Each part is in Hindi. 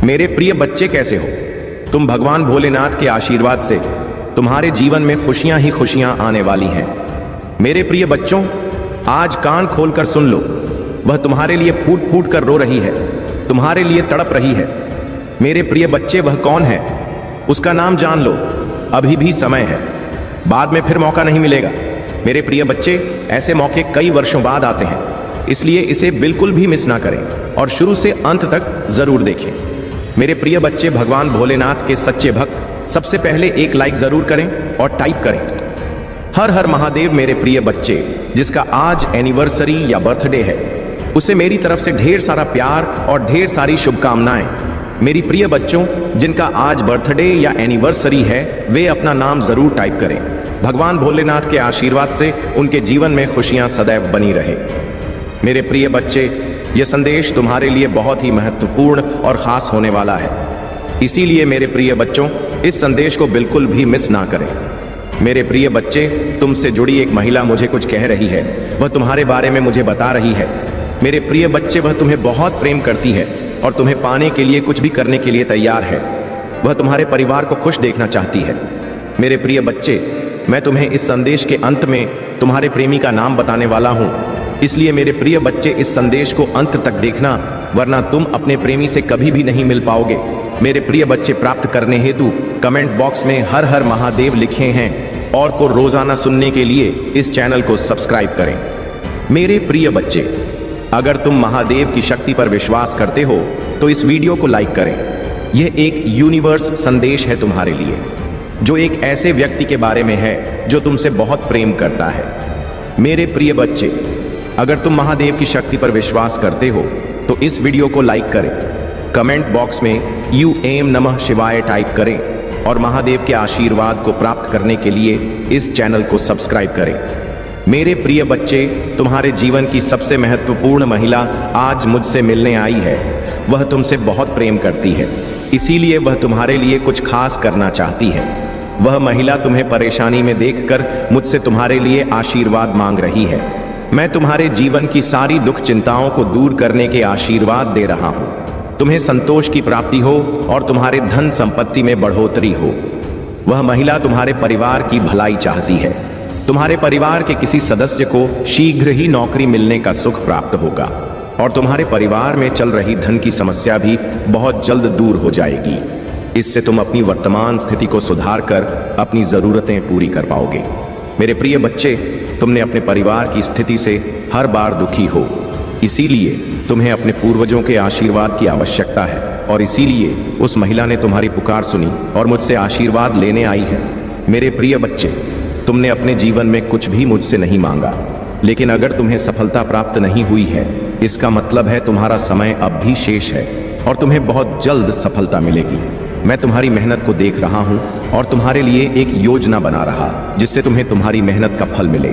मेरे प्रिय बच्चे कैसे हो? तुम भगवान भोलेनाथ के आशीर्वाद से तुम्हारे जीवन में खुशियां ही खुशियां आने वाली हैं। मेरे प्रिय बच्चों, आज कान खोलकर सुन लो। वह तुम्हारे लिए फूट फूट कर रो रही है, तुम्हारे लिए तड़प रही है। मेरे प्रिय बच्चे, वह कौन है? उसका नाम जान लो, अभी भी समय है, बाद में फिर मौका नहीं मिलेगा। मेरे प्रिय बच्चे, ऐसे मौके कई वर्षों बाद आते हैं, इसलिए इसे बिल्कुल भी मिस ना करें और शुरू से अंत तक जरूर देखें। मेरे प्रिय बच्चे, भगवान भोलेनाथ के सच्चे भक्त सबसे पहले एक लाइक जरूर करें और टाइप करें हर हर महादेव। मेरे प्रिय बच्चे, जिसका आज एनिवर्सरी या बर्थडे है, उसे मेरी तरफ से ढेर सारा प्यार और ढेर सारी शुभकामनाएं। मेरी प्रिय बच्चों, जिनका आज बर्थडे या एनिवर्सरी है, वे अपना नाम जरूर टाइप करें। भगवान भोलेनाथ के आशीर्वाद से उनके जीवन में खुशियां सदैव बनी रहे। मेरे प्रिय बच्चे, यह संदेश तुम्हारे लिए बहुत ही महत्वपूर्ण और खास होने वाला है, इसीलिए मेरे प्रिय बच्चों, इस संदेश को बिल्कुल भी मिस ना करें। मेरे प्रिय बच्चे, तुमसे जुड़ी एक महिला मुझे कुछ कह रही है, वह तुम्हारे बारे में मुझे बता रही है। मेरे प्रिय बच्चे, वह तुम्हें बहुत प्रेम करती है और तुम्हें पाने के लिए कुछ भी करने के लिए तैयार है। वह तुम्हारे परिवार को खुश देखना चाहती है। मेरे प्रिय बच्चे, मैं तुम्हें इस संदेश के अंत में तुम्हारे प्रेमी का नाम बताने वाला हूं, इसलिए मेरे प्रिय बच्चे, इस संदेश को अंत तक देखना, वरना तुम अपने प्रेमी से कभी भी नहीं मिल पाओगे। मेरे प्रिय बच्चे, प्राप्त करने हेतु कमेंट बॉक्स में हर हर महादेव लिखे हैं और को रोजाना सुनने के लिए इस चैनल को सब्सक्राइब करें। मेरे प्रिय बच्चे, अगर तुम महादेव की शक्ति पर विश्वास करते हो तो इस वीडियो को लाइक करें। यह एक यूनिवर्स संदेश है तुम्हारे लिए, जो एक ऐसे व्यक्ति के बारे में है जो तुमसे बहुत प्रेम करता है। मेरे प्रिय बच्चे, अगर तुम महादेव की शक्ति पर विश्वास करते हो तो इस वीडियो को लाइक करें, कमेंट बॉक्स में यूएम नमः शिवाय टाइप करें और महादेव के आशीर्वाद को प्राप्त करने के लिए इस चैनल को सब्सक्राइब करें। मेरे प्रिय बच्चे, तुम्हारे जीवन की सबसे महत्वपूर्ण महिला आज मुझसे मिलने आई है। वह तुमसे बहुत प्रेम करती है, इसीलिए वह तुम्हारे लिए कुछ खास करना चाहती है। वह महिला तुम्हें परेशानी में देखकर मुझसे तुम्हारे लिए आशीर्वाद मांग रही है। मैं तुम्हारे जीवन की सारी दुख चिंताओं को दूर करने के आशीर्वाद दे रहा हूं। तुम्हें संतोष की प्राप्ति हो और तुम्हारे धन संपत्ति में बढ़ोतरी हो। वह महिला तुम्हारे परिवार की भलाई चाहती है। तुम्हारे परिवार के किसी सदस्य को शीघ्र ही नौकरी मिलने का सुख प्राप्त होगा और तुम्हारे परिवार में चल रही धन की समस्या भी बहुत जल्द दूर हो जाएगी। इससे तुम अपनी वर्तमान स्थिति को सुधार कर अपनी जरूरतें पूरी कर पाओगे। मेरे प्रिय बच्चे, तुमने अपने परिवार की स्थिति से हर बार दुखी हो, इसीलिए तुम्हें अपने पूर्वजों के आशीर्वाद की आवश्यकता है और इसीलिए उस महिला ने तुम्हारी पुकार सुनी और मुझसे आशीर्वाद लेने आई है। मेरे प्रिय बच्चे, तुमने अपने जीवन में कुछ भी मुझसे नहीं मांगा, लेकिन अगर तुम्हें सफलता प्राप्त नहीं हुई है, इसका मतलब है तुम्हारा समय अब भी शेष है और तुम्हें बहुत जल्द सफलता मिलेगी। मैं तुम्हारी मेहनत को देख रहा हूं और तुम्हारे लिए एक योजना बना रहा, जिससे तुम्हें तुम्हारी मेहनत का फल मिले।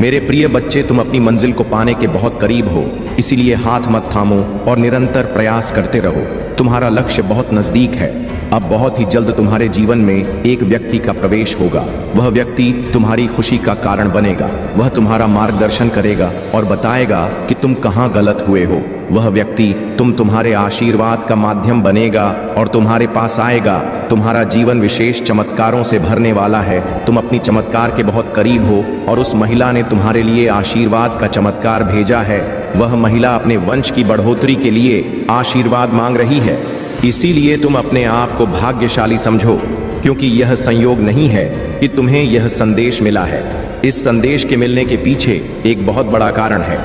मेरे प्रिय बच्चे, तुम अपनी मंजिल को पाने के बहुत करीब हो, इसीलिए हाथ मत थामो और निरंतर प्रयास करते रहो। तुम्हारा लक्ष्य बहुत नजदीक है। अब बहुत ही जल्द तुम्हारे जीवन में एक व्यक्ति का प्रवेश होगा। वह व्यक्ति तुम्हारी खुशी का कारण बनेगा। वह तुम्हारा मार्गदर्शन करेगा और बताएगा कि तुम कहाँ गलत हुए हो। वह व्यक्ति तुम्हारे आशीर्वाद का माध्यम बनेगा और तुम्हारे पास आएगा। तुम्हारा जीवन विशेष चमत्कारों से भरने वाला है। तुम अपनी चमत्कार के बहुत करीब हो और उस महिला ने तुम्हारे लिए आशीर्वाद का चमत्कार भेजा है। वह महिला अपने वंश की बढ़ोतरी के लिए आशीर्वाद मांग रही है, इसीलिए तुम अपने आप को भाग्यशाली समझो, क्योंकि यह संयोग नहीं है कि तुम्हें यह संदेश मिला है। इस संदेश के मिलने के पीछे एक बहुत बड़ा कारण है।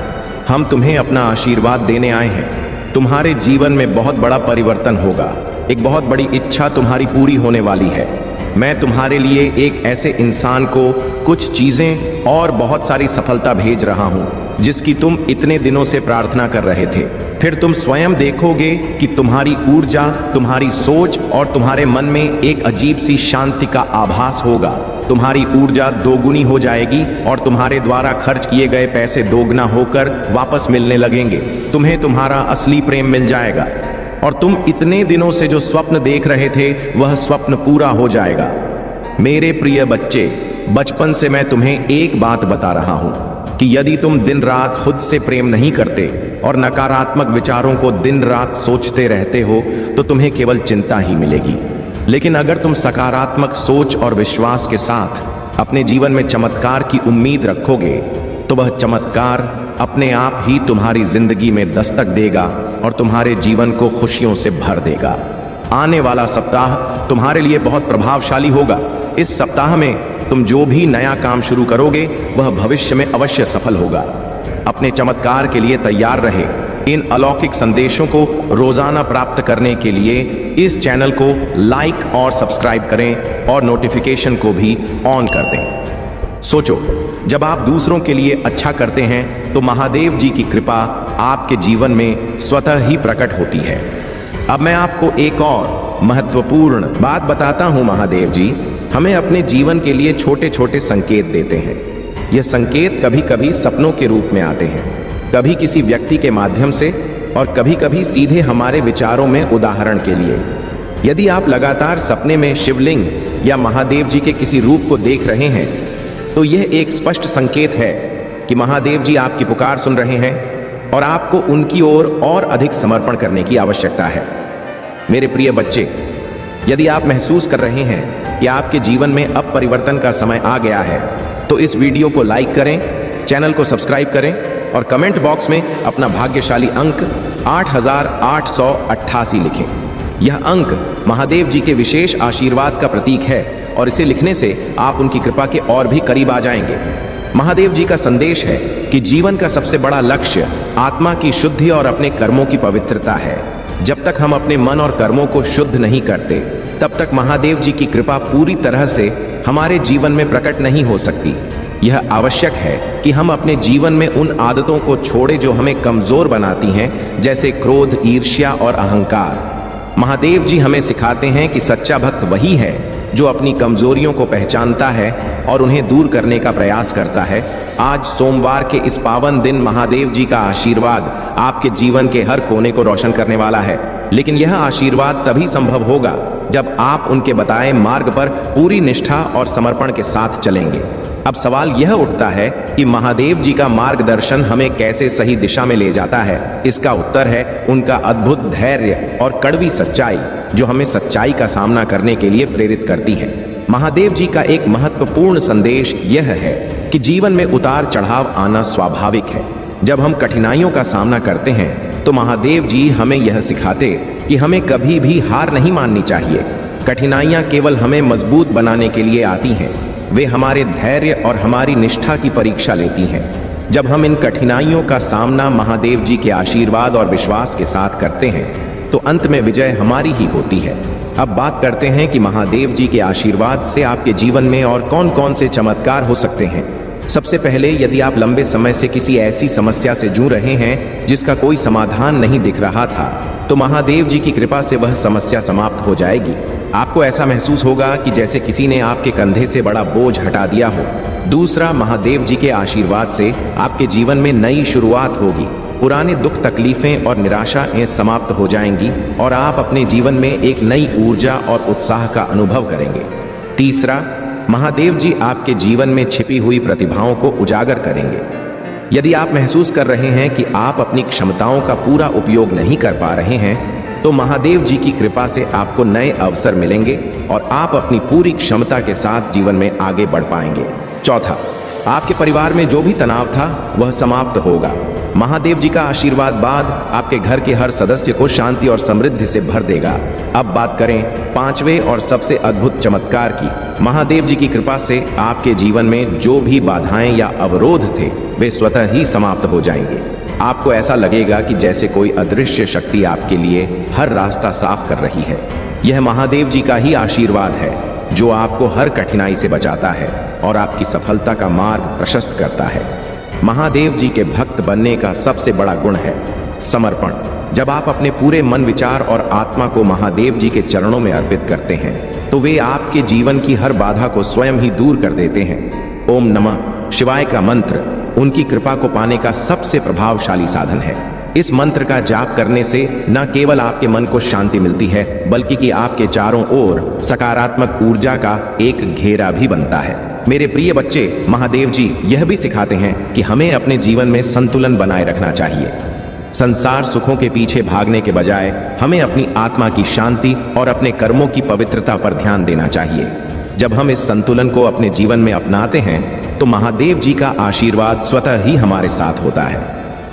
हम तुम्हें अपना आशीर्वाद देने आए हैं। तुम्हारे जीवन में बहुत बड़ा परिवर्तन होगा। एक बहुत बड़ी इच्छा तुम्हारी पूरी होने वाली है। मैं तुम्हारे लिए एक ऐसे इंसान को कुछ चीजें और बहुत सारी सफलता भेज रहा हूं, जिसकी तुम इतने दिनों से प्रार्थना कर रहे थे। फिर तुम स्वयं देखोगे कि तुम्हारी ऊर्जा, तुम्हारी सोच और तुम्हारे मन में एक अजीब सी शांति का आभास होगा। तुम्हारी ऊर्जा दोगुनी हो जाएगी और तुम्हारे द्वारा खर्च किए गए पैसे दोगुना होकर वापस मिलने लगेंगे। तुम्हें तुम्हारा असली प्रेम मिल जाएगा और तुम इतने दिनों से जो स्वप्न देख रहे थे, वह स्वप्न पूरा हो जाएगा। मेरे प्रिय बच्चे, बचपन से मैं तुम्हें एक बात बता रहा हूं कि यदि तुम दिन रात खुद से प्रेम नहीं करते और नकारात्मक विचारों को दिन रात सोचते रहते हो तो तुम्हें केवल चिंता ही मिलेगी। लेकिन अगर तुम सकारात्मक सोच और विश्वास के साथ अपने जीवन में चमत्कार की उम्मीद रखोगे तो वह चमत्कार अपने आप ही तुम्हारी जिंदगी में दस्तक देगा और तुम्हारे जीवन को खुशियों से भर देगा। आने वाला सप्ताह तुम्हारे लिए बहुत प्रभावशाली होगा। इस सप्ताह में तुम जो भी नया काम शुरू करोगे वह भविष्य में अवश्य सफल होगा। अपने चमत्कार के लिए तैयार रहे। इन अलौकिक संदेशों को रोजाना प्राप्त करने के लिए इस चैनल को लाइक और सब्सक्राइब करें और नोटिफिकेशन को भी ऑन कर दें। सोचो, जब आप दूसरों के लिए अच्छा करते हैं तो महादेव जी की कृपा आपके जीवन में स्वतः ही प्रकट होती है। अब मैं आपको एक और महत्वपूर्ण बात बताता हूं। महादेव जी हमें अपने जीवन के लिए छोटे छोटे संकेत देते हैं। यह संकेत कभी कभी सपनों के रूप में आते हैं, कभी किसी व्यक्ति के माध्यम से और कभी कभी सीधे हमारे विचारों में। उदाहरण के लिए, यदि आप लगातार सपने में शिवलिंग या महादेव जी के किसी रूप को देख रहे हैं तो यह एक स्पष्ट संकेत है कि महादेव जी आपकी पुकार सुन रहे हैं और आपको उनकी ओर और अधिक समर्पण करने की आवश्यकता है। मेरे प्रिय बच्चे, यदि आप महसूस कर रहे हैं कि आपके जीवन में अब परिवर्तन का समय आ गया है तो इस वीडियो को लाइक करें, चैनल को सब्सक्राइब करें और कमेंट बॉक्स में अपना भाग्यशाली अंक 8888 लिखें। यह अंक महादेव जी के विशेष आशीर्वाद का प्रतीक है और इसे लिखने से आप उनकी कृपा के और भी करीब आ जाएंगे। महादेव जी का संदेश है कि जीवन का सबसे बड़ा लक्ष्य आत्मा की शुद्धि और अपने कर्मों की पवित्रता है। जब तक हम अपने मन और कर्मों को शुद्ध नहीं करते तब तक महादेव जी की कृपा पूरी तरह से हमारे जीवन में प्रकट नहीं हो सकती। यह आवश्यक है कि हम अपने जीवन में उन आदतों को छोड़ें जो हमें कमजोर बनाती हैं, जैसे क्रोध, ईर्ष्या और अहंकार। महादेव जी हमें सिखाते हैं कि सच्चा भक्त वही है जो अपनी कमजोरियों को पहचानता है और उन्हें दूर करने का प्रयास करता है। आज सोमवार के इस पावन दिन महादेव जी का आशीर्वाद आपके जीवन के हर कोने को रोशन करने वाला है। लेकिन यह आशीर्वाद तभी संभव होगा जब आप उनके बताए मार्ग पर पूरी निष्ठा और समर्पण के साथ चलेंगे। अब सवाल यह उठता है कि महादेव जी का मार्गदर्शन हमें कैसे सही दिशा में ले जाता है। इसका उत्तर है उनका अद्भुत धैर्य और कड़वी सच्चाई, जो हमें सच्चाई का सामना करने के लिए प्रेरित करती है। महादेव जी का एक महत्वपूर्ण संदेश यह है कि जीवन में उतार चढ़ाव आना स्वाभाविक है। जब हम कठिनाइयों का सामना करते हैं तो महादेव जी हमें यह सिखाते कि हमें कभी भी हार नहीं माननी चाहिए। कठिनाइयां केवल हमें मजबूत बनाने के लिए आती हैं। वे हमारे धैर्य और हमारी निष्ठा की परीक्षा लेती हैं। जब हम इन कठिनाइयों का सामना महादेव जी के आशीर्वाद और विश्वास के साथ करते हैं तो अंत में विजय हमारी ही होती है। अब बात करते हैं कि महादेव जी के आशीर्वाद से आपके जीवन में और कौन कौन से चमत्कार हो सकते हैं। सबसे पहले, यदि आप लंबे समय से किसी ऐसी समस्या से जूझ रहे हैं जिसका कोई समाधान नहीं दिख रहा था तो महादेव जी की कृपा से वह समस्या समाप्त हो जाएगी। आपको ऐसा महसूस होगा कि जैसे किसी ने आपके कंधे से बड़ा बोझ हटा दिया हो। दूसरा, महादेव जी के आशीर्वाद से आपके जीवन में नई शुरुआत होगी। पुराने दुख, तकलीफें और निराशाएं समाप्त हो जाएंगी और आप अपने जीवन में एक नई ऊर्जा और उत्साह का अनुभव करेंगे। तीसरा, महादेव जी आपके जीवन में छिपी हुई प्रतिभाओं को उजागर करेंगे। यदि आप महसूस कर रहे हैं कि आप अपनी क्षमताओं का पूरा उपयोग नहीं कर पा रहे हैं तो महादेव जी की कृपा से आपको नए अवसर मिलेंगे और आप अपनी पूरी क्षमता के साथ जीवन में आगे बढ़ पाएंगे। चौथा, आपके परिवार में जो भी तनाव था वह समाप्त होगा। महादेव जी का आशीर्वाद बाद आपके घर के हर सदस्य को शांति और समृद्धि से भर देगा। अब बात करें पांचवें और सबसे अद्भुत चमत्कार की। महादेव जी की कृपा से आपके जीवन में जो भी बाधाएं या अवरोध थे वे स्वतः ही समाप्त हो जाएंगे। आपको ऐसा लगेगा कि जैसे कोई अदृश्य शक्ति आपके लिए हर रास्ता साफ कर रही है। यह महादेव जी का ही आशीर्वाद है जो आपको हर कठिनाई से बचाता है और आपकी सफलता का मार्ग प्रशस्त करता है। महादेव जी के भक्त बनने का सबसे बड़ा गुण है समर्पण। जब आप अपने पूरे मन, विचार और आत्मा को महादेव जी के चरणों में अर्पित करते हैं तो वे आपके जीवन की हर बाधा को स्वयं ही दूर कर देते हैं। ओम नमः शिवाय का मंत्र उनकी कृपा को पाने का सबसे प्रभावशाली साधन है। इस मंत्र का जाप करने से न केवल आपके मन को शांति मिलती है बल्कि कि आपके चारों ओर सकारात्मक ऊर्जा का एक घेरा भी बनता है। मेरे प्रिय बच्चे, महादेव जी यह भी सिखाते हैं कि हमें अपने जीवन में संतुलन बनाए रखना चाहिए। संसार सुखों के पीछे भागने के बजाय हमें अपनी आत्मा की शांति और अपने कर्मों की पवित्रता पर ध्यान देना चाहिए। जब हम इस संतुलन को अपने जीवन में अपनाते हैं तो महादेव जी का आशीर्वाद स्वतः ही हमारे साथ होता है।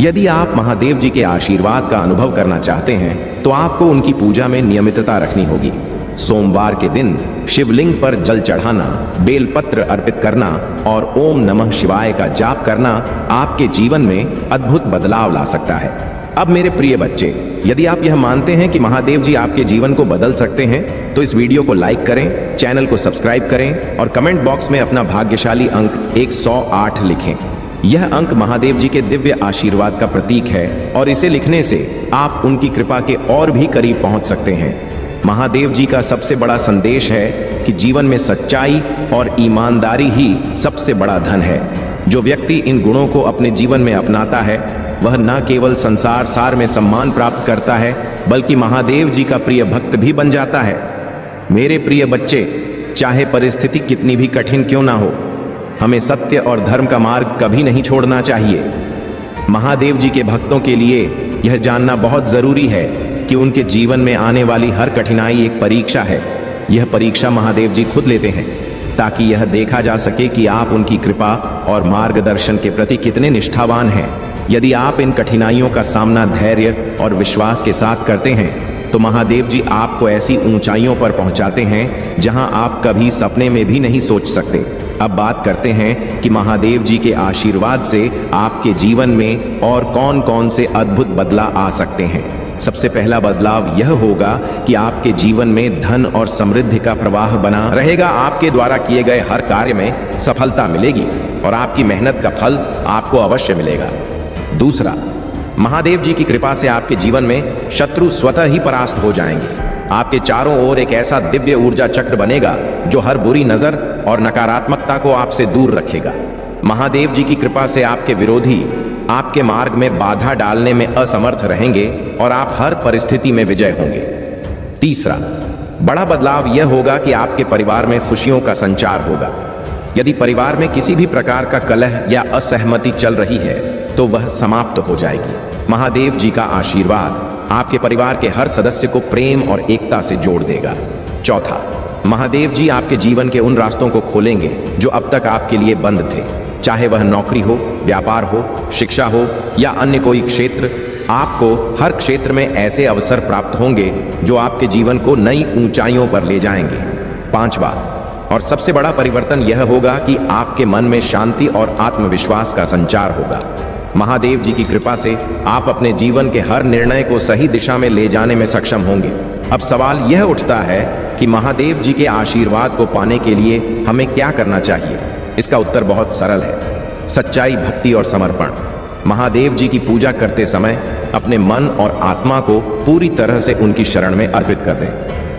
यदि आप महादेव जी के आशीर्वाद का अनुभव करना चाहते हैं तो आपको उनकी पूजा में नियमितता रखनी होगी। सोमवार के दिन शिवलिंग पर जल चढ़ाना, बेलपत्र अर्पित करना और ओम नमः शिवाय का जाप करना आपके जीवन में अद्भुत बदलाव ला सकता है। अब मेरे प्रिय बच्चे, यदि आप यह मानते हैं कि महादेव जी आपके जीवन को बदल सकते हैं तो इस वीडियो को लाइक करें, चैनल को सब्सक्राइब करें और कमेंट बॉक्स में अपना भाग्यशाली अंक 108 लिखें। यह अंक महादेव जी के दिव्य आशीर्वाद का प्रतीक है और इसे लिखने से आप उनकी कृपा के और भी करीब पहुंच सकते हैं। महादेव जी का सबसे बड़ा संदेश है कि जीवन में सच्चाई और ईमानदारी ही सबसे बड़ा धन है। जो व्यक्ति इन गुणों को अपने जीवन में अपनाता है वह न केवल संसार सार में सम्मान प्राप्त करता है बल्कि महादेव जी का प्रिय भक्त भी बन जाता है। मेरे प्रिय बच्चे, चाहे परिस्थिति कितनी भी कठिन क्यों ना हो, हमें सत्य और धर्म का मार्ग कभी नहीं छोड़ना चाहिए। महादेव जी के भक्तों के लिए यह जानना बहुत जरूरी है कि उनके जीवन में आने वाली हर कठिनाई एक परीक्षा है। यह परीक्षा महादेव जी खुद लेते हैं ताकि यह देखा जा सके कि आप उनकी कृपा और मार्गदर्शन के प्रति कितने निष्ठावान हैं। यदि आप इन कठिनाइयों का सामना धैर्य और विश्वास के साथ करते हैं तो महादेव जी आपको ऐसी ऊंचाइयों पर पहुंचाते हैं जहां आप कभी सपने में भी नहीं सोच सकते। अब बात करते हैं कि महादेव जी के आशीर्वाद से आपके जीवन में और कौन कौन से अद्भुत बदलाव आ सकते हैं। सबसे पहला बदलाव यह होगा कि आपके जीवन में धन और समृद्धि का प्रवाह बना रहेगा। आपके द्वारा किए गए हर कार्य में सफलता मिलेगी और आपकी मेहनत का फल आपको अवश्य मिलेगा। दूसरा, महादेव जी की कृपा से आपके जीवन में शत्रु स्वतः ही परास्त हो जाएंगे। आपके चारों ओर एक ऐसा दिव्य ऊर्जा चक्र बनेगा जो हर बुरी नजर और नकारात्मकता को आपसे दूर रखेगा। महादेव जी की कृपा से आपके विरोधी आपके मार्ग में बाधा डालने में असमर्थ रहेंगे और आप हर परिस्थिति में विजय होंगे। तीसरा, बड़ा बदलाव यह होगा कि आपके परिवार में खुशियों का संचार होगा। यदि परिवार में किसी भी प्रकार का कलह या असहमति चल रही है तो वह समाप्त हो जाएगी। महादेव जी का आशीर्वाद आपके परिवार के हर सदस्य को प्रेम और एकता से जोड़ देगा। चौथा, महादेव जी आपके जीवन के उन रास्तों को खोलेंगे जो अब तक आपके लिए बंद थे। चाहे वह नौकरी हो, व्यापार हो, शिक्षा हो या अन्य कोई क्षेत्र, आपको हर क्षेत्र में ऐसे अवसर प्राप्त होंगे जो आपके जीवन को नई ऊंचाइयों पर ले जाएंगे। पांचवा और सबसे बड़ा परिवर्तन यह होगा कि आपके मन में शांति और आत्मविश्वास का संचार होगा। महादेव जी की कृपा से आप अपने जीवन के हर निर्णय को सही दिशा में ले जाने में सक्षम होंगे। अब सवाल यह उठता है कि महादेव जी के आशीर्वाद को पाने के लिए हमें क्या करना चाहिए। इसका उत्तर बहुत सरल है, सच्चाई, भक्ति और समर्पण। महादेव जी की पूजा करते समय अपने मन और आत्मा को पूरी तरह से उनकी शरण में अर्पित कर दें।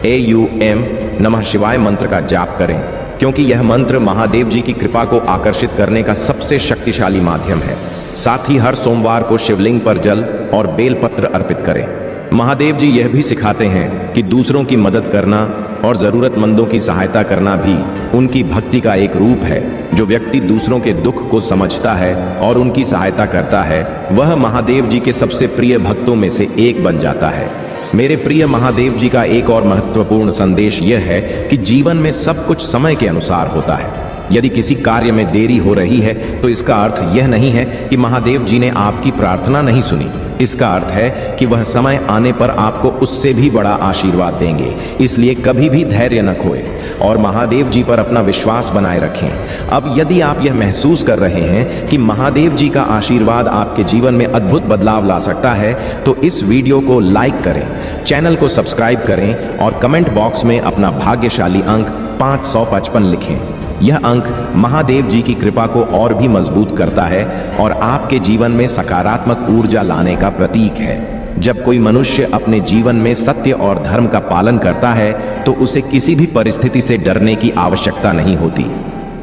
AUM नमः शिवाय मंत्र का जाप करें क्योंकि यह मंत्र महादेव जी की कृपा को आकर्षित करने का सबसे शक्तिशाली माध्यम है। साथ ही हर सोमवार को शिवलिंग पर जल और बेलपत्र अर्पित करें। महादेव जी यह भी सिखाते हैं कि दूसरों की मदद करना और जरूरतमंदों की सहायता करना भी उनकी भक्ति का एक रूप है। जो व्यक्ति दूसरों के दुख को समझता है और उनकी सहायता करता है वह महादेव जी के सबसे प्रिय भक्तों में से एक बन जाता है। मेरे प्रिय महादेव जी का एक और महत्वपूर्ण संदेश यह है कि जीवन में सब कुछ समय के अनुसार होता है। यदि किसी कार्य में देरी हो रही है तो इसका अर्थ यह नहीं है कि महादेव जी ने आपकी प्रार्थना नहीं सुनी। इसका अर्थ है कि वह समय आने पर आपको उससे भी बड़ा आशीर्वाद देंगे। इसलिए कभी भी धैर्य न खोए और महादेव जी पर अपना विश्वास बनाए रखें। अब यदि आप यह महसूस कर रहे हैं कि महादेव जी का आशीर्वाद आपके जीवन में अद्भुत बदलाव ला सकता है तो इस वीडियो को लाइक करें, चैनल को सब्सक्राइब करें और कमेंट बॉक्स में अपना भाग्यशाली अंक 555 लिखें। यह अंक महादेव जी की कृपा को और भी मजबूत करता है और आपके जीवन में सकारात्मक ऊर्जा लाने का प्रतीक है। जब कोई मनुष्य अपने जीवन में सत्य और धर्म का पालन करता है तो उसे किसी भी परिस्थिति से डरने की आवश्यकता नहीं होती।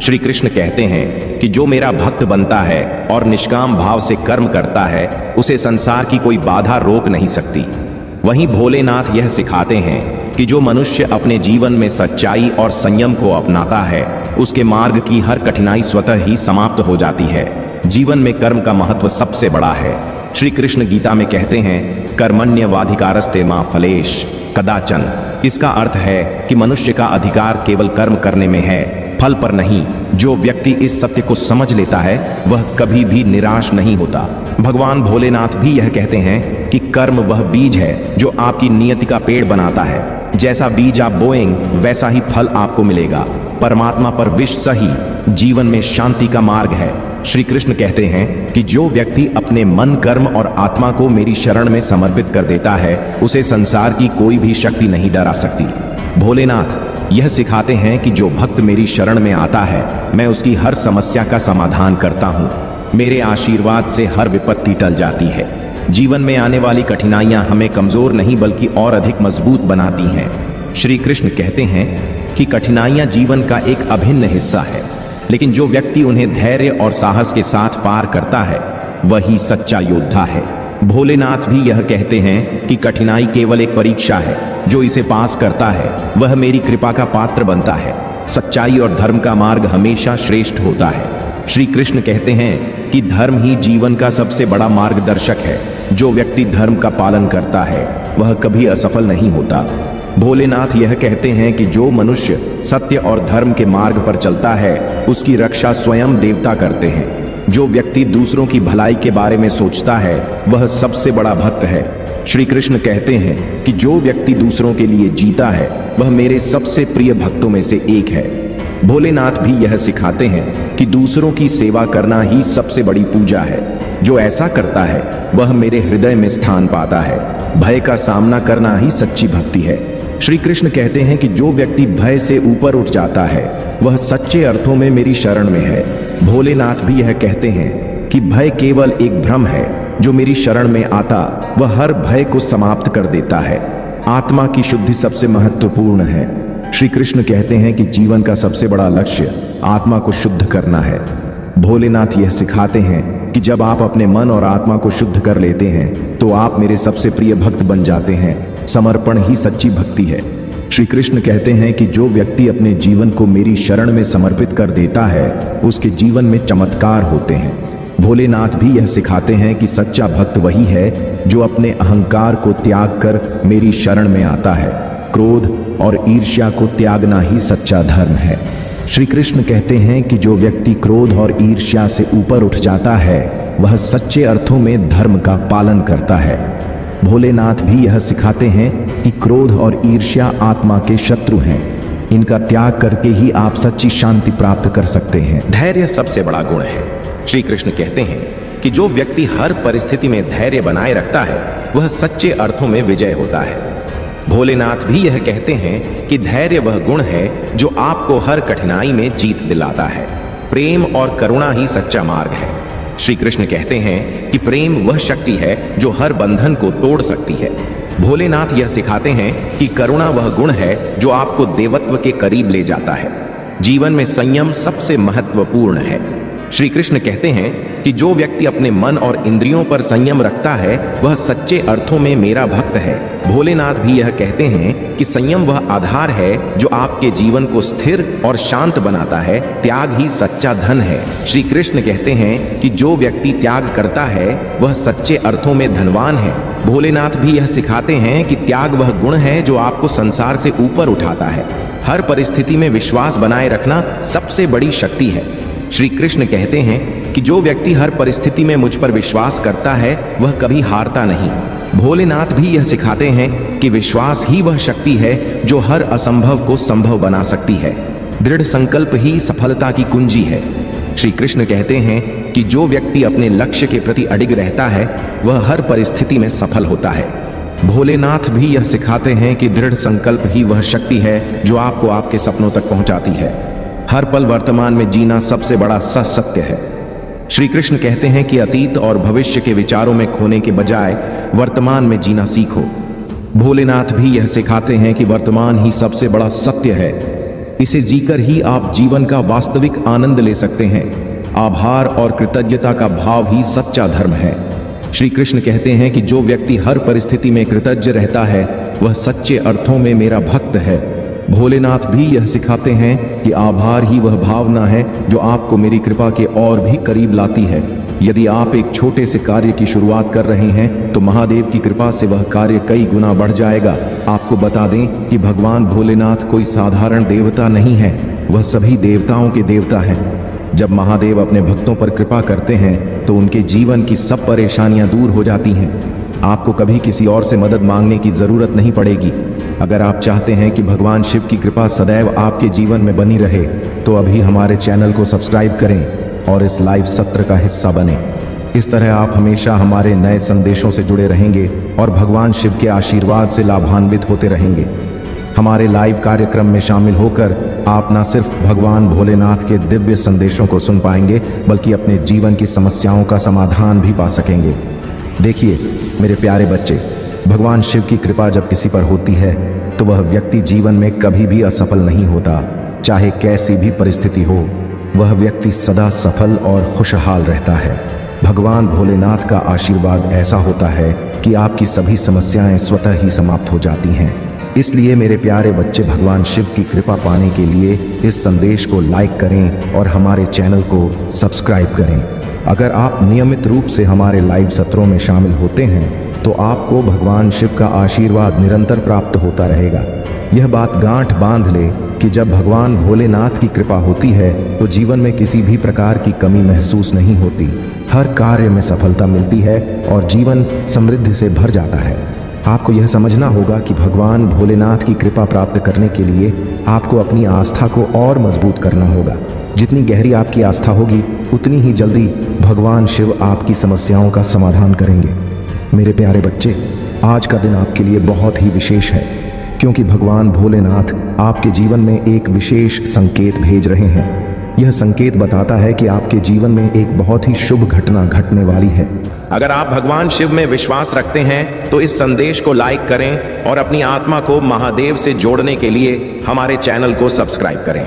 श्री कृष्ण कहते हैं कि जो मेरा भक्त बनता है और निष्काम भाव से कर्म करता है उसे संसार की कोई बाधा रोक नहीं सकती। वहीं भोलेनाथ यह सिखाते हैं कि जो मनुष्य अपने जीवन में सच्चाई और संयम को अपनाता है उसके मार्ग की हर कठिनाई स्वतः ही समाप्त हो जाती है। जीवन में कर्म का महत्व सबसे बड़ा है। श्री कृष्ण गीता में कहते हैं कर्मण्यवाधिकारस्ते मा फलेश कदाचन। इसका अर्थ है कि मनुष्य का अधिकार केवल कर्म करने में है, फल पर नहीं। जो व्यक्ति इस सत्य को समझ लेता है वह कभी भी निराश नहीं होता। भगवान भोलेनाथ भी यह कहते हैं कि कर्म वह बीज है जो आपकी नियति का पेड़ बनाता है। जैसा बीज आप बोएंगे वैसा ही फल आपको मिलेगा। परमात्मा पर विश्वास ही जीवन में शांति का मार्ग है। श्री कृष्ण कहते हैं कि जो व्यक्ति अपने मन, कर्म और आत्मा को मेरी शरण में समर्पित कर देता है उसे संसार की कोई भी शक्ति नहीं डरा सकती। भोलेनाथ यह सिखाते हैं कि जो भक्त मेरी शरण में आता है मैं उसकी हर समस्या का समाधान करता हूँ। मेरे आशीर्वाद से हर विपत्ति टल जाती है। जीवन में आने वाली कठिनाइयां हमें कमजोर नहीं बल्कि और अधिक मजबूत बनाती हैं। श्री कृष्ण कहते हैं कि कठिनाइयां जीवन का एक अभिन्न हिस्सा है, लेकिन जो व्यक्ति उन्हें धैर्य और साहस के साथ पार करता है वही सच्चा योद्धा है। भोलेनाथ भी यह कहते हैं कि कठिनाई केवल एक परीक्षा है, जो इसे पास करता है वह मेरी कृपा का पात्र बनता है। सच्चाई और धर्म का मार्ग हमेशा श्रेष्ठ होता है। श्री कृष्ण कहते हैं कि धर्म ही जीवन का सबसे बड़ा मार्गदर्शक है। जो व्यक्ति धर्म का पालन करता है वह कभी असफल नहीं होता। भोलेनाथ यह कहते हैं कि जो मनुष्य सत्य और धर्म के मार्ग पर चलता है उसकी रक्षा स्वयं देवता करते हैं। जो व्यक्ति दूसरों की भलाई के बारे में सोचता है वह सबसे बड़ा भक्त है। श्री कृष्ण कहते हैं कि जो व्यक्ति दूसरों के लिए जीता है वह मेरे सबसे प्रिय भक्तों में से एक है। भोलेनाथ भी यह सिखाते हैं कि दूसरों की सेवा करना ही सबसे बड़ी पूजा है। जो ऐसा करता है वह मेरे हृदय में स्थान पाता है। भय का सामना करना ही सच्ची भक्ति है। श्री कृष्ण कहते हैं कि जो व्यक्ति भय से ऊपर उठ जाता है वह सच्चे अर्थों में मेरी शरण में है। भोलेनाथ भी यह कहते हैं कि भय केवल एक भ्रम है। जो मेरी शरण में आता वह हर भय को समाप्त कर देता है। आत्मा की शुद्धि सबसे महत्वपूर्ण है। श्री कृष्ण कहते हैं कि जीवन का सबसे बड़ा लक्ष्य आत्मा को शुद्ध करना है। भोलेनाथ यह सिखाते हैं कि जब आप अपने मन और आत्मा को शुद्ध कर लेते हैं तो आप मेरे सबसे प्रिय भक्त बन जाते हैं। समर्पण ही सच्ची भक्ति है। श्री कृष्ण कहते हैं कि जो व्यक्ति अपने जीवन को मेरी शरण में समर्पित कर देता है उसके जीवन में चमत्कार होते हैं। भोलेनाथ भी यह सिखाते हैं कि सच्चा भक्त वही है जो अपने अहंकार को त्याग कर मेरी शरण में आता है। क्रोध और ईर्ष्या को त्यागना ही सच्चा धर्म है। श्री कृष्ण कहते हैं कि जो व्यक्ति क्रोध और ईर्ष्या से ऊपर उठ जाता है वह सच्चे अर्थों में धर्म का पालन करता है। भोलेनाथ भी यह सिखाते हैं कि क्रोध और ईर्ष्या आत्मा के शत्रु हैं। इनका त्याग करके ही आप सच्ची शांति प्राप्त कर सकते हैं। धैर्य सबसे बड़ा गुण है। श्री कृष्ण कहते हैं कि जो व्यक्ति हर परिस्थिति में धैर्य बनाए रखता है वह सच्चे अर्थों में विजय होता है। भोलेनाथ भी यह कहते हैं कि धैर्य वह गुण है जो आपको हर कठिनाई में जीत दिलाता है। प्रेम और करुणा ही सच्चा मार्ग है। श्री कृष्ण कहते हैं कि प्रेम वह शक्ति है जो हर बंधन को तोड़ सकती है। भोलेनाथ यह सिखाते हैं कि करुणा वह गुण है जो आपको देवत्व के करीब ले जाता है। जीवन में संयम सबसे महत्वपूर्ण है। श्री कृष्ण कहते हैं कि जो व्यक्ति अपने मन और इंद्रियों पर संयम रखता है वह सच्चे अर्थों में मेरा भक्त है। भोलेनाथ भी यह कहते हैं कि संयम वह आधार है जो आपके जीवन को स्थिर और शांत बनाता है। त्याग ही सच्चा धन है। श्री कृष्ण कहते हैं कि जो व्यक्ति त्याग करता है वह सच्चे अर्थों में धनवान है। भोलेनाथ भी यह सिखाते हैं कि त्याग वह गुण है जो आपको संसार से ऊपर उठाता है। हर परिस्थिति में विश्वास बनाए रखना सबसे बड़ी शक्ति है। श्री कृष्ण कहते हैं कि जो व्यक्ति हर परिस्थिति में मुझ पर विश्वास करता है वह कभी हारता नहीं। भोलेनाथ भी यह सिखाते हैं कि विश्वास ही वह शक्ति है जो हर असंभव को संभव बना सकती है। दृढ़ संकल्प ही सफलता की कुंजी है। श्री कृष्ण कहते हैं कि जो व्यक्ति अपने लक्ष्य के प्रति अडिग रहता है वह हर परिस्थिति में सफल होता है। भोलेनाथ भी यह सिखाते हैं कि दृढ़ संकल्प ही वह शक्ति है जो आपको आपके सपनों तक पहुंचाती है। हर पल वर्तमान में जीना सबसे बड़ा सत्य है। श्री कृष्ण कहते हैं कि अतीत और भविष्य के विचारों में खोने के बजाय वर्तमान में जीना सीखो। भोलेनाथ भी यह सिखाते हैं कि वर्तमान ही सबसे बड़ा सत्य है। इसे जीकर ही आप जीवन का वास्तविक आनंद ले सकते हैं। आभार और कृतज्ञता का भाव ही सच्चा धर्म है। श्री कृष्ण कहते हैं कि जो व्यक्ति हर परिस्थिति में कृतज्ञ रहता है वह सच्चे अर्थों में मेरा भक्त है। भोलेनाथ भी यह सिखाते हैं कि आभार ही वह भावना है जो आपको मेरी कृपा के और भी करीब लाती है। यदि आप एक छोटे से कार्य की शुरुआत कर रहे हैं तो महादेव की कृपा से वह कार्य कई गुना बढ़ जाएगा। आपको बता दें कि भगवान भोलेनाथ कोई साधारण देवता नहीं है, वह सभी देवताओं के देवता हैं। जब महादेव अपने भक्तों पर कृपा करते हैं तो उनके जीवन की सब परेशानियां दूर हो जाती हैं। आपको कभी किसी और से मदद मांगने की जरूरत नहीं पड़ेगी। अगर आप चाहते हैं कि भगवान शिव की कृपा सदैव आपके जीवन में बनी रहे तो अभी हमारे चैनल को सब्सक्राइब करें और इस लाइव सत्र का हिस्सा बने। इस तरह आप हमेशा हमारे नए संदेशों से जुड़े रहेंगे और भगवान शिव के आशीर्वाद से लाभान्वित होते रहेंगे। हमारे लाइव कार्यक्रम में शामिल होकर आप न सिर्फ भगवान भोलेनाथ के दिव्य संदेशों को सुन पाएंगे बल्कि अपने जीवन की समस्याओं का समाधान भी पा सकेंगे। देखिए मेरे प्यारे बच्चे, भगवान शिव की कृपा जब किसी पर होती है तो वह व्यक्ति जीवन में कभी भी असफल नहीं होता। चाहे कैसी भी परिस्थिति हो, वह व्यक्ति सदा सफल और खुशहाल रहता है। भगवान भोलेनाथ का आशीर्वाद ऐसा होता है कि आपकी सभी समस्याएं स्वतः ही समाप्त हो जाती हैं। इसलिए मेरे प्यारे बच्चे, भगवान शिव की कृपा पाने के लिए इस संदेश को लाइक करें और हमारे चैनल को सब्सक्राइब करें। अगर आप नियमित रूप से हमारे लाइव सत्रों में शामिल होते हैं तो आपको भगवान शिव का आशीर्वाद निरंतर प्राप्त होता रहेगा। यह बात गांठ बांध ले कि जब भगवान भोलेनाथ की कृपा होती है तो जीवन में किसी भी प्रकार की कमी महसूस नहीं होती। हर कार्य में सफलता मिलती है और जीवन समृद्धि से भर जाता है। आपको यह समझना होगा कि भगवान भोलेनाथ की कृपा प्राप्त करने के लिए आपको अपनी आस्था को और मजबूत करना होगा। जितनी गहरी आपकी आस्था होगी उतनी ही जल्दी भगवान शिव आपकी समस्याओं का समाधान करेंगे। मेरे प्यारे बच्चे, आज का दिन आपके लिए बहुत ही विशेष है क्योंकि भगवान भोलेनाथ आपके जीवन में एक विशेष संकेत भेज रहे हैं। यह संकेत बताता है कि आपके जीवन में एक बहुत ही शुभ घटना घटने वाली है। अगर आप भगवान शिव में विश्वास रखते हैं तो इस संदेश को लाइक करें और अपनी आत्मा को महादेव से जोड़ने के लिए हमारे चैनल को सब्सक्राइब करें।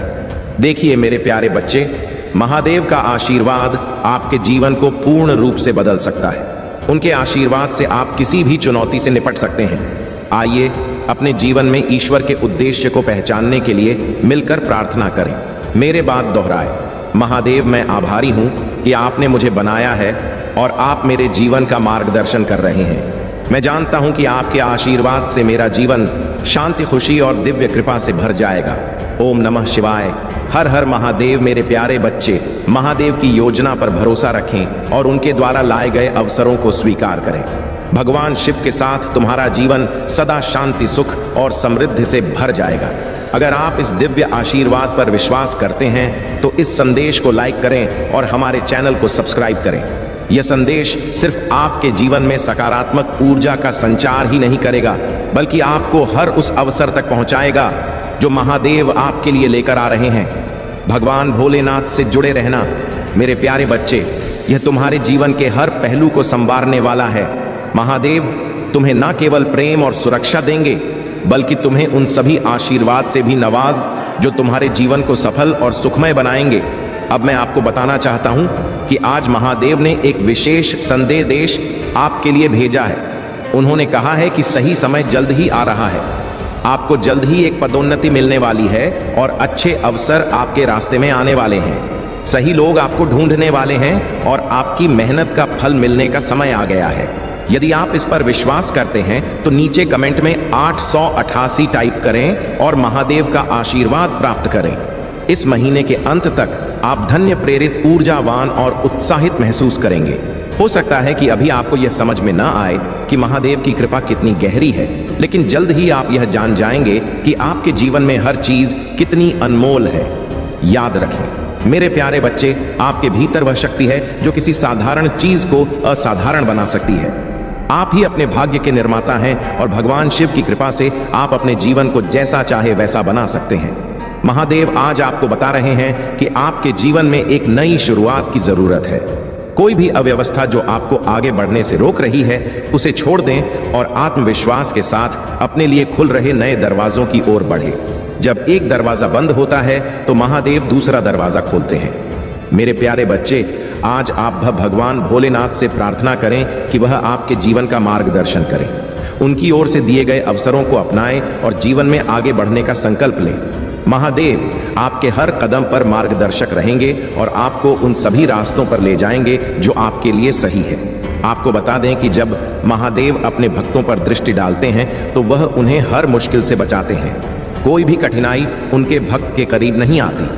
देखिए मेरे प्यारे बच्चे, महादेव का आशीर्वाद आपके जीवन को पूर्ण रूप से बदल सकता है। उनके आशीर्वाद से आप किसी भी चुनौती से निपट सकते हैं। आइए अपने जीवन में ईश्वर के उद्देश्य को पहचानने के लिए मिलकर प्रार्थना करें। मेरे बात दोहराए, महादेव, मैं आभारी हूं कि आपने मुझे बनाया है और आप मेरे जीवन का मार्गदर्शन कर रहे हैं। मैं जानता हूं कि आपके आशीर्वाद से मेरा जीवन शांति, खुशी और दिव्य कृपा से भर जाएगा। ओम नमः शिवाय। हर हर महादेव। मेरे प्यारे बच्चे, महादेव की योजना पर भरोसा रखें और उनके द्वारा लाए गए अवसरों को स्वीकार करें। भगवान शिव के साथ तुम्हारा जीवन सदा शांति, सुख और समृद्धि से भर जाएगा। अगर आप इस दिव्य आशीर्वाद पर विश्वास करते हैं तो इस संदेश को लाइक करें और हमारे चैनल को सब्सक्राइब करें। यह संदेश सिर्फ आपके जीवन में सकारात्मक ऊर्जा का संचार ही नहीं करेगा बल्कि आपको हर उस अवसर तक पहुंचाएगा जो महादेव आपके लिए लेकर आ रहे हैं। भगवान भोलेनाथ से जुड़े रहना मेरे प्यारे बच्चे, यह तुम्हारे जीवन के हर पहलू को संवारने वाला है। महादेव तुम्हें न केवल प्रेम और सुरक्षा देंगे बल्कि तुम्हें उन सभी आशीर्वाद से भी नवाज जो तुम्हारे जीवन को सफल और सुखमय बनाएंगे। अब मैं आपको बताना चाहता हूं कि आज महादेव ने एक विशेष संदेश आपके लिए भेजा है। उन्होंने कहा है कि सही समय जल्द ही आ रहा है। आपको जल्द ही एक पदोन्नति मिलने वाली है और अच्छे अवसर आपके रास्ते में आने वाले हैं। सही लोग आपको ढूंढने वाले हैं और आपकी मेहनत का फल मिलने का समय आ गया है। यदि आप इस पर विश्वास करते हैं तो नीचे कमेंट में 888 टाइप करें और महादेव का आशीर्वाद प्राप्त करें। इस महीने के अंत तक आप धन्य, प्रेरित, ऊर्जावान और उत्साहित महसूस करेंगे। हो सकता है कि अभी आपको यह समझ में ना आए कि महादेव की कृपा कितनी गहरी है, लेकिन जल्द ही आप यह जान जाएंगे कि आपके जीवन में हर चीज कितनी अनमोल है। याद रखें मेरे प्यारे बच्चे, आपके भीतर वह शक्ति है जो किसी साधारण चीज को असाधारण बना सकती है। आप ही अपने भाग्य के निर्माता हैं और भगवान शिव की कृपा से आप अपने जीवन को जैसा चाहे वैसा बना सकते हैं। महादेव आज आपको बता रहे हैं कि आपके जीवन में एक नई शुरुआत की जरूरत है। कोई भी अव्यवस्था जो आपको आगे बढ़ने से रोक रही है उसे छोड़ दें और आत्मविश्वास के साथ अपने लिए खुल रहे नए दरवाजों की ओर बढ़े। जब एक दरवाजा बंद होता है तो महादेव दूसरा दरवाजा खोलते हैं। मेरे प्यारे बच्चे, आज आप भगवान भोलेनाथ से प्रार्थना करें कि वह आपके जीवन का मार्गदर्शन करें। उनकी ओर से दिए गए अवसरों को अपनाएं और जीवन में आगे बढ़ने का संकल्प लें। महादेव आपके हर कदम पर मार्गदर्शक रहेंगे और आपको उन सभी रास्तों पर ले जाएंगे जो आपके लिए सही है। आपको बता दें कि जब महादेव अपने भक्तों पर दृष्टि डालते हैं तो वह उन्हें हर मुश्किल से बचाते हैं। कोई भी कठिनाई उनके भक्त के करीब नहीं आती।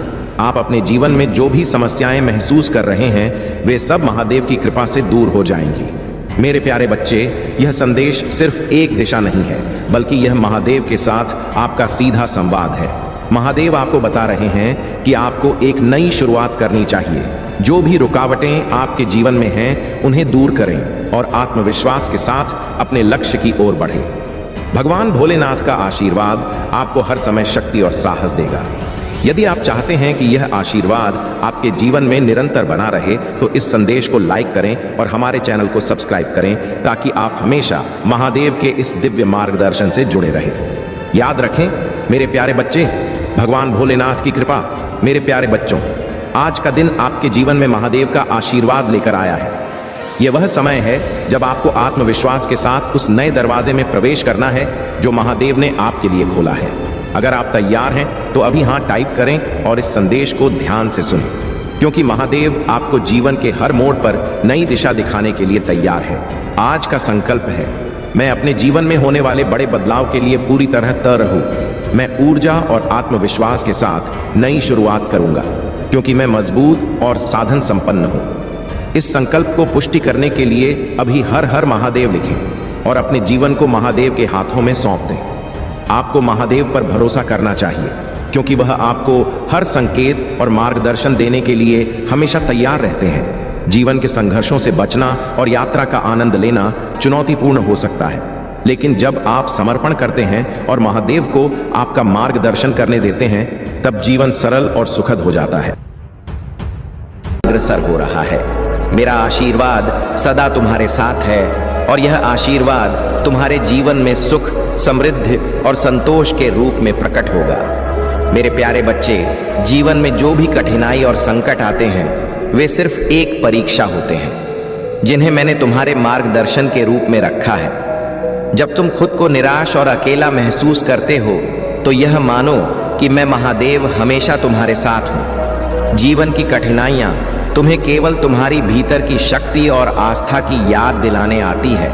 आप अपने जीवन में जो भी समस्याएं महसूस कर रहे हैं वे सब महादेव की कृपा से दूर हो जाएंगी। मेरे प्यारे बच्चे, यह संदेश सिर्फ एक दिशा नहीं है, बल्कि यह महादेव के साथ आपका सीधा संवाद है। महादेव आपको बता रहे हैं कि आपको एक नई शुरुआत करनी चाहिए। जो भी रुकावटें आपके जीवन में हैं उन्हें दूर करें और आत्मविश्वास के साथ अपने लक्ष्य की ओर बढ़ें। भगवान भोलेनाथ का आशीर्वाद आपको हर समय शक्ति और साहस देगा। यदि आप चाहते हैं कि यह आशीर्वाद आपके जीवन में निरंतर बना रहे तो इस संदेश को लाइक करें और हमारे चैनल को सब्सक्राइब करें ताकि आप हमेशा महादेव के इस दिव्य मार्गदर्शन से जुड़े रहें। याद रखें मेरे प्यारे बच्चे, भगवान भोलेनाथ की कृपा। मेरे प्यारे बच्चों, आज का दिन आपके जीवन में महादेव का आशीर्वाद लेकर आया है। यह वह समय है जब आपको आत्मविश्वास के साथ उस नए दरवाजे में प्रवेश करना है जो महादेव ने आपके लिए खोला है। अगर आप तैयार हैं तो अभी हाँ टाइप करें और इस संदेश को ध्यान से सुनें, क्योंकि महादेव आपको जीवन के हर मोड़ पर नई दिशा दिखाने के लिए तैयार है। आज का संकल्प है, मैं अपने जीवन में होने वाले बड़े बदलाव के लिए पूरी तरह तैयार हूँ। मैं ऊर्जा और आत्मविश्वास के साथ नई शुरुआत करूंगा, क्योंकि मैं मजबूत और साधन संपन्न हूँ। इस संकल्प को पुष्टि करने के लिए अभी हर हर महादेव लिखें और अपने जीवन को महादेव के हाथों में सौंप दें। आपको महादेव पर भरोसा करना चाहिए, क्योंकि वह आपको हर संकेत और मार्गदर्शन देने के लिए हमेशा तैयार रहते हैं। जीवन के संघर्षों से बचना और यात्रा का आनंद लेना चुनौतीपूर्ण हो सकता है, लेकिन जब आप समर्पण करते हैं और महादेव को आपका मार्गदर्शन करने देते हैं तब जीवन सरल और सुखद हो जाता है। अग्रसर हो रहा है। मेरा आशीर्वाद सदा तुम्हारे साथ है और यह आशीर्वाद तुम्हारे जीवन में सुख, समृद्धि और संतोष के रूप में प्रकट होगा। मेरे प्यारे बच्चे, जीवन में जो भी कठिनाई और संकट आते हैं वे सिर्फ एक परीक्षा होते हैं जिन्हें मैंने तुम्हारे मार्गदर्शन के रूप में रखा है। जब तुम खुद को निराश और अकेला महसूस करते हो तो यह मानो कि मैं महादेव हमेशा तुम्हारे साथ हूँ। जीवन की कठिनाइयाँ तुम्हें केवल तुम्हारी भीतर की शक्ति और आस्था की याद दिलाने आती है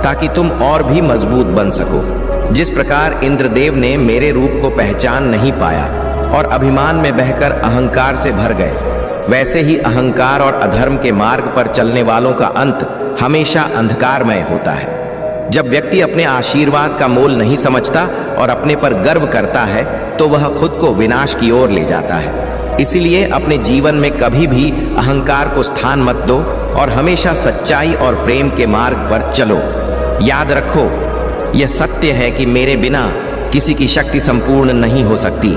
ताकि तुम और भी मजबूत बन सको। जिस प्रकार इंद्रदेव ने मेरे रूप को पहचान नहीं पाया और अभिमान में बहकर अहंकार से भर गए, वैसे ही अहंकार और अधर्म के मार्ग पर चलने वालों का अंत हमेशा अंधकारमय होता है। जब व्यक्ति अपने आशीर्वाद का मोल नहीं समझता और अपने पर गर्व करता है तो वह खुद को विनाश की ओर ले जाता है। इसीलिए अपने जीवन में कभी भी अहंकार को स्थान मत दो और हमेशा सच्चाई और प्रेम के मार्ग पर चलो। याद रखो, यह सत्य है कि मेरे बिना किसी की शक्ति संपूर्ण नहीं हो सकती।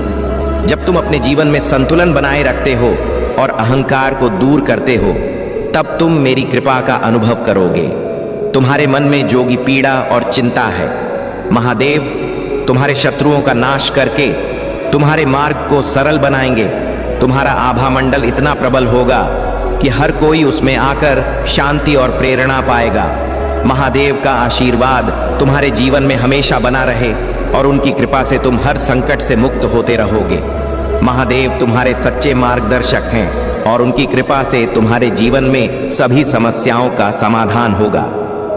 जब तुम अपने जीवन में संतुलन बनाए रखते हो और अहंकार को दूर करते हो तब तुम मेरी कृपा का अनुभव करोगे। तुम्हारे मन में जो भी पीड़ा और चिंता है, महादेव तुम्हारे शत्रुओं का नाश करके तुम्हारे मार्ग को सरल बनाएंगे। तुम्हारा आभा मंडल इतना प्रबल होगा कि हर कोई उसमें आकर शांति और प्रेरणा पाएगा। महादेव का आशीर्वाद तुम्हारे जीवन में हमेशा बना रहे और उनकी कृपा से तुम हर संकट से मुक्त होते रहोगे। महादेव तुम्हारे सच्चे मार्गदर्शक हैं और उनकी कृपा से तुम्हारे जीवन में सभी समस्याओं का समाधान होगा।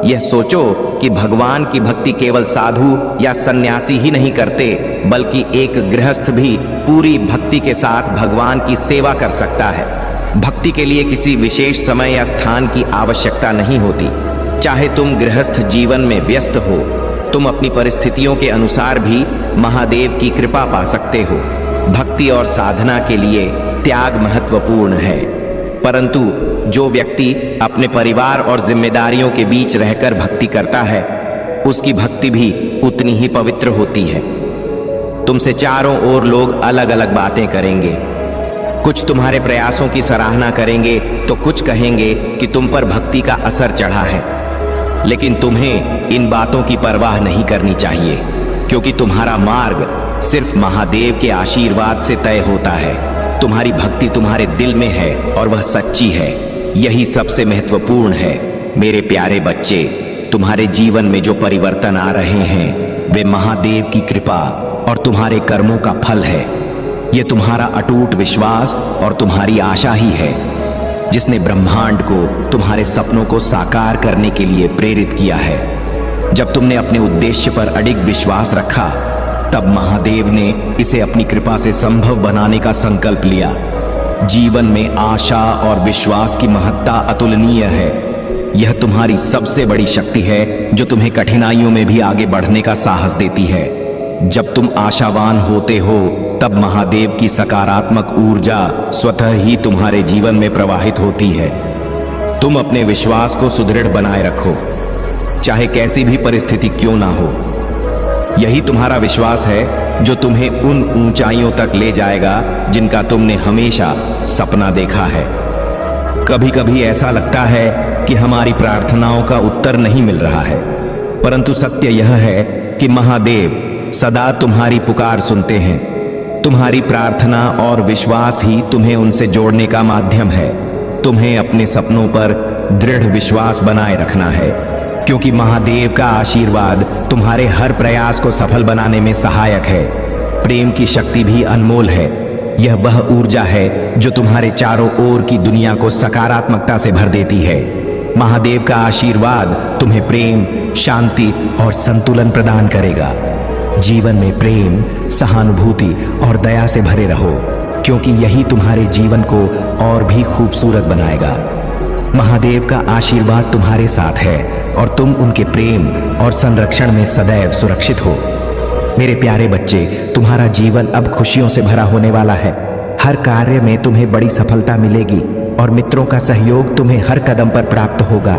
यह सोचो कि भगवान की भक्ति केवल साधु या सन्यासी ही नहीं करते, बल्कि एक गृहस्थ भी पूरी भक्ति के साथ भगवान की सेवा कर सकता है। भक्ति के लिए किसी विशेष समय या स्थान की आवश्यकता नहीं होती। चाहे तुम गृहस्थ जीवन में व्यस्त हो, तुम अपनी परिस्थितियों के अनुसार भी महादेव की कृपा पा सकते हो। भक्ति और साधना के लिए त्याग महत्वपूर्ण है, परंतु जो व्यक्ति अपने परिवार और जिम्मेदारियों के बीच रहकर भक्ति करता है उसकी भक्ति भी उतनी ही पवित्र होती है। तुमसे चारों ओर लोग अलग अलग बातें करेंगे। कुछ तुम्हारे प्रयासों की सराहना करेंगे तो कुछ कहेंगे कि तुम पर भक्ति का असर चढ़ा है, लेकिन तुम्हें इन बातों की परवाह नहीं करनी चाहिए, क्योंकि तुम्हारा मार्ग सिर्फ महादेव के आशीर्वाद से तय होता है। तुम्हारी भक्ति तुम्हारे दिल में है और वह सच्ची है। यही सबसे महत्वपूर्ण है। मेरे प्यारे बच्चे, तुम्हारे जीवन में जो परिवर्तन आ रहे हैं वे महादेव की कृपा और तुम्हारे कर्मों का फल है। यह तुम्हारा अटूट विश्वास और तुम्हारी आशा ही है जिसने ब्रह्मांड को तुम्हारे सपनों को साकार करने के लिए प्रेरित किया है। जब तुमने अपने उद्देश्य पर अडिग विश्वास रखा तब महादेव ने इसे अपनी कृपा से संभव बनाने का संकल्प लिया। जीवन में आशा और विश्वास की महत्ता अतुलनीय है। यह तुम्हारी सबसे बड़ी शक्ति है जो तुम्हें कठिनाइयों में भी आगे बढ़ने का साहस देती है। जब तुम आशावान होते हो तब महादेव की सकारात्मक ऊर्जा स्वतः ही तुम्हारे जीवन में प्रवाहित होती है। तुम अपने विश्वास को सुदृढ़ बनाए रखो, चाहे कैसी भी परिस्थिति क्यों ना हो। यही तुम्हारा विश्वास है जो तुम्हें उन ऊंचाइयों तक ले जाएगा जिनका तुमने हमेशा सपना देखा है। कभी कभी ऐसा लगता है कि हमारी प्रार्थनाओं का उत्तर नहीं मिल रहा है, परंतु सत्य यह है कि महादेव सदा तुम्हारी पुकार सुनते हैं। तुम्हारी प्रार्थना और विश्वास ही तुम्हें उनसे जोड़ने का माध्यम है। तुम्हें अपने सपनों पर दृढ़ विश्वास बनाए रखना है, क्योंकि महादेव का आशीर्वाद तुम्हारे हर प्रयास को सफल बनाने में सहायक है। प्रेम की शक्ति भी अनमोल है। यह वह ऊर्जा है जो तुम्हारे चारों ओर की दुनिया को सकारात्मकता से भर देती है। महादेव का आशीर्वाद तुम्हें प्रेम, शांति और संतुलन प्रदान करेगा। जीवन में प्रेम, सहानुभूति और दया से भरे रहो, क्योंकि यही तुम्हारे जीवन को और भी खूबसूरत बनाएगा। महादेव का आशीर्वाद तुम्हारे साथ है और तुम उनके प्रेम और संरक्षण में सदैव सुरक्षित हो। मेरे प्यारे बच्चे, तुम्हारा जीवन अब खुशियों से भरा होने वाला है। हर कार्य में तुम्हें बड़ी सफलता मिलेगी और मित्रों का सहयोग तुम्हें हर कदम पर प्राप्त होगा।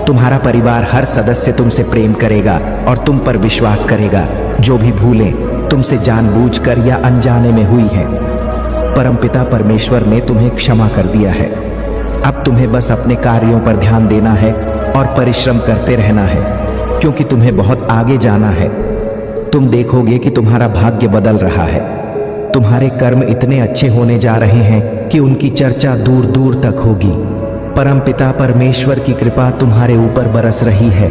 तुम्हारा परिवार हर सदस्य तुमसे प्रेम करेगा और तुम पर विश्वास करेगा। जो भी भूलें तुमसे जानबूझकर या अनजाने में हुई है, परमपिता परमेश्वर ने तुम्हें क्षमा कर दिया है। अब तुम्हें बस अपने कार्यों पर ध्यान देना है और परिश्रम करते रहना है, क्योंकि तुम्हें बहुत आगे जाना है। तुम देखोगे कि तुम्हारा भाग्य बदल रहा है। तुम्हारे कर्म इतने अच्छे होने जा रहे हैं कि उनकी चर्चा दूर दूर तक होगी। परमपिता परमेश्वर की कृपा तुम्हारे ऊपर बरस रही है।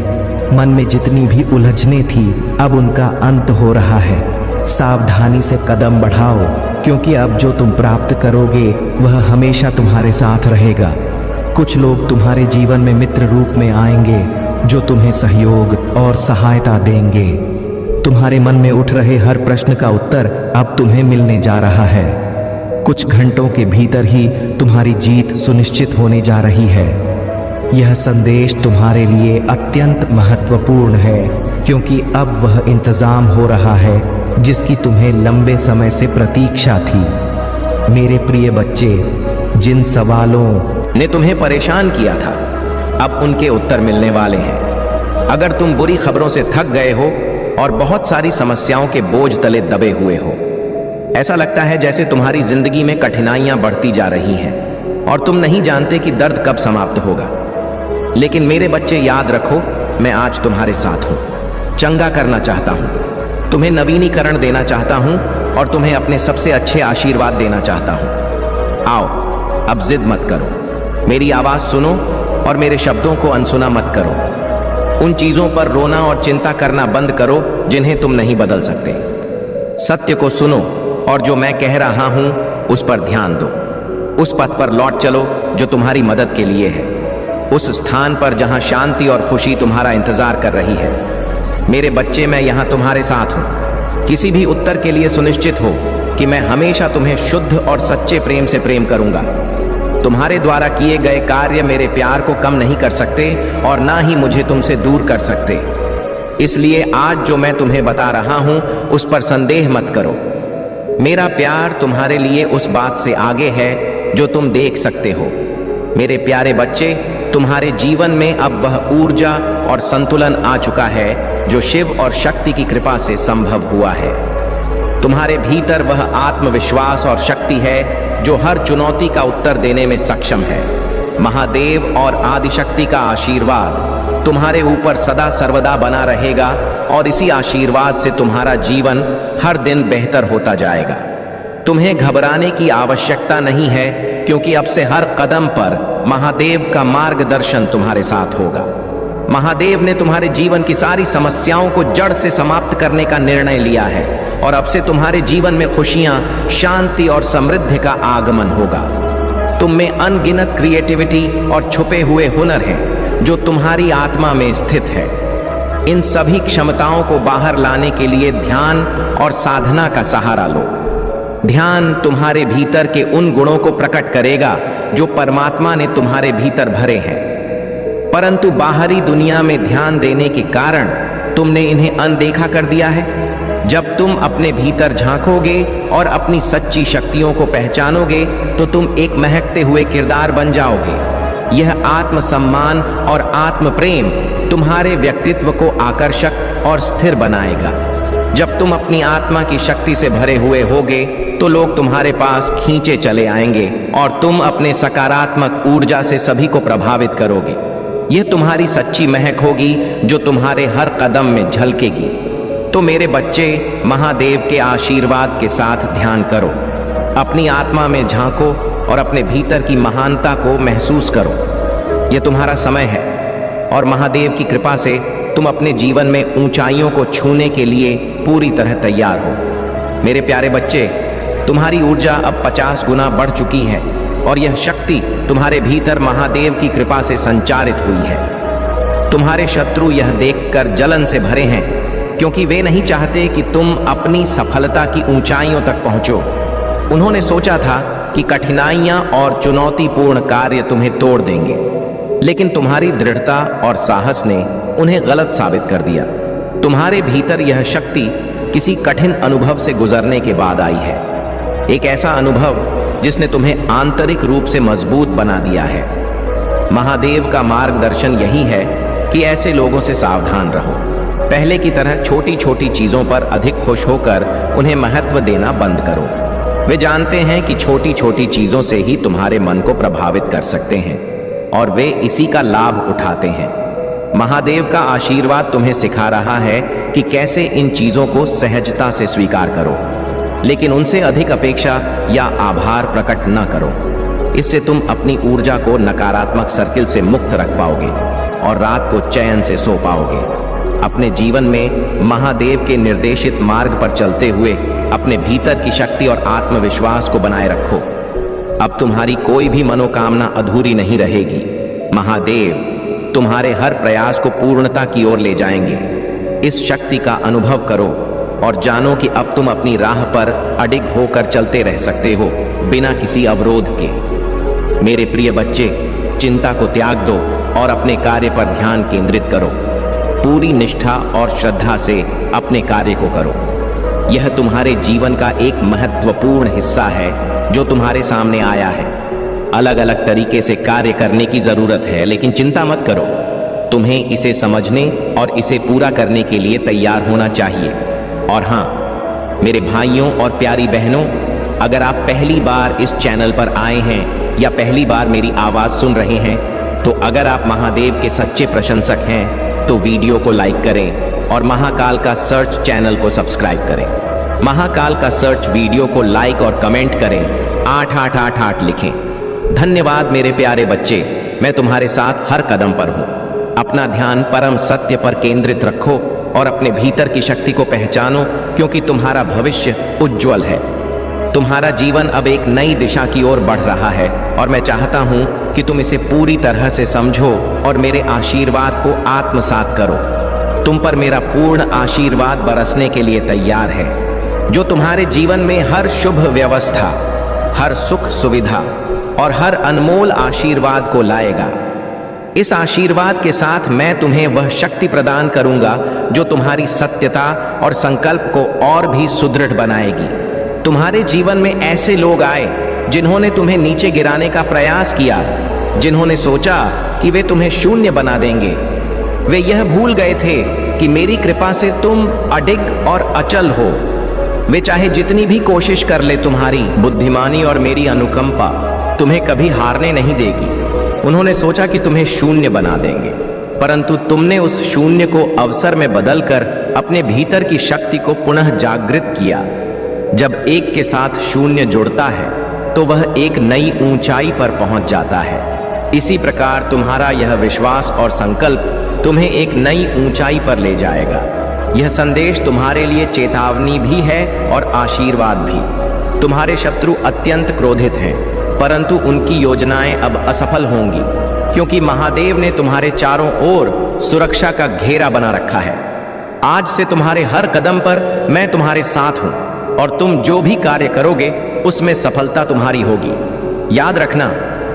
मन में जितनी भी उलझने थी अब उनका अंत हो रहा है। सावधानी से कदम बढ़ाओ, क्योंकि अब जो तुम प्राप्त करोगे वह हमेशा तुम्हारे साथ रहेगा। कुछ लोग तुम्हारे जीवन में मित्र रूप में आएंगे जो तुम्हें सहयोग और सहायता देंगे। तुम्हारे मन में उठ रहे हर प्रश्न का उत्तर अब तुम्हें मिलने जा रहा है। कुछ घंटों के भीतर ही तुम्हारी जीत सुनिश्चित होने जा रही है। यह संदेश तुम्हारे लिए अत्यंत महत्वपूर्ण है, क्योंकि अब वह इंतजाम हो रहा है जिसकी तुम्हें लंबे समय से प्रतीक्षा थी। मेरे प्रिय बच्चे, जिन सवालों ने तुम्हें परेशान किया था अब उनके उत्तर मिलने वाले हैं। अगर तुम बुरी खबरों से थक गए हो और बहुत सारी समस्याओं के बोझ तले दबे हुए हो, ऐसा लगता है जैसे तुम्हारी जिंदगी में कठिनाइयां बढ़ती जा रही हैं और तुम नहीं जानते कि दर्द कब समाप्त होगा, लेकिन मेरे बच्चे याद रखो, मैं आज तुम्हारे साथ हूं। चंगा करना चाहता हूं, तुम्हें नवीनीकरण देना चाहता हूं और तुम्हें अपने सबसे अच्छे आशीर्वाद देना चाहता हूं। आओ, अब जिद मत करो, मेरी आवाज सुनो और मेरे शब्दों को अनसुना मत करो। उन चीजों पर रोना और चिंता करना बंद करो जिन्हें तुम नहीं बदल सकते। सत्य को सुनो और जो मैं कह रहा हूं उस पर ध्यान दो। उस पथ पर लौट चलो जो तुम्हारी मदद के लिए है, उस स्थान पर जहां शांति और खुशी तुम्हारा इंतजार कर रही है। मेरे बच्चे, मैं यहां तुम्हारे साथ हूं। किसी भी उत्तर के लिए सुनिश्चित हो कि मैं हमेशा तुम्हें शुद्ध और सच्चे प्रेम से प्रेम करूंगा। तुम्हारे द्वारा किए गए कार्य मेरे प्यार को कम नहीं कर सकते और ना ही मुझे तुमसे दूर कर सकते। इसलिए आज जो मैं तुम्हें बता रहा हूं उस पर संदेह मत करो। मेरा प्यार तुम्हारे लिए उस बात से आगे है जो तुम देख सकते हो। मेरे प्यारे बच्चे, तुम्हारे जीवन में अब वह ऊर्जा और संतुलन आ चुका है जो शिव और शक्ति की कृपा से संभव हुआ है। तुम्हारे भीतर वह आत्मविश्वास और शक्ति है जो हर चुनौती का उत्तर देने में सक्षम है। महादेव और आदिशक्ति का आशीर्वाद तुम्हारे ऊपर सदा सर्वदा बना रहेगा और इसी आशीर्वाद से तुम्हारा जीवन हर दिन बेहतर होता जाएगा। तुम्हें घबराने की आवश्यकता नहीं है, क्योंकि अब से हर कदम पर महादेव का मार्गदर्शन तुम्हारे साथ होगा। महादेव ने तुम्हारे जीवन की सारी समस्याओं को जड़ से समाप्त करने का निर्णय लिया है और अब से तुम्हारे जीवन में खुशियां, शांति और समृद्धि का आगमन होगा। तुम में अनगिनत क्रिएटिविटी और छुपे हुए हुनर हैं जो तुम्हारी आत्मा में स्थित है। इन सभी क्षमताओं को बाहर लाने के लिए ध्यान और साधना का सहारा लो। ध्यान तुम्हारे भीतर के उन गुणों को प्रकट करेगा जो परमात्मा ने तुम्हारे भीतर भरे हैं, परंतु बाहरी दुनिया में ध्यान देने के कारण तुमने इन्हें अनदेखा कर दिया है। जब तुम अपने भीतर झांकोगे और अपनी सच्ची शक्तियों को पहचानोगे तो तुम एक महकते हुए किरदार बन जाओगे। यह आत्मसम्मान और आत्म प्रेम तुम्हारे व्यक्तित्व को आकर्षक और स्थिर बनाएगा। जब तुम अपनी आत्मा की शक्ति से भरे हुए होगे तो लोग तुम्हारे पास खींचे चले आएंगे और तुम अपने सकारात्मक ऊर्जा से सभी को प्रभावित करोगे। यह तुम्हारी सच्ची महक होगी जो तुम्हारे हर कदम में झलकेगी। तो मेरे बच्चे, महादेव के आशीर्वाद के साथ ध्यान करो, अपनी आत्मा में झांको और अपने भीतर की महानता को महसूस करो। यह तुम्हारा समय है और महादेव की कृपा से तुम अपने जीवन में ऊंचाइयों को छूने के लिए पूरी तरह तैयार हो। मेरे प्यारे बच्चे, तुम्हारी ऊर्जा अब 50 गुना बढ़ चुकी है और यह शक्ति तुम्हारे भीतर महादेव की कृपा से संचारित हुई है। तुम्हारे शत्रु यह देखकर जलन से भरे हैं क्योंकि वे नहीं चाहते कि तुम अपनी सफलता की ऊंचाइयों तक पहुंचो। उन्होंने सोचा था कि कठिनाइयां और चुनौतीपूर्ण कार्य तुम्हें तोड़ देंगे, लेकिन तुम्हारी दृढ़ता और साहस ने उन्हें गलत साबित कर दिया। तुम्हारे भीतर यह शक्ति किसी कठिन अनुभव से गुजरने के बाद आई है, एक ऐसा अनुभव जिसने तुम्हें आंतरिक रूप से मजबूत बना दिया है। महादेव का मार्गदर्शन यही है कि ऐसे लोगों से सावधान रहो। पहले की तरह छोटी छोटी चीजों पर अधिक खुश होकर उन्हें महत्व देना बंद करो। वे जानते हैं कि छोटी छोटी चीजों से ही तुम्हारे मन को प्रभावित कर सकते हैं और वे इसी का लाभ उठाते हैं। महादेव का आशीर्वाद तुम्हें सिखा रहा है कि कैसे इन चीजों को सहजता से स्वीकार करो, लेकिन उनसे अधिक अपेक्षा या आभार प्रकट न करो। इससे तुम अपनी ऊर्जा को नकारात्मक सर्किल से मुक्त रख पाओगे और रात को चैन से सो पाओगे। अपने जीवन में महादेव के निर्देशित मार्ग पर चलते हुए अपने भीतर की शक्ति और आत्मविश्वास को बनाए रखो। अब तुम्हारी कोई भी मनोकामना अधूरी नहीं रहेगी। महादेव तुम्हारे हर प्रयास को पूर्णता की ओर ले जाएंगे। इस शक्ति का अनुभव करो और जानो कि अब तुम अपनी राह पर अडिग होकर चलते रह सकते हो, बिना किसी अवरोध के। मेरे प्रिय बच्चे, चिंता को त्याग दो और अपने कार्य पर ध्यान केंद्रित करो। पूरी निष्ठा और श्रद्धा से अपने कार्य को करो। यह तुम्हारे जीवन का एक महत्वपूर्ण हिस्सा है जो तुम्हारे सामने आया है। अलग अलग तरीके से कार्य करने की जरूरत है, लेकिन चिंता मत करो। तुम्हें इसे समझने और इसे पूरा करने के लिए तैयार होना चाहिए। और हाँ, मेरे भाइयों और प्यारी बहनों, अगर आप पहली बार इस चैनल पर आए हैं या पहली बार मेरी आवाज सुन रहे हैं, तो अगर आप महादेव के सच्चे प्रशंसक हैं तो वीडियो को लाइक करें और महाकाल का सर्च चैनल को सब्सक्राइब करें। महाकाल का सर्च वीडियो को लाइक और कमेंट करें, 8888 लिखें। धन्यवाद मेरे प्यारे बच्चे, मैं तुम्हारे साथ हर कदम पर हूँ। अपना ध्यान परम सत्य पर केंद्रित रखो और अपने भीतर की शक्ति को पहचानो, क्योंकि तुम्हारा भविष्य उज्जवल है। तुम्हारा जीवन अब एक नई दिशा की ओर बढ़ रहा है और मैं चाहता हूं कि तुम इसे पूरी तरह से समझो और मेरे आशीर्वाद को आत्मसात करो। तुम पर मेरा पूर्ण आशीर्वाद बरसने के लिए तैयार है, जो तुम्हारे जीवन में हर शुभ व्यवस्था, हर सुख सुविधा और हर अनमोल आशीर्वाद को लाएगा। इस आशीर्वाद के साथ मैं तुम्हें वह शक्ति प्रदान करूंगा जो तुम्हारी सत्यता और संकल्प को और भी सुदृढ़ बनाएगी। तुम्हारे जीवन में ऐसे लोग आए जिन्होंने तुम्हें नीचे गिराने का प्रयास किया, जिन्होंने सोचा कि वे तुम्हें शून्य बना देंगे। वे यह भूल गए थे कि मेरी कृपा से तुम अडिग और अचल हो। वे चाहे जितनी भी कोशिश कर ले, तुम्हारी बुद्धिमानी और मेरी अनुकंपा तुम्हें कभी हारने नहीं देगी। उन्होंने सोचा कि तुम्हें शून्य बना देंगे, परंतु तुमने उस शून्य को अवसर में बदलकर अपने भीतर की शक्ति को पुनः जागृत किया। जब एक के साथ शून्य जुड़ता है तो वह एक नई ऊंचाई पर पहुंच जाता है। इसी प्रकार तुम्हारा यह विश्वास और संकल्प तुम्हें एक नई ऊंचाई पर ले जाएगा। यह संदेश तुम्हारे लिए चेतावनी भी है और आशीर्वाद भी। तुम्हारे शत्रु अत्यंत क्रोधित हैं, परंतु उनकी योजनाएं अब असफल होंगी, क्योंकि महादेव ने तुम्हारे चारों ओर सुरक्षा का घेरा बना रखा है। आज से तुम्हारे हर कदम पर मैं तुम्हारे साथ हूं और तुम जो भी कार्य करोगे उसमें सफलता तुम्हारी होगी। याद रखना,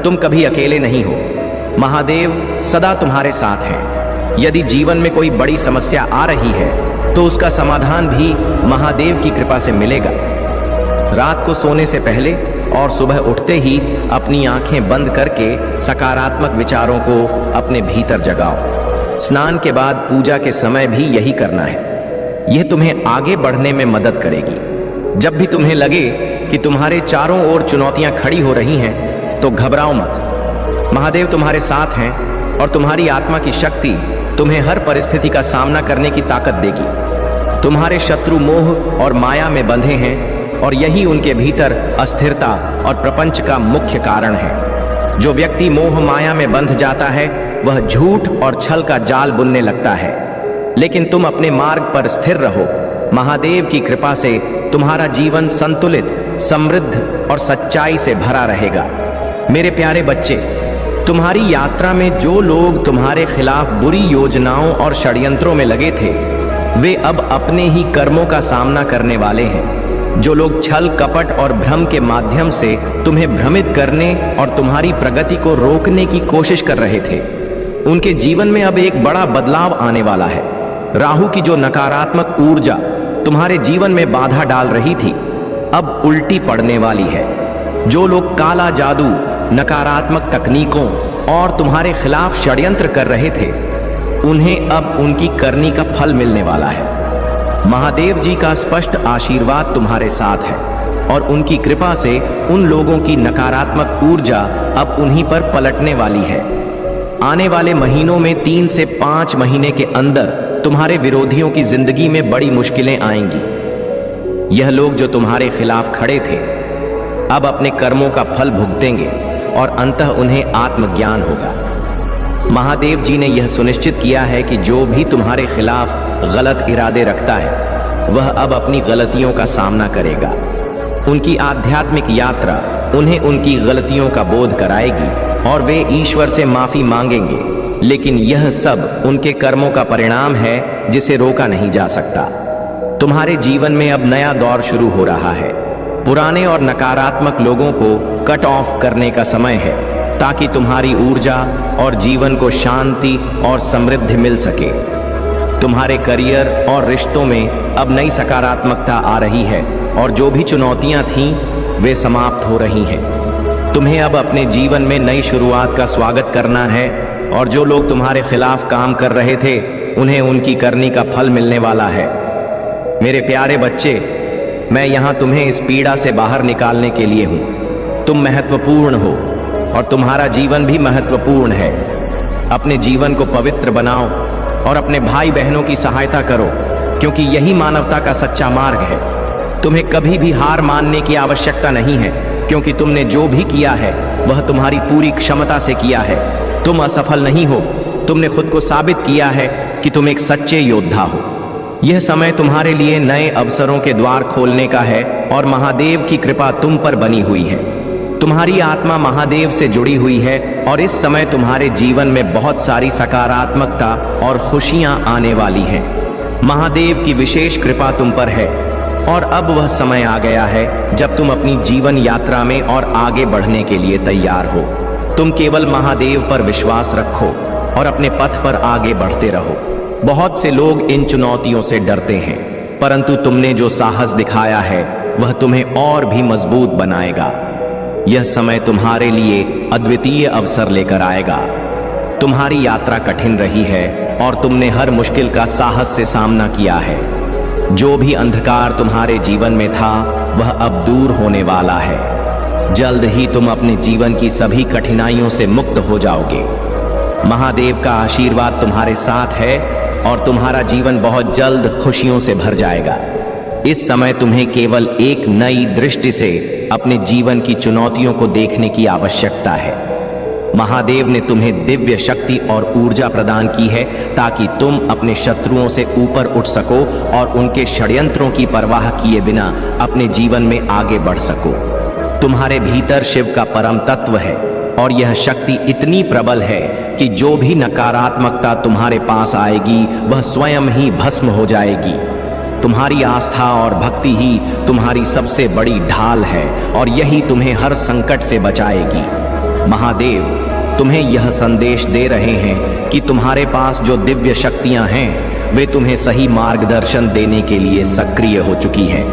तुम कभी अकेले नहीं हो। महादेव सदा तुम्हारे साथ हैं। यदि जीवन में कोई बड़ी समस्या आ रही है तो उसका समाधान भी महादेव की कृपा से मिलेगा। रात को सोने से पहले और सुबह उठते ही अपनी आंखें बंद करके सकारात्मक विचारों को अपने भीतर जगाओ। स्नान के बाद पूजा के समय भी यही करना है। यह तुम्हें आगे बढ़ने में मदद करेगी। जब भी तुम्हें लगे कि तुम्हारे चारों ओर चुनौतियां खड़ी हो रही हैं, तो घबराओ मत। महादेव तुम्हारे साथ हैं और तुम्हारी आत्मा की शक्ति तुम्हें हर परिस्थिति का सामना करने की ताकत देगी। तुम्हारे शत्रु मोह और माया में बंधे हैं और यही उनके भीतर अस्थिरता और प्रपंच का मुख्य कारण है। जो व्यक्ति मोह माया में बंध जाता है वह झूठ और छल का जाल बुनने लगता है। लेकिन तुम अपने मार्ग पर स्थिर रहो। महादेव की कृपा से तुम्हारा जीवन संतुलित, समृद्ध और सच्चाई से भरा रहेगा। मेरे प्यारे बच्चे, तुम्हारी यात्रा में जो लोग तुम्हारे खिलाफ बुरी योजनाओं और षड्यंत्रों में लगे थे, वे अब अपने ही कर्मों का सामना करने वाले हैं। जो लोग छल, कपट और भ्रम के माध्यम से तुम्हें भ्रमित करने और तुम्हारी प्रगति को रोकने की कोशिश कर रहे थे, उनके जीवन में अब एक बड़ा बदलाव आने वाला है। राहु की जो नकारात्मक ऊर्जा तुम्हारे जीवन में बाधा डाल रही थी, अब उल्टी पड़ने वाली है। जो लोग काला जादू, नकारात्मक तकनीकों और तुम्हारे खिलाफ षड्यंत्र कर रहे थे, उन्हें अब उनकी करनी का फल मिलने वाला है। महादेव जी का स्पष्ट आशीर्वाद तुम्हारे साथ है और उनकी कृपा से उन लोगों की नकारात्मक ऊर्जा अब उन्हीं पर पलटने वाली है। आने वाले महीनों में 3 से 5 महीने के अंदर तुम्हारे विरोधियों की जिंदगी में बड़ी मुश्किलें आएंगी। यह लोग जो तुम्हारे खिलाफ खड़े थे, अब अपने कर्मों का फल भुगतेंगे और अंततः उन्हें आत्मज्ञान होगा। महादेव जी ने यह सुनिश्चित किया है कि जो भी तुम्हारे खिलाफ गलत इरादे रखता है, वह अब अपनी गलतियों का सामना करेगा। उनकी आध्यात्मिक यात्रा उन्हें उनकी गलतियों का बोध कराएगी और वे ईश्वर से माफी मांगेंगे। लेकिन यह सब उनके कर्मों का परिणाम है जिसे रोका नहीं जा सकता। तुम्हारे जीवन में अब नया दौर शुरू हो रहा है। पुराने और नकारात्मक लोगों को कट ऑफ करने का समय है, ताकि तुम्हारी ऊर्जा और जीवन को शांति और समृद्धि मिल सके। तुम्हारे करियर और रिश्तों में अब नई सकारात्मकता आ रही है और जो भी चुनौतियां थीं, वे समाप्त हो रही हैं। तुम्हें अब अपने जीवन में नई शुरुआत का स्वागत करना है और जो लोग तुम्हारे खिलाफ काम कर रहे थे, उन्हें उनकी करनी का फल मिलने वाला है। मेरे प्यारे बच्चे, मैं यहाँ तुम्हें इस पीड़ा से बाहर निकालने के लिए हूँ। तुम महत्वपूर्ण हो और तुम्हारा जीवन भी महत्वपूर्ण है। अपने जीवन को पवित्र बनाओ और अपने भाई बहनों की सहायता करो, क्योंकि यही मानवता का सच्चा मार्ग है। तुम्हें कभी भी हार मानने की आवश्यकता नहीं है, क्योंकि तुमने जो भी किया है वह तुम्हारी पूरी क्षमता से किया है। तुम असफल नहीं हो। तुमने खुद को साबित किया है कि तुम एक सच्चे योद्धा हो। यह समय तुम्हारे लिए नए अवसरों के द्वार खोलने का है और महादेव की कृपा तुम पर बनी हुई है। तुम्हारी आत्मा महादेव से जुड़ी हुई है और इस समय तुम्हारे जीवन में बहुत सारी सकारात्मकता और खुशियां आने वाली हैं। महादेव की विशेष कृपा तुम पर है और अब वह समय आ गया है जब तुम अपनी जीवन यात्रा में और आगे बढ़ने के लिए तैयार हो। तुम केवल महादेव पर विश्वास रखो और अपने पथ पर आगे बढ़ते रहो। बहुत से लोग इन चुनौतियों से डरते हैं, परंतु तुमने जो साहस दिखाया है वह तुम्हें और भी मजबूत बनाएगा। यह समय तुम्हारे लिए अद्वितीय अवसर लेकर आएगा। तुम्हारी यात्रा कठिन रही है और तुमने हर मुश्किल का साहस से सामना किया है। जो भी अंधकार तुम्हारे जीवन में था वह अब दूर होने वाला है। जल्द ही तुम अपने जीवन की सभी कठिनाइयों से मुक्त हो जाओगे। महादेव का आशीर्वाद तुम्हारे साथ है और तुम्हारा जीवन बहुत जल्द खुशियों से भर जाएगा। इस समय तुम्हें केवल एक नई दृष्टि से अपने जीवन की चुनौतियों को देखने की आवश्यकता है। महादेव ने तुम्हें दिव्य शक्ति और ऊर्जा प्रदान की है ताकि तुम अपने शत्रुओं से ऊपर उठ सको और उनके षड्यंत्रों की परवाह किए बिना अपने जीवन में आगे बढ़ सको। तुम्हारे भीतर शिव का परम तत्व है और यह शक्ति इतनी प्रबल है कि जो भी नकारात्मकता तुम्हारे पास आएगी वह स्वयं ही भस्म हो जाएगी। तुम्हारी आस्था और भक्ति ही तुम्हारी सबसे बड़ी ढाल है और यही तुम्हें हर संकट से बचाएगी। महादेव तुम्हें यह संदेश दे रहे हैं कि तुम्हारे पास जो दिव्य शक्तियां हैं वे तुम्हें सही मार्गदर्शन देने के लिए सक्रिय हो चुकी हैं।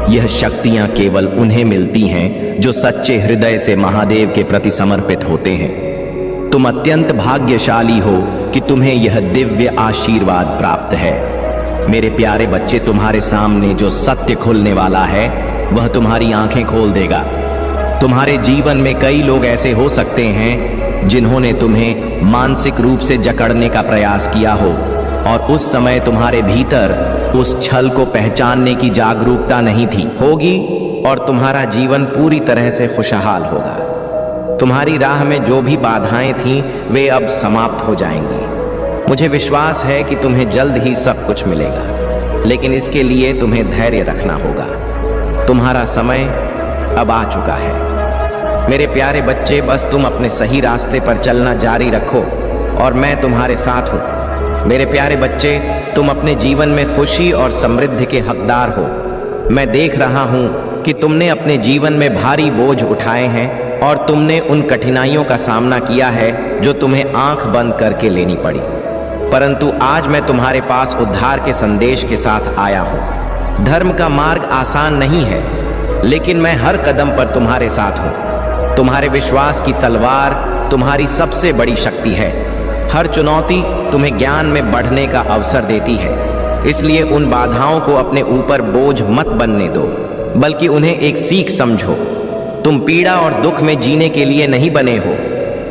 यह शक्तियां केवल उन्हें मिलती हैं जो सच्चे हृदय से महादेव के प्रति समर्पित होते हैं। तुम अत्यंत भाग्यशाली हो कि तुम्हें यह दिव्य आशीर्वाद प्राप्त है। मेरे प्यारे बच्चे, तुम्हारे सामने जो सत्य खुलने वाला है वह तुम्हारी आंखें खोल देगा। तुम्हारे जीवन में कई लोग ऐसे हो सकते हैं जिन्होंने तुम्हें मानसिक रूप से जकड़ने का प्रयास किया हो और उस समय तुम्हारे भीतर उस छल को पहचानने की जागरूकता नहीं थी होगी और तुम्हारा जीवन पूरी तरह से खुशहाल होगा। तुम्हारी राह में जो भी बाधाएं थीं वे अब समाप्त हो जाएंगी। मुझे विश्वास है कि तुम्हें जल्द ही सब कुछ मिलेगा, लेकिन इसके लिए तुम्हें धैर्य रखना होगा। तुम्हारा समय अब आ चुका है। मेरे प्यारे बच्चे, बस तुम अपने सही रास्ते पर चलना जारी रखो और मैं तुम्हारे साथ हूँ। मेरे प्यारे बच्चे, तुम अपने जीवन में खुशी और समृद्धि के हकदार हो। मैं देख रहा हूँ कि तुमने अपने जीवन में भारी बोझ उठाए हैं और तुमने उन कठिनाइयों का सामना किया है जो तुम्हें आंख बंद करके लेनी पड़ी। परंतु आज मैं तुम्हारे पास उद्धार के संदेश के साथ आया हूँ। धर्म का मार्ग आसान नहीं है, लेकिन मैं हर कदम पर तुम्हारे साथ हूँ। तुम्हारे विश्वास की तलवार तुम्हारी सबसे बड़ी शक्ति है। हर चुनौती तुम्हें ज्ञान में बढ़ने का अवसर देती है, इसलिए उन बाधाओं को अपने ऊपर बोझ मत बनने दो, बल्कि उन्हें एक सीख समझो। तुम पीड़ा और दुख में जीने के लिए नहीं बने हो।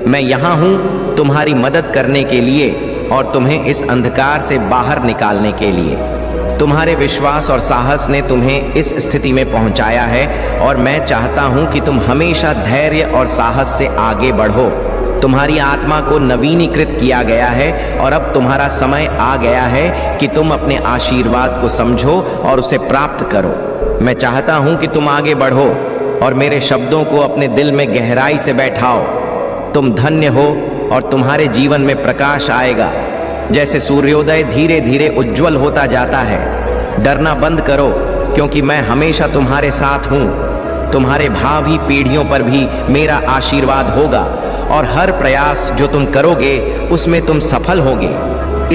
मैं यहाँ हूँ तुम्हारी मदद करने के लिए और तुम्हें इस अंधकार से बाहर निकालने के लिए। तुम्हारे विश्वास और साहस ने तुम्हें इस स्थिति में पहुंचाया है और मैं चाहता हूं कि तुम हमेशा धैर्य और साहस से आगे बढ़ो। तुम्हारी आत्मा को नवीनीकृत किया गया है और अब तुम्हारा समय आ गया है कि तुम अपने आशीर्वाद को समझो और उसे प्राप्त करो। मैं चाहता हूं कि तुम आगे बढ़ो और मेरे शब्दों को अपने दिल में गहराई से बैठाओ। तुम धन्य हो और तुम्हारे जीवन में प्रकाश आएगा। जैसे सूर्योदय धीरे धीरे उज्जवल होता जाता है। डरना बंद करो, क्योंकि मैं हमेशा तुम्हारे साथ हूँ। तुम्हारे भावी पीढ़ियों पर भी मेरा आशीर्वाद होगा और हर प्रयास जो तुम करोगे उसमें तुम सफल होगे।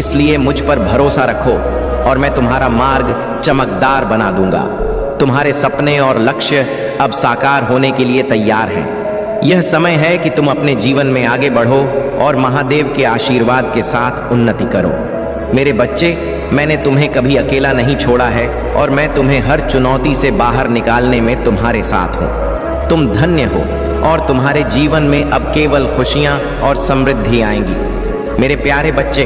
इसलिए मुझ पर भरोसा रखो और मैं तुम्हारा मार्ग चमकदार बना दूंगा। तुम्हारे सपने और लक्ष्य अब साकार होने के लिए तैयार हैं। यह समय है कि तुम अपने जीवन में आगे बढ़ो और महादेव के आशीर्वाद के साथ उन्नति करो। मेरे बच्चे, मैंने तुम्हें कभी अकेला नहीं छोड़ा है और मैं तुम्हें हर चुनौती से बाहर निकालने में तुम्हारे साथ हूँ। तुम धन्य हो और तुम्हारे जीवन में अब केवल खुशियाँ और समृद्धि आएंगी। मेरे प्यारे बच्चे,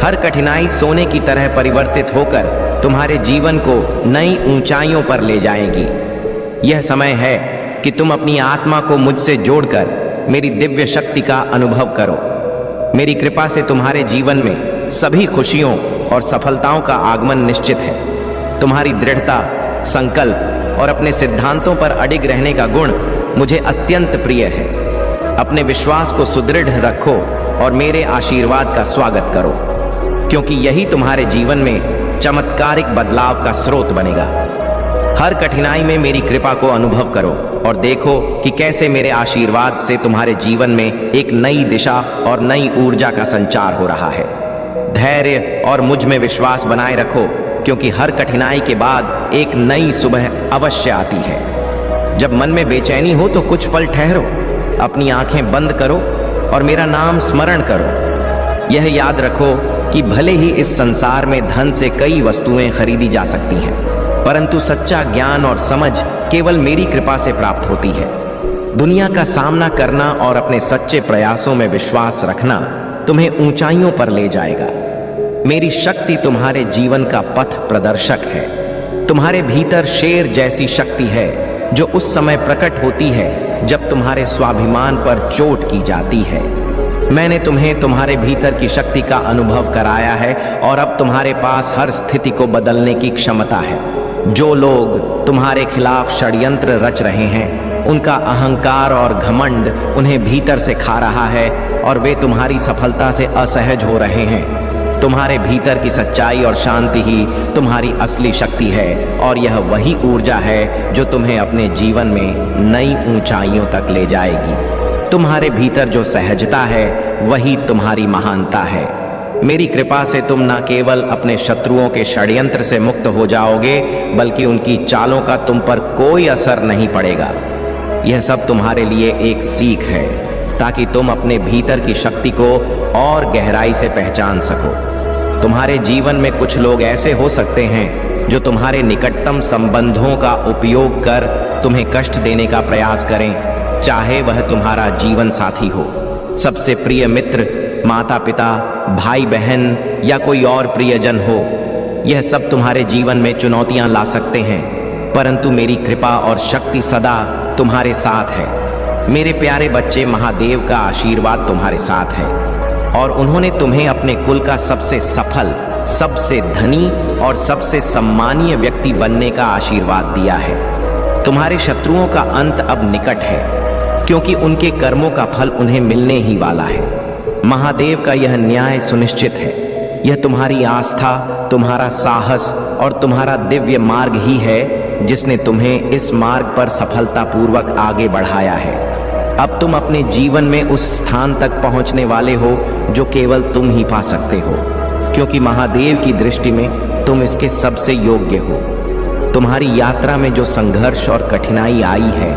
हर कठिनाई सोने की तरह परिवर्तित होकर तुम्हारे जीवन को नई ऊंचाइयों पर ले जाएगी। यह समय है कि तुम अपनी आत्मा को मुझसे जोड़कर मेरी दिव्य शक्ति का अनुभव करो। मेरी कृपा से तुम्हारे जीवन में सभी खुशियों और सफलताओं का आगमन निश्चित है। तुम्हारी दृढ़ता, संकल्प और अपने सिद्धांतों पर अडिग रहने का गुण मुझे अत्यंत प्रिय है। अपने विश्वास को सुदृढ़ रखो और मेरे आशीर्वाद का स्वागत करो, क्योंकि यही तुम्हारे जीवन में चमत्कारिक बदलाव का स्रोत बनेगा। हर कठिनाई में मेरी कृपा को अनुभव करो और देखो कि कैसे मेरे आशीर्वाद से तुम्हारे जीवन में एक नई दिशा और नई ऊर्जा का संचार हो रहा है। धैर्य और मुझ में विश्वास बनाए रखो, क्योंकि हर कठिनाई के बाद एक नई सुबह अवश्य आती है। जब मन में बेचैनी हो तो कुछ पल ठहरो, अपनी आंखें बंद करो और मेरा नाम स्मरण करो। यह याद रखो कि भले ही इस संसार में धन से कई वस्तुएं खरीदी जा सकती हैं, परंतु सच्चा ज्ञान और समझ केवल मेरी कृपा से प्राप्त होती है। दुनिया का सामना करना और अपने सच्चे प्रयासों में विश्वास रखना तुम्हें ऊंचाइयों पर ले जाएगा। मेरी शक्ति तुम्हारे जीवन का पथ प्रदर्शक है। तुम्हारे भीतर शेर जैसी शक्ति है जो उस समय प्रकट होती है जब तुम्हारे स्वाभिमान पर चोट की जाती है। मैंने तुम्हें तुम्हारे भीतर की शक्ति का अनुभव कराया है और अब तुम्हारे पास हर स्थिति को बदलने की क्षमता है। जो लोग तुम्हारे खिलाफ षड्यंत्र रच रहे हैं, उनका अहंकार और घमंड उन्हें भीतर से खा रहा है और वे तुम्हारी सफलता से असहज हो रहे हैं। तुम्हारे भीतर की सच्चाई और शांति ही तुम्हारी असली शक्ति है और यह वही ऊर्जा है जो तुम्हें अपने जीवन में नई ऊंचाइयों तक ले जाएगी। तुम्हारे भीतर जो सहजता है वही तुम्हारी महानता है। मेरी कृपा से तुम न केवल अपने शत्रुओं के षड्यंत्र से मुक्त हो जाओगे, बल्कि उनकी चालों का तुम पर कोई असर नहीं पड़ेगा। यह सब तुम्हारे लिए एक सीख है, ताकि तुम अपने भीतर की शक्ति को और गहराई से पहचान सको। तुम्हारे जीवन में कुछ लोग ऐसे हो सकते हैं जो तुम्हारे निकटतम संबंधों का उपयोग कर तुम्हें कष्ट देने का प्रयास करें, चाहे वह तुम्हारा जीवन साथी हो, सबसे प्रिय मित्र, माता पिता, भाई बहन या कोई और प्रियजन हो। यह सब तुम्हारे जीवन में चुनौतियां ला सकते हैं, परंतु मेरी कृपा और शक्ति सदा तुम्हारे साथ है। मेरे प्यारे बच्चे, महादेव का आशीर्वाद तुम्हारे साथ है और उन्होंने तुम्हें अपने कुल का सबसे सफल, सबसे धनी और सबसे सम्मानीय व्यक्ति बनने का आशीर्वाद दिया है। तुम्हारे शत्रुओं का अंत अब निकट है, क्योंकि उनके कर्मों का फल उन्हें मिलने ही वाला है। महादेव का यह न्याय सुनिश्चित है। यह तुम्हारी आस्था, तुम्हारा साहस और तुम्हारा दिव्य मार्ग ही है जिसने तुम्हें इस मार्ग पर सफलतापूर्वक आगे बढ़ाया है। अब तुम अपने जीवन में उस स्थान तक पहुंचने वाले हो जो केवल तुम ही पा सकते हो, क्योंकि महादेव की दृष्टि में तुम इसके सबसे योग्य हो। तुम्हारी यात्रा में जो संघर्ष और कठिनाई आई है,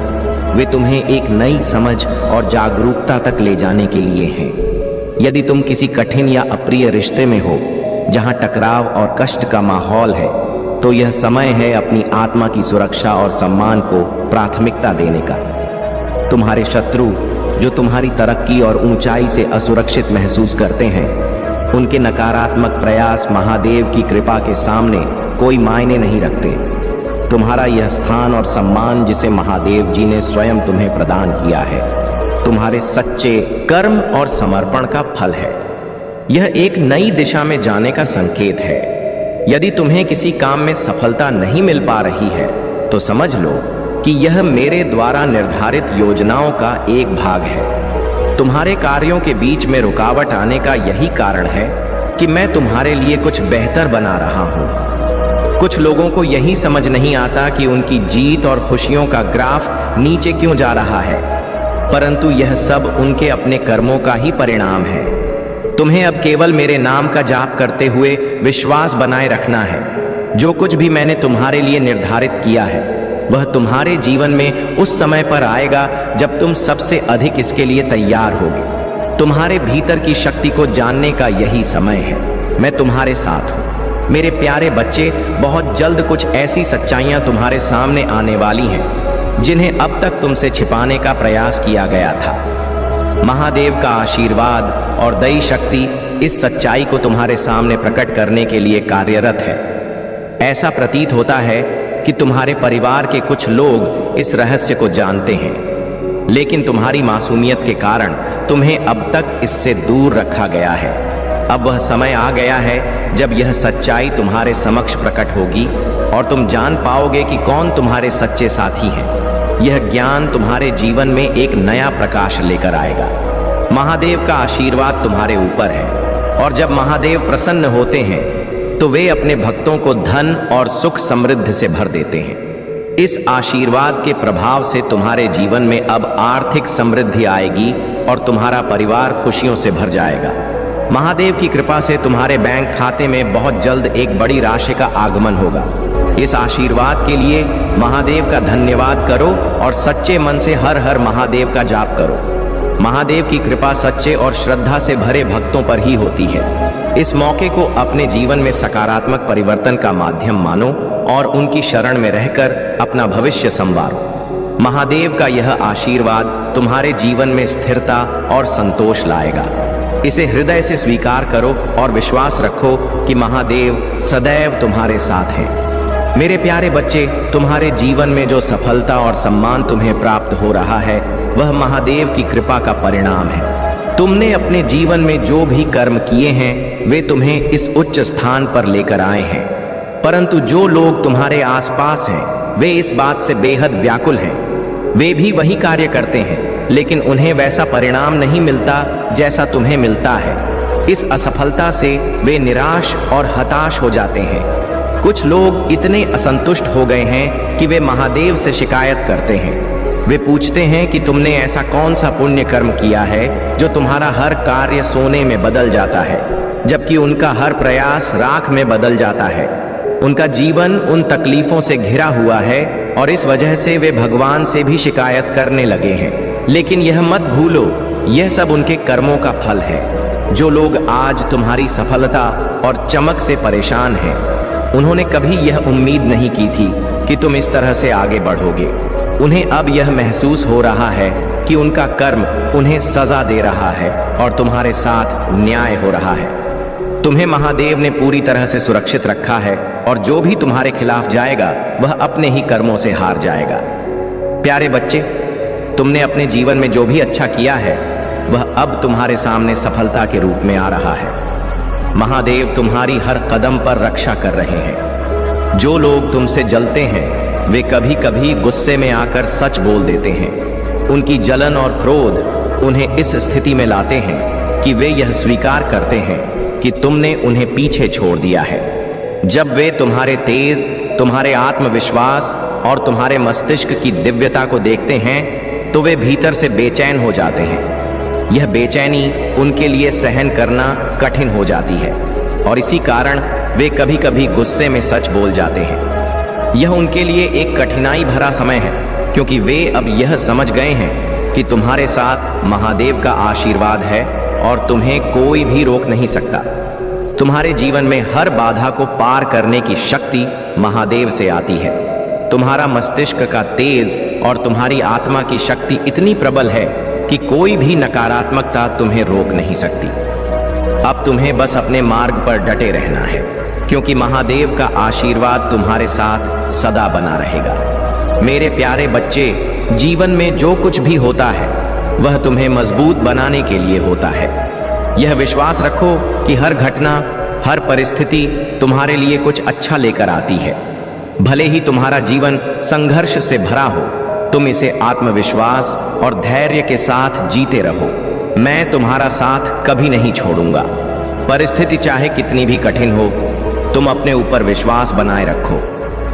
वे तुम्हें एक नई समझ और जागरूकता तक ले जाने के लिए हैं। यदि तुम किसी कठिन या अप्रिय रिश्ते में हो जहां टकराव और कष्ट का माहौल है, तो यह समय है अपनी आत्मा की सुरक्षा और सम्मान को प्राथमिकता देने का। तुम्हारे शत्रु जो तुम्हारी तरक्की और ऊंचाई से असुरक्षित महसूस करते हैं, उनके नकारात्मक प्रयास महादेव की कृपा के सामने कोई मायने नहीं रखते। तुम्हारा यह स्थान और सम्मान जिसे महादेव जी ने स्वयं तुम्हें प्रदान किया है, तुम्हारे सच्चे कर्म और समर्पण का फल है। यह एक नई दिशा में जाने का संकेत है। यदि तुम्हें किसी काम में सफलता नहीं मिल पा रही है, तो समझ लो कि यह मेरे द्वारा निर्धारित योजनाओं का एक भाग है। तुम्हारे कार्यों के बीच में रुकावट आने का यही कारण है कि मैं तुम्हारे लिए कुछ बेहतर बना रहा हूं। कुछ लोगों को यही समझ नहीं आता कि उनकी जीत और खुशियों का ग्राफ नीचे क्यों जा रहा है, परंतु यह सब उनके अपने कर्मों का ही परिणाम है। तुम्हें अब केवल मेरे नाम का जाप करते हुए विश्वास बनाए रखना है। जो कुछ भी मैंने तुम्हारे लिए निर्धारित किया है, वह तुम्हारे जीवन में उस समय पर आएगा जब तुम सबसे अधिक इसके लिए तैयार होगे। तुम्हारे भीतर की शक्ति को जानने का यही समय है। मैं तुम्हारे साथ हूँ। मेरे प्यारे बच्चे, बहुत जल्द कुछ ऐसी सच्चाइयाँ तुम्हारे सामने आने वाली हैं जिन्हें अब तक तुमसे छिपाने का प्रयास किया गया था। महादेव का आशीर्वाद और दई शक्ति इस सच्चाई को तुम्हारे सामने प्रकट करने के लिए कार्यरत है। ऐसा प्रतीत होता है कि तुम्हारे परिवार के कुछ लोग इस रहस्य को जानते हैं, लेकिन तुम्हारी मासूमियत के कारण तुम्हें अब तक इससे दूर रखा गया है। अब वह समय आ गया है जब यह सच्चाई तुम्हारे समक्ष प्रकट होगी और तुम जान पाओगे कि कौन तुम्हारे सच्चे साथी हैं। यह ज्ञान तुम्हारे जीवन में एक नया प्रकाश लेकर आएगा। महादेव का आशीर्वाद तुम्हारे ऊपर है और जब महादेव प्रसन्न होते हैं तो वे अपने भक्तों को धन और सुख समृद्धि से भर देते हैं। इस आशीर्वाद के प्रभाव से तुम्हारे जीवन में अब आर्थिक समृद्धि आएगी और तुम्हारा परिवार खुशियों से भर जाएगा। महादेव की कृपा से तुम्हारे बैंक खाते में बहुत जल्द एक बड़ी राशि का आगमन होगा। इस आशीर्वाद के लिए महादेव का धन्यवाद करो और सच्चे मन से हर हर महादेव का जाप करो। महादेव की कृपा सच्चे और श्रद्धा से भरे भक्तों पर ही होती है। इस मौके को अपने जीवन में सकारात्मक परिवर्तन का माध्यम मानो और उनकी शरण में रहकर अपना भविष्य संवारो। महादेव का यह आशीर्वाद तुम्हारे जीवन में स्थिरता और संतोष लाएगा। इसे हृदय से स्वीकार करो और विश्वास रखो कि महादेव सदैव तुम्हारे साथ हैं। मेरे प्यारे बच्चे, तुम्हारे जीवन में जो सफलता और सम्मान तुम्हें प्राप्त हो रहा है वह महादेव की कृपा का परिणाम है। तुमने अपने जीवन में जो भी कर्म किए हैं वे तुम्हें इस उच्च स्थान पर लेकर आए हैं। परंतु जो लोग तुम्हारे आसपास हैं वे इस बात से बेहद व्याकुल हैं। वे भी वही कार्य करते हैं लेकिन उन्हें वैसा परिणाम नहीं मिलता जैसा तुम्हें मिलता है। इस असफलता से वे निराश और हताश हो जाते हैं। कुछ लोग इतने असंतुष्ट हो गए हैं कि वे महादेव से शिकायत करते हैं। वे पूछते हैं कि तुमने ऐसा कौन सा पुण्य कर्म किया है जो तुम्हारा हर कार्य सोने में बदल जाता है, जबकि उनका हर प्रयास राख में बदल जाता है। उनका जीवन उन तकलीफों से घिरा हुआ है और इस वजह से वे भगवान से भी शिकायत करने लगे हैं। लेकिन यह मत भूलो, यह सब उनके कर्मों का फल है। जो लोग आज तुम्हारी सफलता और चमक से परेशान हैं, उन्होंने कभी यह उम्मीद नहीं की थी कि तुम इस तरह से आगे बढ़ोगे। उन्हें अब यह महसूस हो रहा है कि उनका कर्म उन्हें सजा दे रहा है और तुम्हारे साथ न्याय हो रहा है। तुम्हें महादेव ने पूरी तरह से सुरक्षित रखा है और जो भी तुम्हारे खिलाफ जाएगा वह अपने ही कर्मों से हार जाएगा। प्यारे बच्चे, तुमने अपने जीवन में जो भी अच्छा किया है वह अब तुम्हारे सामने सफलता के रूप में आ रहा है। महादेव तुम्हारी हर कदम पर रक्षा कर रहे हैं। जो लोग तुमसे जलते हैं वे कभी कभी गुस्से में आकर सच बोल देते हैं। उनकी जलन और क्रोध उन्हें इस स्थिति में लाते हैं कि वे यह स्वीकार करते हैं कि तुमने उन्हें पीछे छोड़ दिया है। जब वे तुम्हारे तेज, तुम्हारे आत्मविश्वास और तुम्हारे मस्तिष्क की दिव्यता को देखते हैं तो वे भीतर से बेचैन हो जाते हैं। यह बेचैनी उनके लिए सहन करना कठिन हो जाती है और इसी कारण वे कभी कभी गुस्से में सच बोल जाते हैं। यह उनके लिए एक कठिनाई भरा समय है क्योंकि वे अब यह समझ गए हैं कि तुम्हारे साथ महादेव का आशीर्वाद है और तुम्हें कोई भी रोक नहीं सकता। तुम्हारे जीवन में हर बाधा को पार करने की शक्ति महादेव से आती है। तुम्हारा मस्तिष्क का तेज और तुम्हारी आत्मा की शक्ति इतनी प्रबल है कि कोई भी नकारात्मकता तुम्हें रोक नहीं सकती। अब तुम्हें बस अपने मार्ग पर डटे रहना है क्योंकि महादेव का आशीर्वाद तुम्हारे साथ सदा बना रहेगा। मेरे प्यारे बच्चे, जीवन में जो कुछ भी होता है वह तुम्हें मजबूत बनाने के लिए होता है। यह विश्वास रखो कि हर घटना, हर परिस्थिति तुम्हारे लिए कुछ अच्छा लेकर आती है। भले ही तुम्हारा जीवन संघर्ष से भरा हो, तुम इसे आत्मविश्वास और धैर्य के साथ जीते रहो। मैं तुम्हारा साथ कभी नहीं छोड़ूंगा। परिस्थिति चाहे कितनी भी कठिन हो, तुम अपने ऊपर विश्वास बनाए रखो।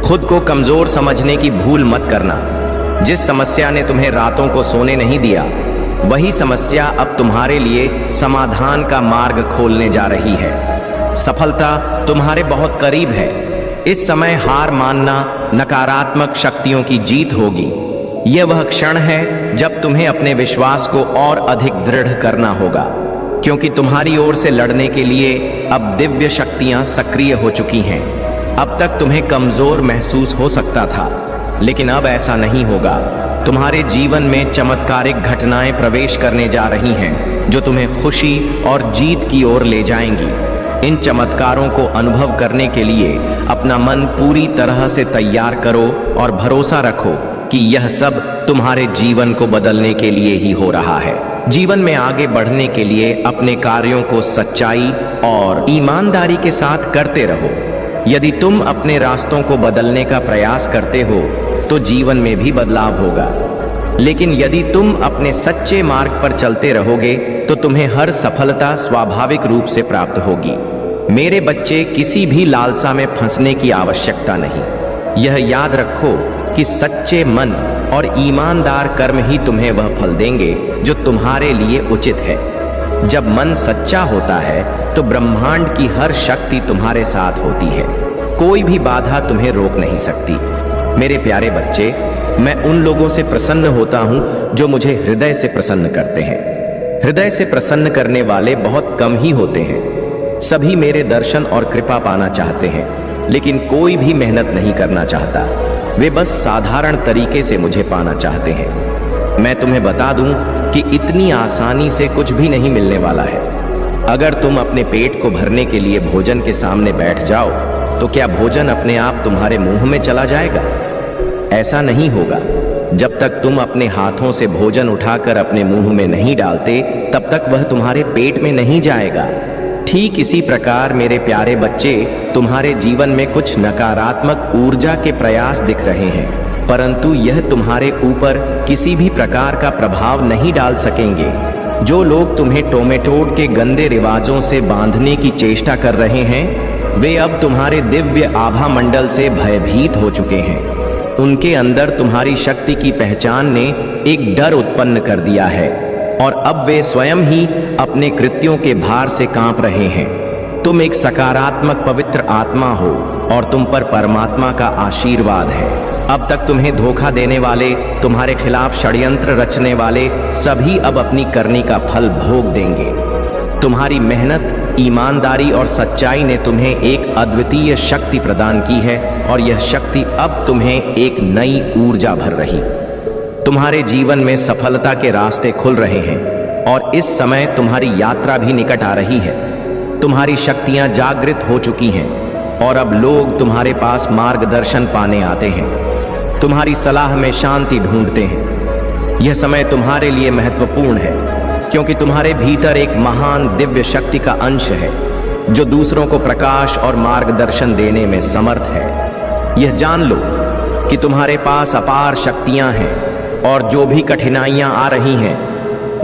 खुद को कमजोर समझने की भूल मत करना। जिस समस्या ने तुम्हें रातों को सोने नहीं दिया, वही समस्या अब तुम्हारे लिए समाधान का मार्ग खोलने जा रही है। सफलता तुम्हारे बहुत करीब है। इस समय हार मानना नकारात्मक शक्तियों की जीत होगी। यह वह क्षण है जब तुम्हें अपने विश्वास को और अधिक दृढ़ करना होगा क्योंकि तुम्हारी ओर से लड़ने के लिए अब दिव्य शक्तियां सक्रिय हो चुकी हैं। अब तक तुम्हें कमजोर महसूस हो सकता था, लेकिन अब ऐसा नहीं होगा। तुम्हारे जीवन में चमत्कारिक घटनाएं प्रवेश करने जा रही हैं जो तुम्हें खुशी और जीत की ओर ले जाएंगी। इन चमत्कारों को अनुभव करने के लिए अपना मन पूरी तरह से तैयार करो और भरोसा रखो कि यह सब तुम्हारे जीवन को बदलने के लिए ही हो रहा है। जीवन में आगे बढ़ने के लिए अपने कार्यों को सच्चाई और ईमानदारी के साथ करते रहो। यदि तुम अपने रास्तों को बदलने का प्रयास करते हो तो जीवन में भी बदलाव होगा, लेकिन यदि तुम अपने सच्चे मार्ग पर चलते रहोगे तो तुम्हें हर सफलता स्वाभाविक रूप से प्राप्त होगी। मेरे बच्चे, किसी भी लालसा में फंसने की आवश्यकता नहीं। यह याद रखो कि सच्चे मन और ईमानदार कर्म ही तुम्हें वह फल देंगे जो तुम्हारे लिए उचित है। जब मन सच्चा होता है तो ब्रह्मांड की हर शक्ति तुम्हारे साथ होती है। कोई भी बाधा तुम्हें रोक नहीं सकती। मेरे प्यारे बच्चे, मैं उन लोगों से प्रसन्न होता हूं जो मुझे हृदय से प्रसन्न करते हैं। हृदय से प्रसन्न करने वाले बहुत कम ही होते हैं। सभी मेरे दर्शन और कृपा पाना चाहते हैं, लेकिन कोई भी मेहनत नहीं करना चाहता। वे बस साधारण तरीके से मुझे पाना चाहते हैं। मैं तुम्हें बता दूं कि इतनी आसानी से कुछ भी नहीं मिलने वाला है। अगर तुम अपने पेट को भरने के लिए भोजन के सामने बैठ जाओ तो क्या भोजन अपने आप तुम्हारे मुंह में चला जाएगा? ऐसा नहीं होगा। जब तक तुम अपने हाथों से भोजन उठाकर अपने मुंह में नहीं डालते, तब तक वह तुम्हारे पेट में नहीं जाएगा। ठीक इसी प्रकार मेरे प्यारे बच्चे, तुम्हारे जीवन में कुछ नकारात्मक ऊर्जा के प्रयास दिख रहे हैं, परंतु यह तुम्हारे ऊपर किसी भी प्रकार का प्रभाव नहीं डाल सकेंगे। जो लोग तुम्हें टोमेटोड के गंदे रिवाजों से बांधने की चेष्टा कर रहे हैं, वे अब तुम्हारे दिव्य आभा मंडल से भयभीत हो चुके हैं। उनके अंदर तुम्हारी शक्ति की पहचान ने एक डर उत्पन्न कर दिया है और अब वे स्वयं ही अपने कृत्यों के भार से कांप रहे हैं। तुम एक सकारात्मक पवित्र आत्मा हो और तुम पर परमात्मा का आशीर्वाद है। अब तक तुम्हें धोखा देने वाले, तुम्हारे खिलाफ षड्यंत्र रचने वाले सभी अब अपनी करनी का फल भोग देंगे। तुम्हारी मेहनत, ईमानदारी और सच्चाई ने तुम्हें एक अद्वितीय शक्ति प्रदान की है और यह शक्ति अब तुम्हें एक नई ऊर्जा भर रही। तुम्हारे जीवन में सफलता के रास्ते खुल रहे हैं और इस समय तुम्हारी यात्रा भी निकट आ रही है। तुम्हारी शक्तियां जागृत हो चुकी हैं और अब लोग तुम्हारे पास मार्गदर्शन पाने आते हैं, तुम्हारी सलाह में शांति ढूंढते हैं। यह समय तुम्हारे लिए महत्वपूर्ण है क्योंकि तुम्हारे भीतर एक महान दिव्य शक्ति का अंश है जो दूसरों को प्रकाश और मार्गदर्शन देने में समर्थ है। यह जान लो कि तुम्हारे पास अपार शक्तियां हैं और जो भी कठिनाइयां आ रही हैं,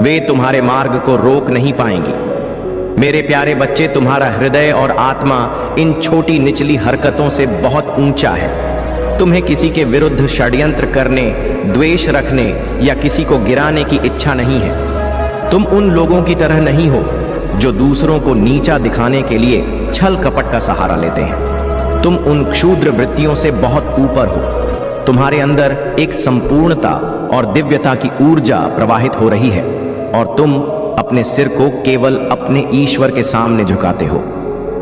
वे तुम्हारे मार्ग को रोक नहीं पाएंगी। मेरे प्यारे बच्चे, तुम्हारा हृदय और आत्मा इन छोटी निचली हरकतों से बहुत ऊंचा है। तुम्हें किसी के विरुद्ध षड्यंत्र करने, द्वेष रखने या किसी को गिराने की इच्छा नहीं है। तुम उन लोगों की तरह नहीं हो जो दूसरों को नीचा दिखाने के लिए छल कपट का सहारा लेते हैं। तुम उन क्षुद्र वृत्तियों से बहुत ऊपर हो। तुम्हारे अंदर एक संपूर्णता और दिव्यता की ऊर्जा प्रवाहित हो रही है और तुम अपने सिर को केवल अपने ईश्वर के सामने झुकाते हो।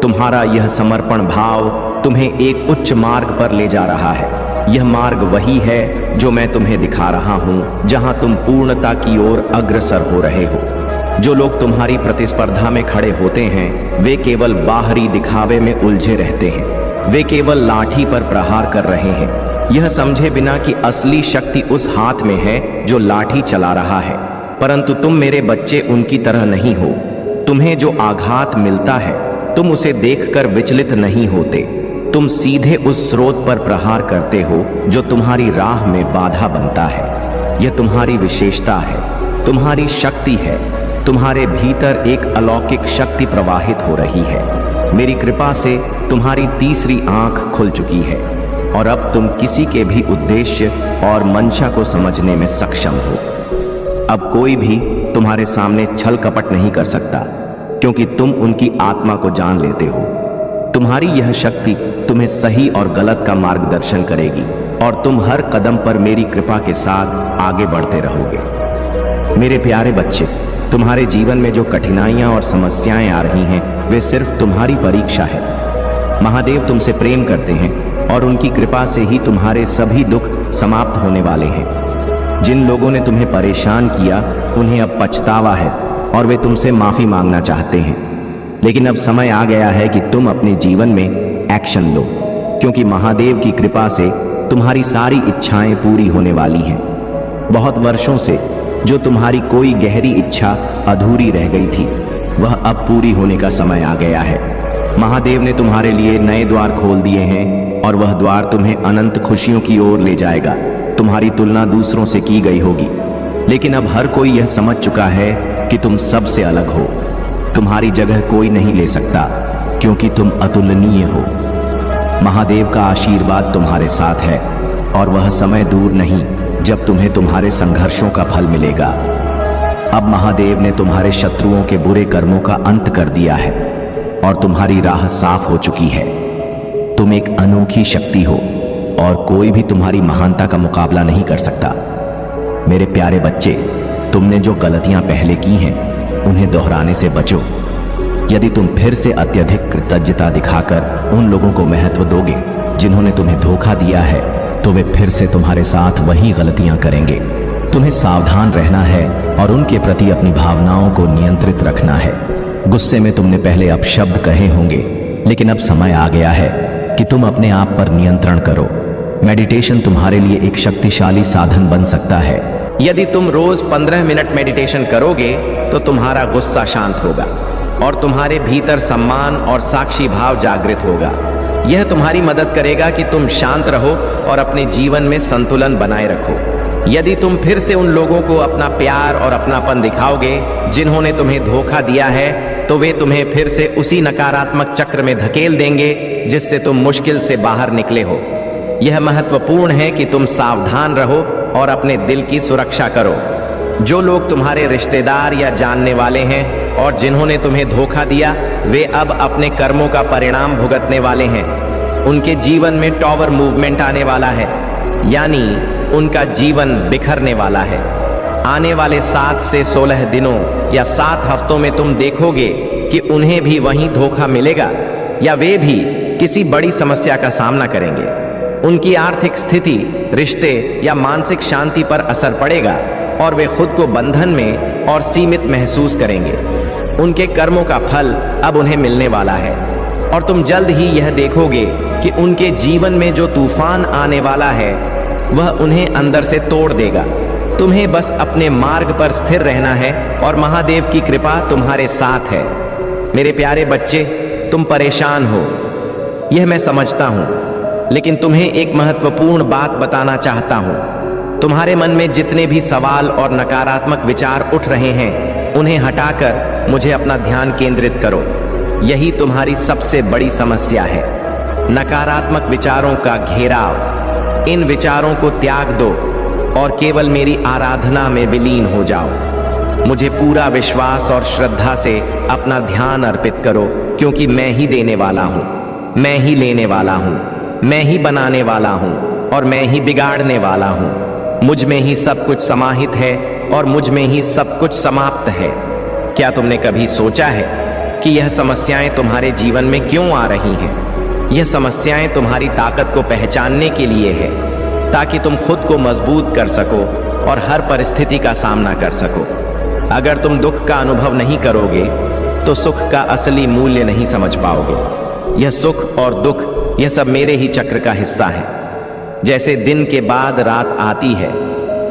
तुम्हारा यह समर्पण भाव तुम्हें एक उच्च मार्ग पर ले जा रहा है। यह मार्ग वही है जो मैं तुम्हें दिखा रहा हूं, जहां तुम पूर्णता की ओर अग्रसर हो रहे हो। जो लोग तुम्हारी प्रतिस्पर्धा में खड़े होते हैं, वे केवल बाहरी दिखावे में उलझे रहते हैं। वे केवल लाठी पर प्रहार कर रहे हैं, यह समझे बिना कि असली शक्ति उस हाथ में है जो लाठी चला रहा है। परंतु तुम मेरे बच्चे उनकी तरह नहीं हो। तुम्हें जो आघात मिलता है, तुम उसे देखकर विचलित नहीं होते। तुम सीधे उस स्रोत पर प्रहार करते हो जो तुम्हारी राह में बाधा बनता है। यह तुम्हारी विशेषता है, तुम्हारी शक्ति है। तुम्हारे भीतर एक अलौकिक शक्ति प्रवाहित हो रही है। मेरी कृपा से तुम्हारी तीसरी आंख खुल चुकी है और अब तुम किसी के भी उद्देश्य और मंशा को समझने में सक्षम हो। अब कोई भी तुम्हारे सामने छल कपट नहीं कर सकता क्योंकि तुम उनकी आत्मा को जान लेते हो। तुम्हारी यह शक्ति तुम्हें सही और गलत का मार्गदर्शन करेगी और तुम हर कदम पर मेरी कृपा के साथ आगे बढ़ते रहोगे। मेरे प्यारे बच्चे, तुम्हारे जीवन में जो कठिनाइयां और समस्याएं आ रही हैं, वे सिर्फ तुम्हारी परीक्षा है। महादेव तुमसे प्रेम करते हैं और उनकी कृपा से ही तुम्हारे सभी दुख समाप्त होने वाले हैं। जिन लोगों ने तुम्हें परेशान किया, उन्हें अब पछतावा है और वे तुमसे माफी मांगना चाहते हैं। लेकिन अब समय आ गया है कि तुम अपने जीवन में एक्शन लो, क्योंकि महादेव की कृपा से तुम्हारी सारी इच्छाएं पूरी होने वाली हैं। बहुत वर्षों से जो तुम्हारी कोई गहरी इच्छा अधूरी रह गई थी, वह अब पूरी होने का समय आ गया है। महादेव ने तुम्हारे लिए नए द्वार खोल दिए हैं और वह द्वार तुम्हें अनंत खुशियों की ओर ले जाएगा। तुम्हारी तुलना दूसरों से की गई होगी, लेकिन अब हर कोई यह समझ चुका है कि तुम सबसे अलग हो। तुम्हारी जगह कोई नहीं ले सकता क्योंकि तुम अतुलनीय हो। महादेव का आशीर्वाद तुम्हारे साथ है और वह समय दूर नहीं जब तुम्हें तुम्हारे संघर्षों का फल मिलेगा। अब महादेव ने तुम्हारे शत्रुओं के बुरे कर्मों का अंत कर दिया है और तुम्हारी राह साफ हो चुकी है। तुम एक अनोखी शक्ति हो और कोई भी तुम्हारी महानता का मुकाबला नहीं कर सकता। मेरे प्यारे बच्चे, तुमने जो गलतियां पहले की हैं, उन्हें दोहराने से बचो। यदि तुम फिर से अत्यधिक कृतज्ञता दिखाकर उन लोगों को महत्व दोगे जिन्होंने तुम्हें धोखा दिया है, तो वे फिर से तुम्हारे साथ वही गलतियां करेंगे। तुम्हें सावधान रहना है और उनके प्रति अपनी भावनाओं को नियंत्रित रखना है। गुस्से में तुमने पहले अपशब्द कहे होंगे, लेकिन अब समय आ गया है कि तुम अपने आप पर नियंत्रण करो। मेडिटेशन तुम्हारे लिए एक शक्तिशाली साधन बन सकता है। यदि तुम रोज 15 मिनट मेडिटेशन करोगे तो तुम्हारा गुस्सा शांत होगा और तुम्हारे भीतर सम्मान और साक्षी भाव जागृत होगा। यह तुम्हारी मदद करेगा कि तुम शांत रहो और अपने जीवन में संतुलन बनाए रखो। यदि तुम फिर से उन लोगों को अपना प्यार और अपनापन दिखाओगे जिन्होंने तुम्हें धोखा दिया है, तो वे तुम्हें फिर से उसी नकारात्मक चक्र में धकेल देंगे जिससे तुम मुश्किल से बाहर निकले हो। यह महत्वपूर्ण है कि तुम सावधान रहो और अपने दिल की सुरक्षा करो। जो लोग तुम्हारे रिश्तेदार या जानने वाले हैं और जिन्होंने तुम्हें धोखा दिया, वे अब अपने कर्मों का परिणाम भुगतने वाले हैं। उनके जीवन में टॉवर मूवमेंट आने वाला है, यानी उनका जीवन बिखरने वाला है। आने वाले 7 से 16 दिनों या 7 हफ्तों में तुम देखोगे कि उन्हें भी वहीं धोखा मिलेगा या वे भी किसी बड़ी समस्या का सामना करेंगे। उनकी आर्थिक स्थिति, रिश्ते या मानसिक शांति पर असर पड़ेगा और वे खुद को बंधन में और सीमित महसूस करेंगे। उनके कर्मों का फल अब उन्हें मिलने वाला है और तुम जल्द ही यह देखोगे कि उनके जीवन में जो तूफान आने वाला है वह उन्हें अंदर से तोड़ देगा। तुम्हें बस अपने मार्ग पर स्थिर रहना है और महादेव की कृपा तुम्हारे साथ है। मेरे प्यारे बच्चे, तुम परेशान हो, यह मैं समझता हूं, लेकिन तुम्हें एक महत्वपूर्ण बात बताना चाहता हूं। तुम्हारे मन में जितने भी सवाल और नकारात्मक विचार उठ रहे हैं, उन्हें हटाकर मुझे अपना ध्यान केंद्रित करो। यही तुम्हारी सबसे बड़ी समस्या है, नकारात्मक विचारों का घेराव। इन विचारों को त्याग दो और केवल मेरी आराधना में विलीन हो जाओ। मुझे पूरा विश्वास और श्रद्धा से अपना ध्यान अर्पित करो, क्योंकि मैं ही देने वाला हूं, मैं ही लेने वाला हूं, मैं ही बनाने वाला हूं और मैं ही बिगाड़ने वाला हूं। मुझ में ही सब कुछ समाहित है और मुझ में ही सब कुछ समाप्त है। क्या तुमने कभी सोचा है कि यह समस्याएं तुम्हारे जीवन में क्यों आ रही हैं? यह समस्याएं तुम्हारी ताकत को पहचानने के लिए है, ताकि तुम खुद को मजबूत कर सको और हर परिस्थिति का सामना कर सको। अगर तुम दुख का अनुभव नहीं करोगे तो सुख का असली मूल्य नहीं समझ पाओगे। यह सुख और दुख, यह सब मेरे ही चक्र का हिस्सा है। जैसे दिन के बाद रात आती है,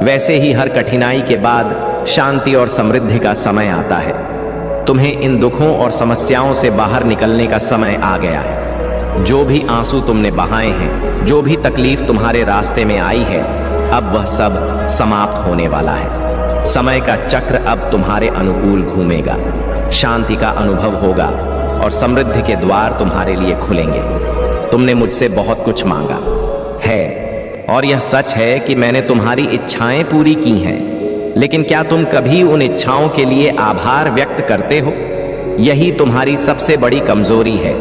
वैसे ही हर कठिनाई के बाद शांति और समृद्धि का समय आता है। तुम्हें इन दुखों और समस्याओं से बाहर निकलने का समय आ गया है। जो भी आंसू तुमने बहाए हैं, जो भी तकलीफ तुम्हारे रास्ते में आई है, अब वह सब समाप्त होने वाला है। समय का चक्र अब तुम्हारे अनुकूल घूमेगा, शांति का अनुभव होगा और समृद्धि के द्वार तुम्हारे लिए खुलेंगे। तुमने मुझसे बहुत कुछ मांगा है और यह सच है कि मैंने तुम्हारी इच्छाएं पूरी की हैं, लेकिन क्या तुम कभी उन इच्छाओं के लिए आभार व्यक्त करते हो? यही तुम्हारी सबसे बड़ी कमजोरी है।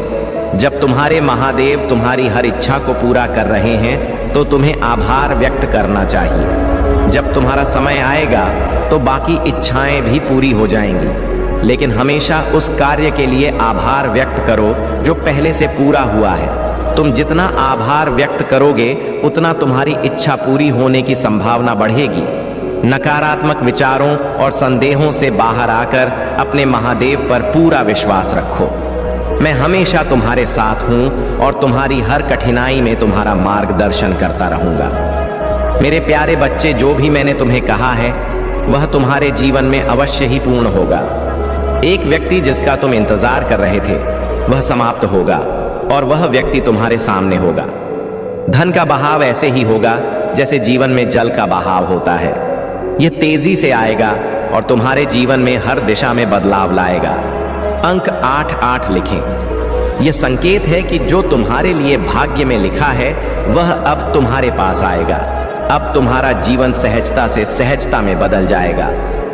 जब तुम्हारे महादेव तुम्हारी हर इच्छा को पूरा कर रहे हैं तो तुम्हें आभार व्यक्त करना चाहिए। जब तुम्हारा समय आएगा तो बाकी इच्छाएं भी पूरी हो जाएंगी, लेकिन हमेशा उस कार्य के लिए आभार व्यक्त करो जो पहले से पूरा हुआ है। तुम जितना आभार व्यक्त करोगे उतना तुम्हारी इच्छा पूरी होने की संभावना बढ़ेगी। नकारात्मक विचारों और संदेहों से बाहर आकर अपने महादेव पर पूरा विश्वास रखो। मैं हमेशा तुम्हारे साथ हूं और तुम्हारी हर कठिनाई में तुम्हारा मार्गदर्शन करता रहूंगा। मेरे प्यारे बच्चे, जो भी मैंने तुम्हें कहा है वह तुम्हारे जीवन में अवश्य ही पूर्ण होगा। एक व्यक्ति जिसका तुम इंतजार कर रहे थे वह समाप्त होगा और वह व्यक्ति तुम्हारे सामने होगा। धन का बहाव ऐसे ही होगा जैसे जीवन में जल का बहाव होता है। यह तेजी से आएगा और तुम्हारे जीवन में हर दिशा में बदलाव लाएगा। अंक 8-8 लिखें। यह संकेत है कि जो तुम्हारे लिए भाग्य में लिखा है वह अब तुम्हारे पास आएगा। अब तुम्हारा जीवन सहजता से सहजता में बदल जाएगा।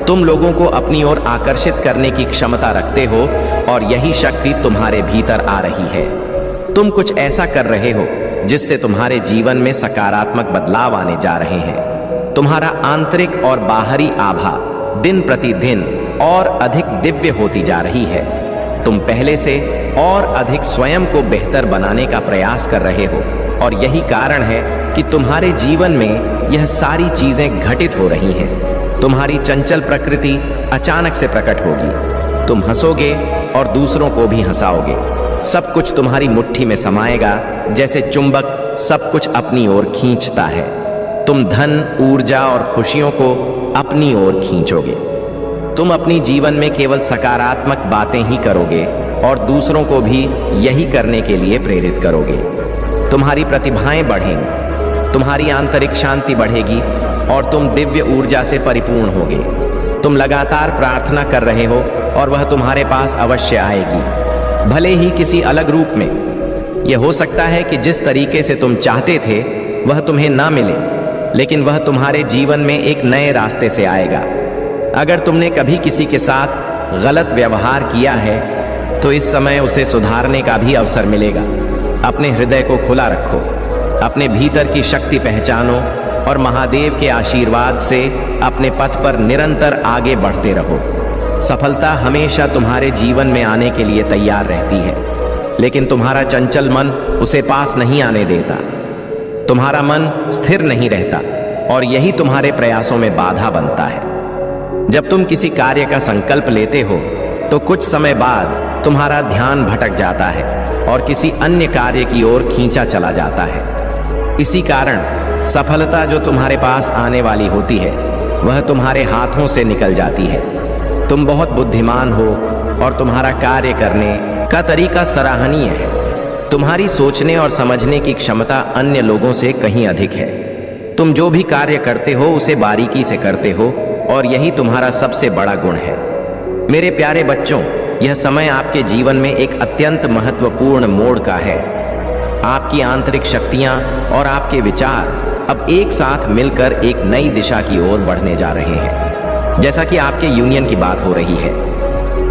तुम लोगों को अपनी ओर आकर्षित करने की क्षमता रखते हो और यही शक्ति तुम्हारे भीतर आ रही है। तुम कुछ ऐसा कर रहे हो जिससे तुम्हारे जीवन में सकारात्मक बदलाव आने जा रहे हैं। तुम्हारा आंतरिक और बाहरी आभा दिन प्रतिदिन और अधिक दिव्य होती जा रही है। तुम पहले से और अधिक स्वयं को बेहतर बनाने का प्रयास कर रहे हो और यही कारण है कि तुम्हारे जीवन में यह सारी चीजें घटित हो रही हैं। तुम्हारी चंचल प्रकृति अचानक से प्रकट होगी। तुम हंसोगे और दूसरों को भी हंसाओगे। सब कुछ तुम्हारी मुट्ठी में समाएगा, जैसे चुंबक सब कुछ अपनी ओर खींचता है। तुम धन, ऊर्जा और खुशियों को अपनी ओर खींचोगे। तुम अपनी जीवन में केवल सकारात्मक बातें ही करोगे और दूसरों को भी यही करने के लिए प्रेरित करोगे। तुम्हारी प्रतिभाएं बढ़ेंगी, तुम्हारी आंतरिक शांति बढ़ेगी और तुम दिव्य ऊर्जा से परिपूर्ण होगे। तुम लगातार प्रार्थना कर रहे हो और वह तुम्हारे पास अवश्य आएगी, भले ही किसी अलग रूप में। यह हो सकता है कि जिस तरीके से तुम चाहते थे वह तुम्हें ना मिले, लेकिन वह तुम्हारे जीवन में एक नए रास्ते से आएगा। अगर तुमने कभी किसी के साथ गलत व्यवहार किया है तो इस समय उसे सुधारने का भी अवसर मिलेगा। अपने हृदय को खुला रखो, अपने भीतर की शक्ति पहचानो और महादेव के आशीर्वाद से अपने पथ पर निरंतर आगे बढ़ते रहो। सफलता हमेशा तुम्हारे जीवन में आने के लिए तैयार रहती है, लेकिन तुम्हारा चंचल मन उसे पास नहीं आने देता। तुम्हारा मन स्थिर नहीं रहता और यही तुम्हारे प्रयासों में बाधा बनता है। जब तुम किसी कार्य का संकल्प लेते हो तो कुछ समय बाद तुम्हारा ध्यान भटक जाता है और किसी अन्य कार्य की ओर खींचा चला जाता है। इसी कारण सफलता जो तुम्हारे पास आने वाली होती है वह तुम्हारे हाथों से निकल जाती है। तुम बहुत बुद्धिमान हो और तुम्हारा कार्य करने का तरीका सराहनीय है। तुम्हारी सोचने और समझने की क्षमता अन्य लोगों से कहीं अधिक है। तुम जो भी कार्य करते हो उसे बारीकी से करते हो और यही तुम्हारा सबसे बड़ा गुण है। मेरे प्यारे बच्चों, यह समय आपके जीवन में एक अत्यंत महत्वपूर्ण मोड़ का है। आपकी आंतरिक शक्तियां और आपके विचार अब एक साथ मिलकर एक नई दिशा की ओर बढ़ने जा रहे हैं। जैसा कि आपके यूनियन की बात हो रही है,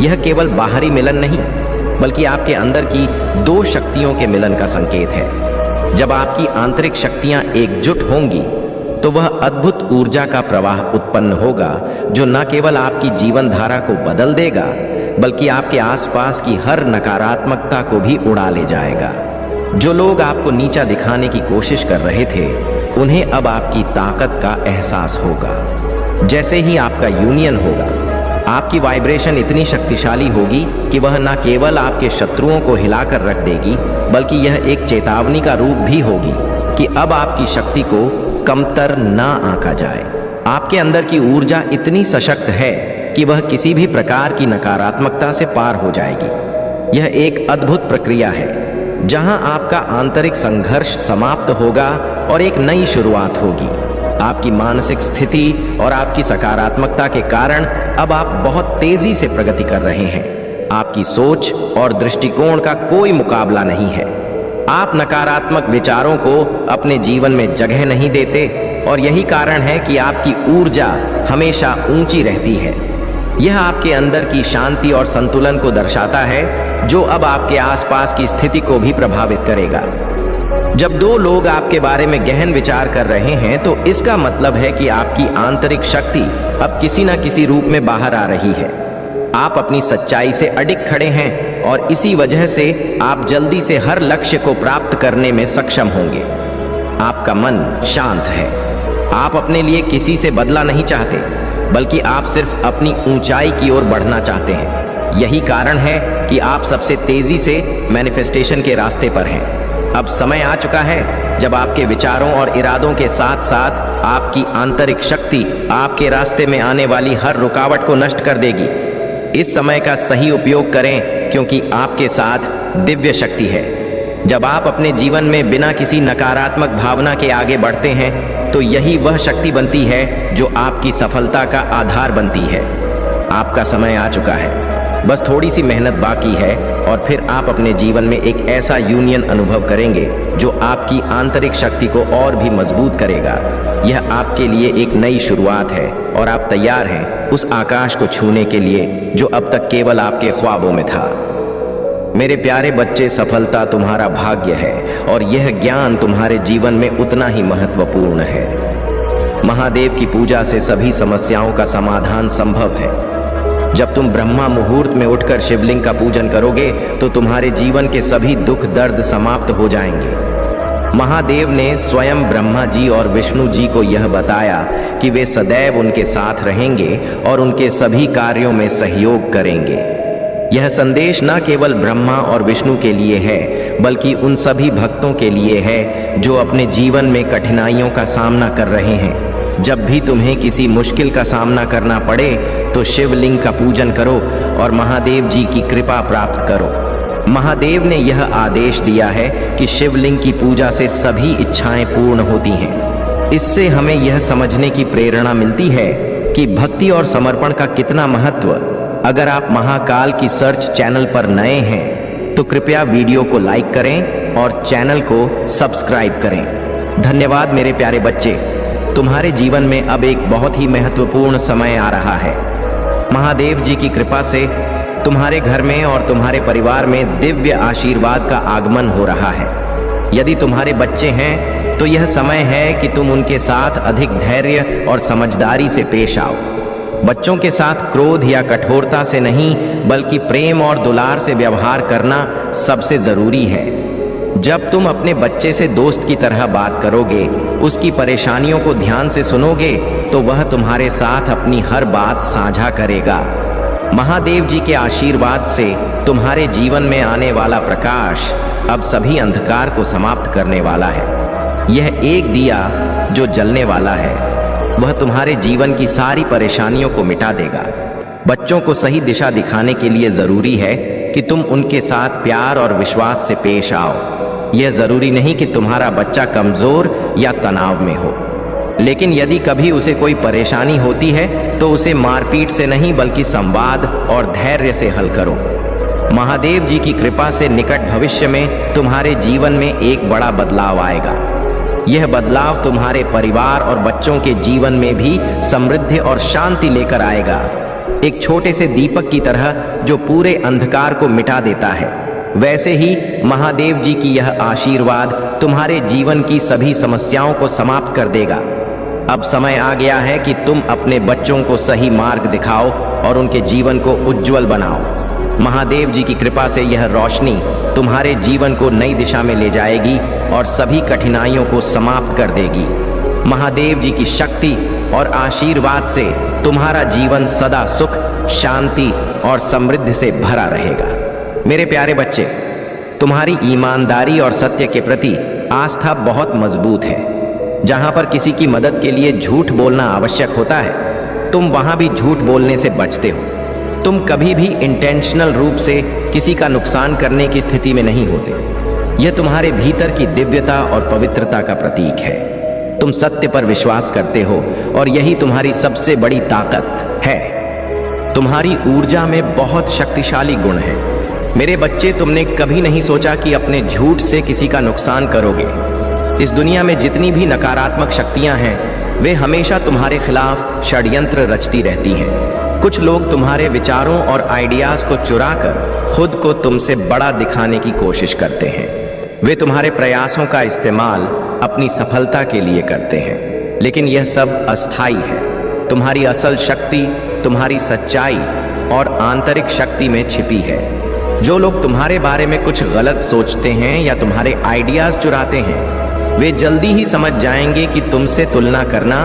यह केवल बाहरी मिलन नहीं बल्कि आपके अंदर की दो शक्तियों के मिलन का संकेत है। जब आपकी आंतरिक शक्तियां एकजुट होंगी तो वह अद्भुत ऊर्जा का प्रवाह उत्पन्न होगा जो न केवल आपकी जीवन धारा को बदल देगा बल्कि आपके आसपास की हर नकारात्मकता को भी उड़ा ले जाएगा। जो लोग आपको नीचा दिखाने की कोशिश कर रहे थे उन्हें अब आपकी ताकत का एहसास होगा। जैसे ही आपका यूनियन होगा, आपकी वाइब्रेशन इतनी शक्तिशाली होगी कि वह न केवल आपके शत्रुओं को हिलाकर रख देगी बल्कि यह एक चेतावनी का रूप भी होगी कि अब आपकी शक्ति को कमतर ना आंका जाए। आपके अंदर की ऊर्जा इतनी सशक्त है कि वह किसी भी प्रकार की नकारात्मकता से पार हो जाएगी। यह एक अद्भुत प्रक्रिया है जहां आपका आंतरिक संघर्ष समाप्त होगा और एक नई शुरुआत होगी। आपकी मानसिक स्थिति और आपकी सकारात्मकता के कारण अब आप बहुत तेजी से प्रगति कर रहे हैं। आपकी सोच और दृष्टिकोण का कोई मुकाबला नहीं है। आप नकारात्मक विचारों को अपने जीवन में जगह नहीं देते और यही कारण है कि आपकी ऊर्जा हमेशा ऊंची रहती है। यह आपके अंदर की शांति और संतुलन को दर्शाता है जो अब आपके आसपास की स्थिति को भी प्रभावित करेगा। जब दो लोग आपके बारे में गहन विचार कर रहे हैं तो इसका मतलब है कि आपकी आंतरिक शक्ति अब किसी न किसी रूप में बाहर आ रही है। आप अपनी सच्चाई से अडिग खड़े हैं और इसी वजह से आप जल्दी से हर लक्ष्य को प्राप्त करने में सक्षम होंगे। आपका मन शांत है। आप अपने लिए किसी से बदला नहीं चाहते बल्कि आप सिर्फ अपनी ऊंचाई की ओर बढ़ना चाहते हैं। यही कारण है कि आप सबसे तेजी से मैनिफेस्टेशन के रास्ते पर हैं। अब समय आ चुका है जब आपके विचारों और इरादों के साथ साथ आपकी आंतरिक शक्ति आपके रास्ते में आने वाली हर रुकावट को नष्ट कर देगी। इस समय का सही उपयोग करें क्योंकि आपके साथ दिव्य शक्ति है। जब आप अपने जीवन में बिना किसी नकारात्मक भावना के आगे बढ़ते हैं तो यही वह शक्ति बनती है जो आपकी सफलता का आधार बनती है। आपका समय आ चुका है, बस थोड़ी सी मेहनत बाकी है और फिर आप अपने जीवन में एक ऐसा यूनियन अनुभव करेंगे जो आपकी आंतरिक शक्ति को और भी मजबूत करेगा। यह आपके लिए एक नई शुरुआत है और आप तैयार हैं उस आकाश को छूने के लिए जो अब तक केवल आपके ख्वाबों में था। मेरे प्यारे बच्चे, सफलता तुम्हारा भाग्य है और यह ज्ञान तुम्हारे जीवन में उतना ही महत्वपूर्ण है। महादेव की पूजा से सभी समस्याओं का समाधान संभव है। जब तुम ब्रह्मा मुहूर्त में उठकर शिवलिंग का पूजन करोगे तो तुम्हारे जीवन के सभी दुख दर्द समाप्त हो जाएंगे। महादेव ने स्वयं ब्रह्मा जी और विष्णु जी को यह बताया कि वे सदैव उनके साथ रहेंगे और उनके सभी कार्यों में सहयोग करेंगे। यह संदेश न केवल ब्रह्मा और विष्णु के लिए है, बल्कि उन सभी भक्तों के लिए है जो अपने जीवन में कठिनाइयों का सामना कर रहे हैं। जब भी तुम्हें किसी मुश्किल का सामना करना पड़े तो शिवलिंग का पूजन करो और महादेव जी की कृपा प्राप्त करो। महादेव ने यह आदेश दिया है कि शिवलिंग की पूजा से सभी इच्छाएं पूर्ण होती हैं। इससे हमें यह समझने की प्रेरणा मिलती है कि भक्ति और समर्पण का कितना महत्व। अगर आप महाकाल की सर्च चैनल पर नए हैं तो कृपया वीडियो को लाइक करें और चैनल को सब्सक्राइब करें। धन्यवाद मेरे प्यारे बच्चे। तुम्हारे जीवन में अब एक बहुत ही महत्वपूर्ण समय आ रहा है। महादेव जी की कृपा से तुम्हारे घर में और तुम्हारे परिवार में दिव्य आशीर्वाद का आगमन हो रहा है। यदि तुम्हारे बच्चे हैं तो यह समय है कि तुम उनके साथ अधिक धैर्य और समझदारी से पेश आओ। बच्चों के साथ क्रोध या कठोरता से नहीं, बल्कि प्रेम और दुलार से व्यवहार करना सबसे जरूरी है। जब तुम अपने बच्चे से दोस्त की तरह बात करोगे, उसकी परेशानियों को ध्यान से सुनोगे, तो वह तुम्हारे साथ अपनी हर बात साझा करेगा। महादेव जी के आशीर्वाद से तुम्हारे जीवन में आने वाला प्रकाश अब सभी अंधकार को समाप्त करने वाला है। यह एक दिया जो जलने वाला है, वह तुम्हारे जीवन की सारी परेशानियों को मिटा देगा। बच्चों को सही दिशा दिखाने के लिए जरूरी है कि तुम उनके साथ प्यार और विश्वास से पेश आओ। यह जरूरी नहीं कि तुम्हारा बच्चा कमजोर या तनाव में हो, लेकिन यदि कभी उसे कोई परेशानी होती है तो उसे मारपीट से नहीं, बल्कि संवाद और धैर्य से हल करो। महादेव जी की कृपा से निकट भविष्य में तुम्हारे जीवन में एक बड़ा बदलाव आएगा। यह बदलाव तुम्हारे परिवार और बच्चों के जीवन में भी समृद्धि और शांति लेकर आएगा। एक छोटे से दीपक की तरह जो पूरे अंधकार को मिटा देता है, वैसे ही महादेव जी की यह आशीर्वाद तुम्हारे जीवन की सभी समस्याओं को समाप्त कर देगा। अब समय आ गया है कि तुम अपने बच्चों को सही मार्ग दिखाओ और उनके जीवन को उज्जवल बनाओ। महादेव जी की कृपा से यह रोशनी तुम्हारे जीवन को नई दिशा में ले जाएगी और सभी कठिनाइयों को समाप्त कर देगी। महादेव जी की शक्ति और आशीर्वाद से तुम्हारा जीवन सदा सुख, शांति और समृद्धि से भरा रहेगा। मेरे प्यारे बच्चे, तुम्हारी ईमानदारी और सत्य के प्रति आस्था बहुत मजबूत है। जहां पर किसी की मदद के लिए झूठ बोलना आवश्यक होता है, तुम वहां भी झूठ बोलने से बचते हो। तुम कभी भी इंटेंशनल रूप से किसी का नुकसान करने की स्थिति में नहीं होते। यह तुम्हारे भीतर की दिव्यता और पवित्रता का प्रतीक है। तुम सत्य पर विश्वास करते हो और यही तुम्हारी सबसे बड़ी ताकत है। तुम्हारी ऊर्जा में बहुत शक्तिशाली गुण है। मेरे बच्चे, तुमने कभी नहीं सोचा कि अपने झूठ से किसी का नुकसान करोगे। इस दुनिया में जितनी भी नकारात्मक शक्तियां हैं, वे हमेशा तुम्हारे खिलाफ षड्यंत्र रचती रहती हैं। कुछ लोग तुम्हारे विचारों और आइडियाज को चुराकर खुद को तुमसे बड़ा दिखाने की कोशिश करते हैं। वे तुम्हारे प्रयासों का इस्तेमाल अपनी सफलता के लिए करते हैं, लेकिन यह सब अस्थायी है। तुम्हारी असल शक्ति तुम्हारी सच्चाई और आंतरिक शक्ति में छिपी है। जो लोग तुम्हारे बारे में कुछ गलत सोचते हैं या तुम्हारे आइडियाज चुराते हैं, वे जल्दी ही समझ जाएंगे कि तुमसे तुलना करना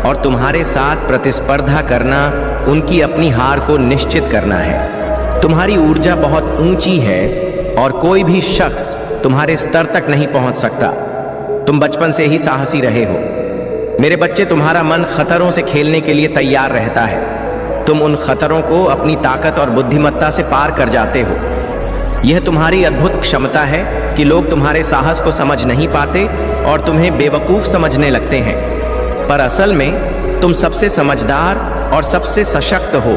और तुम्हारे साथ प्रतिस्पर्धा करना उनकी अपनी हार को निश्चित करना है। तुम्हारी ऊर्जा बहुत ऊंची है और कोई भी शख्स तुम्हारे स्तर तक नहीं पहुंच सकता। तुम बचपन से ही साहसी रहे हो। मेरे बच्चे, तुम्हारा मन खतरों से खेलने के लिए तैयार रहता है। तुम उन खतरों को अपनी ताकत और बुद्धिमत्ता से पार कर जाते हो। यह तुम्हारी अद्भुत क्षमता है कि लोग तुम्हारे साहस को समझ नहीं पाते और तुम्हें बेवकूफ समझने लगते हैं, पर असल में तुम सबसे समझदार और सबसे सशक्त हो।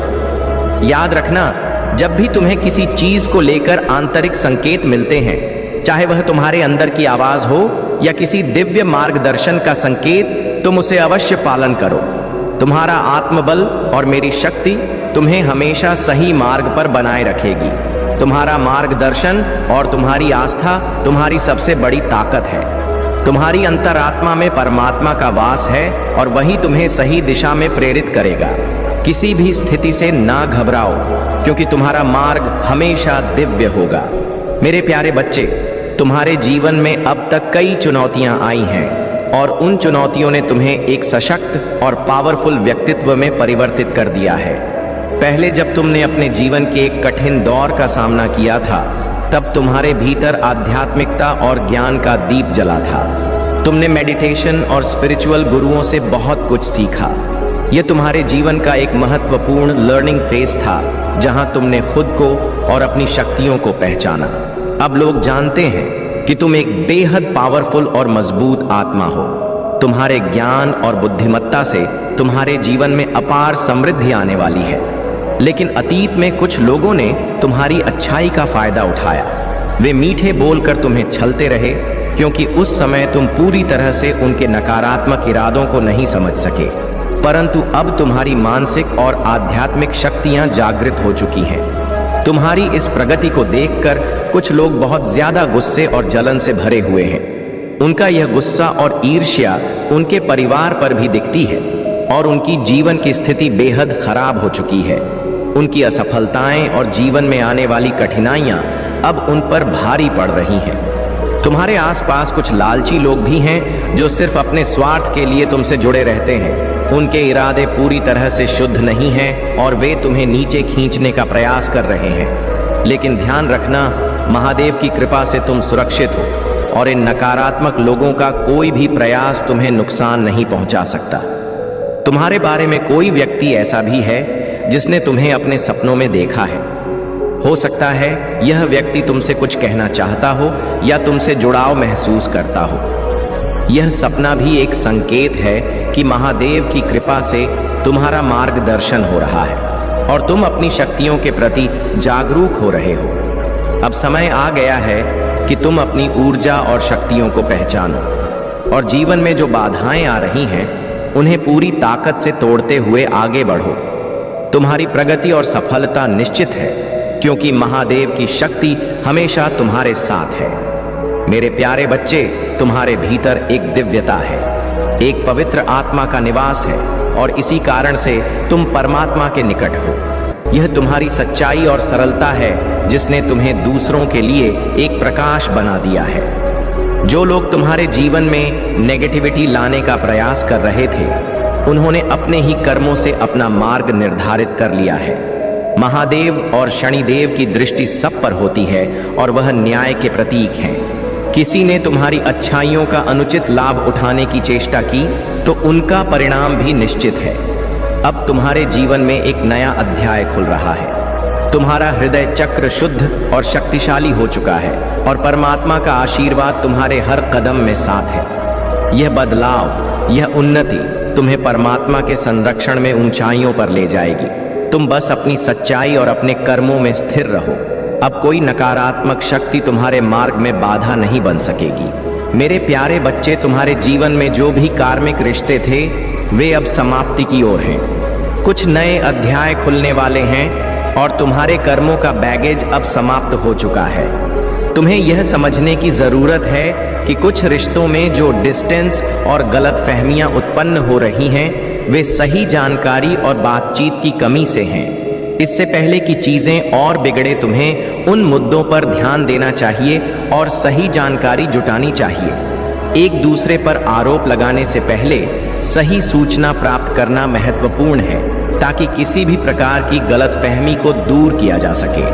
याद रखना, जब भी तुम्हें किसी चीज को लेकर आंतरिक संकेत मिलते हैं, चाहे वह तुम्हारे अंदर की आवाज हो या किसी दिव्य मार्गदर्शन का संकेत, तुम उसे अवश्य पालन करो। तुम्हारा आत्मबल और मेरी शक्ति तुम्हें हमेशा सही मार्ग पर बनाए रखेगी। तुम्हारा मार्गदर्शन और तुम्हारी आस्था तुम्हारी सबसे बड़ी ताकत है। तुम्हारी अंतरात्मा में परमात्मा का वास है और वही तुम्हें सही दिशा में प्रेरित करेगा। किसी भी स्थिति से ना घबराओ, क्योंकि तुम्हारा मार्ग हमेशा दिव्य होगा। मेरे प्यारे बच्चे, तुम्हारे जीवन में अब तक कई चुनौतियां आई हैं और उन चुनौतियों ने तुम्हें एक सशक्त और पावरफुल व्यक्तित्व में परिवर्तित कर दिया है। पहले जब तुमने अपने जीवन के एक कठिन दौर का सामना किया था, तब तुम्हारे भीतर आध्यात्मिकता और ज्ञान का दीप जला था। तुमने मेडिटेशन और स्पिरिचुअल गुरुओं से बहुत कुछ सीखा। यह तुम्हारे जीवन का एक महत्वपूर्ण लर्निंग फेज था, जहां तुमने खुद को और अपनी शक्तियों को पहचाना। अब लोग जानते हैं कि तुम एक बेहद पावरफुल और मजबूत आत्मा हो। तुम्हारे ज्ञान और बुद्धिमत्ता से तुम्हारे जीवन में अपार समृद्धि आने वाली है। लेकिन अतीत में कुछ लोगों ने तुम्हारी अच्छाई का फायदा उठाया। वे मीठे बोलकर तुम्हें छलते रहे, क्योंकि उस समय तुम पूरी तरह से उनके नकारात्मक इरादों को नहीं समझ सके। परंतु अब तुम्हारी मानसिक और आध्यात्मिक शक्तियां जागृत हो चुकी हैं। तुम्हारी इस प्रगति को देखकर कुछ लोग बहुत ज्यादा गुस्से और जलन से भरे हुए हैं। उनका यह गुस्सा और ईर्ष्या उनके परिवार पर भी दिखती है और उनकी जीवन की स्थिति बेहद खराब हो चुकी है। उनकी असफलताएं और जीवन में आने वाली कठिनाइयां अब उन पर भारी पड़ रही हैं। तुम्हारे आसपास कुछ लालची लोग भी हैं जो सिर्फ अपने स्वार्थ के लिए तुमसे जुड़े रहते हैं। उनके इरादे पूरी तरह से शुद्ध नहीं हैं और वे तुम्हें नीचे खींचने का प्रयास कर रहे हैं। लेकिन ध्यान रखना, महादेव की कृपा से तुम सुरक्षित हो और इन नकारात्मक लोगों का कोई भी प्रयास तुम्हें नुकसान नहीं पहुंचा सकता। तुम्हारे बारे में कोई व्यक्ति ऐसा भी है जिसने तुम्हें अपने सपनों में देखा है। हो सकता है यह व्यक्ति तुमसे कुछ कहना चाहता हो या तुमसे जुड़ाव महसूस करता हो। यह सपना भी एक संकेत है कि महादेव की कृपा से तुम्हारा मार्गदर्शन हो रहा है और तुम अपनी शक्तियों के प्रति जागरूक हो रहे हो। अब समय आ गया है कि तुम अपनी ऊर्जा और शक्तियों को पहचानो और जीवन में जो बाधाएं आ रही हैं, उन्हें पूरी ताकत से तोड़ते हुए आगे बढ़ो। तुम्हारी प्रगति और सफलता निश्चित है, क्योंकि महादेव की शक्ति हमेशा तुम्हारे साथ है। मेरे प्यारे बच्चे, तुम्हारे भीतर एक दिव्यता है, एक पवित्र आत्मा का निवास है और इसी कारण से तुम परमात्मा के निकट हो। यह तुम्हारी सच्चाई और सरलता है जिसने तुम्हें दूसरों के लिए एक प्रकाश बना दिया है। जो लोग तुम्हारे जीवन में नेगेटिविटी लाने का प्रयास कर रहे थे, उन्होंने अपने ही कर्मों से अपना मार्ग निर्धारित कर लिया है। महादेव और शनिदेव की दृष्टि सब पर होती है और वह न्याय के प्रतीक हैं। किसी ने तुम्हारी अच्छाइयों का अनुचित लाभ उठाने की चेष्टा की तो उनका परिणाम भी निश्चित है। अब तुम्हारे जीवन में एक नया अध्याय खुल रहा है। तुम्हारा हृदय चक्र शुद्ध और शक्तिशाली हो चुका है और परमात्मा का आशीर्वाद तुम्हारे हर कदम में साथ है। यह बदलाव, यह उन्नति तुम्हें परमात्मा के संरक्षण में ऊंचाइयों पर ले जाएगी। तुम बस अपनी सच्चाई और अपने कर्मों में स्थिर रहो। अब कोई नकारात्मक शक्ति तुम्हारे मार्ग में बाधा नहीं बन सकेगी। मेरे प्यारे बच्चे, तुम्हारे जीवन में जो भी कार्मिक रिश्ते थे, वे अब समाप्ति की ओर हैं। कुछ नए अध्याय खुलने वाले हैं और तुम्हारे कर्मों का बैगेज अब समाप्त हो चुका है। तुम्हें यह समझने की जरूरत है कि कुछ रिश्तों में जो डिस्टेंस और गलतफहमियां उत्पन्न हो रही हैं, वे सही जानकारी और बातचीत की कमी से हैं। इससे पहले कि चीजें और बिगड़े, तुम्हें उन मुद्दों पर ध्यान देना चाहिए और सही जानकारी जुटानी चाहिए। एक दूसरे पर आरोप लगाने से पहले सही सूचना प्राप्त करना महत्वपूर्ण है, ताकि किसी भी प्रकार की गलतफहमी को दूर किया जा सके।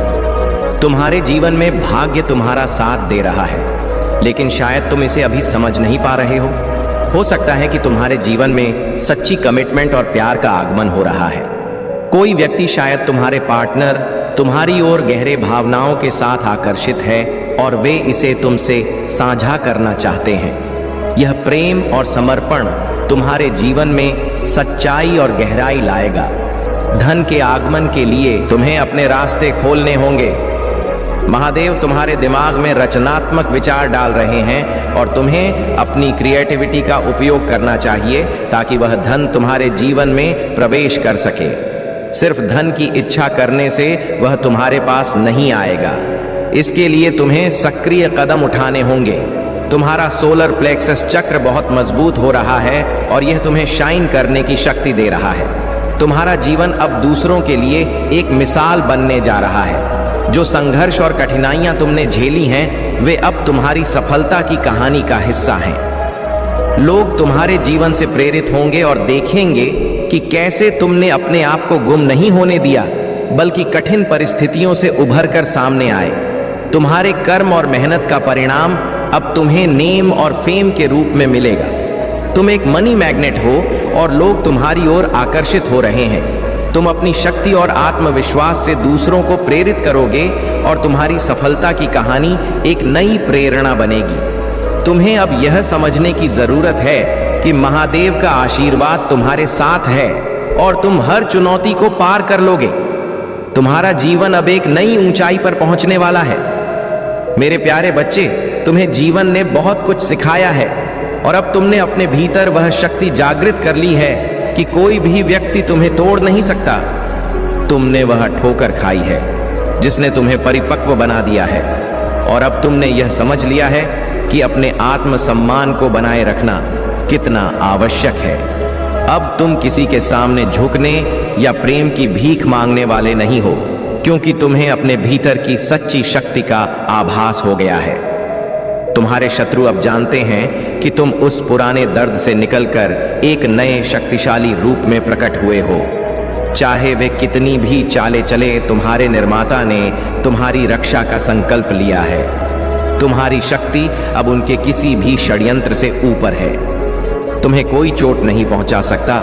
तुम्हारे जीवन में भाग्य तुम्हारा साथ दे रहा है, लेकिन शायद तुम इसे अभी समझ नहीं पा रहे हो। हो सकता है कि तुम्हारे जीवन में सच्ची कमिटमेंट और प्यार का आगमन हो रहा है। कोई व्यक्ति, शायद तुम्हारे पार्टनर, तुम्हारी ओर गहरे भावनाओं के साथ आकर्षित है और वे इसे तुमसे साझा करना चाहते हैं। यह प्रेम और समर्पण तुम्हारे जीवन में सच्चाई और गहराई लाएगा। धन के आगमन के लिए तुम्हें अपने रास्ते खोलने होंगे। महादेव तुम्हारे दिमाग में रचनात्मक विचार डाल रहे हैं और तुम्हें अपनी क्रिएटिविटी का उपयोग करना चाहिए ताकि वह धन तुम्हारे जीवन में प्रवेश कर सके। सिर्फ धन की इच्छा करने से वह तुम्हारे पास नहीं आएगा। इसके लिए तुम्हें सक्रिय कदम उठाने होंगे। तुम्हारा सोलर प्लेक्सस चक्र बहुत मजबूत हो रहा है और यह तुम्हें शाइन करने की शक्ति दे रहा है। तुम्हारा जीवन अब दूसरों के लिए एक मिसाल बनने जा रहा है। जो संघर्ष और कठिनाइयां तुमने झेली हैं, वे अब तुम्हारी सफलता की कहानी का हिस्सा हैं। लोग तुम्हारे जीवन से प्रेरित होंगे और देखेंगे कि कैसे तुमने अपने आप को गुम नहीं होने दिया, बल्कि कठिन परिस्थितियों से उभर कर सामने आए। तुम्हारे कर्म और मेहनत का परिणाम अब तुम्हें नेम और फेम के रूप में मिलेगा। तुम एक मनी मैग्नेट हो और लोग तुम्हारी ओर आकर्षित हो रहे हैं। तुम अपनी शक्ति और आत्मविश्वास से दूसरों को प्रेरित करोगे और तुम्हारी सफलता की कहानी एक नई प्रेरणा बनेगी। तुम्हें अब यह समझने की जरूरत है कि महादेव का आशीर्वाद तुम्हारे साथ है और तुम हर चुनौती को पार कर लोगे। तुम्हारा जीवन अब एक नई ऊंचाई पर पहुंचने वाला है। मेरे प्यारे बच्चे, तुम्हें जीवन ने बहुत कुछ सिखाया है और अब तुमने अपने भीतर वह शक्ति जागृत कर ली है कि कोई भी व्यक्ति तुम्हें तोड़ नहीं सकता। तुमने वह ठोकर खाई है जिसने तुम्हें परिपक्व बना दिया है और अब तुमने यह समझ लिया है कि अपने आत्मसम्मान को बनाए रखना कितना आवश्यक है। अब तुम किसी के सामने झुकने या प्रेम की भीख मांगने वाले नहीं हो, क्योंकि तुम्हें अपने भीतर की सच्ची शक्ति का आभास हो गया है। तुम्हारे शत्रु अब जानते हैं कि तुम उस पुराने दर्द से निकलकर एक नए शक्तिशाली रूप में प्रकट हुए हो। चाहे वे कितनी भी चालें चले, तुम्हारे निर्माता ने तुम्हारी रक्षा का संकल्प लिया है। तुम्हारी शक्ति अब उनके किसी भी षड्यंत्र से ऊपर है। तुम्हें कोई चोट नहीं पहुंचा सकता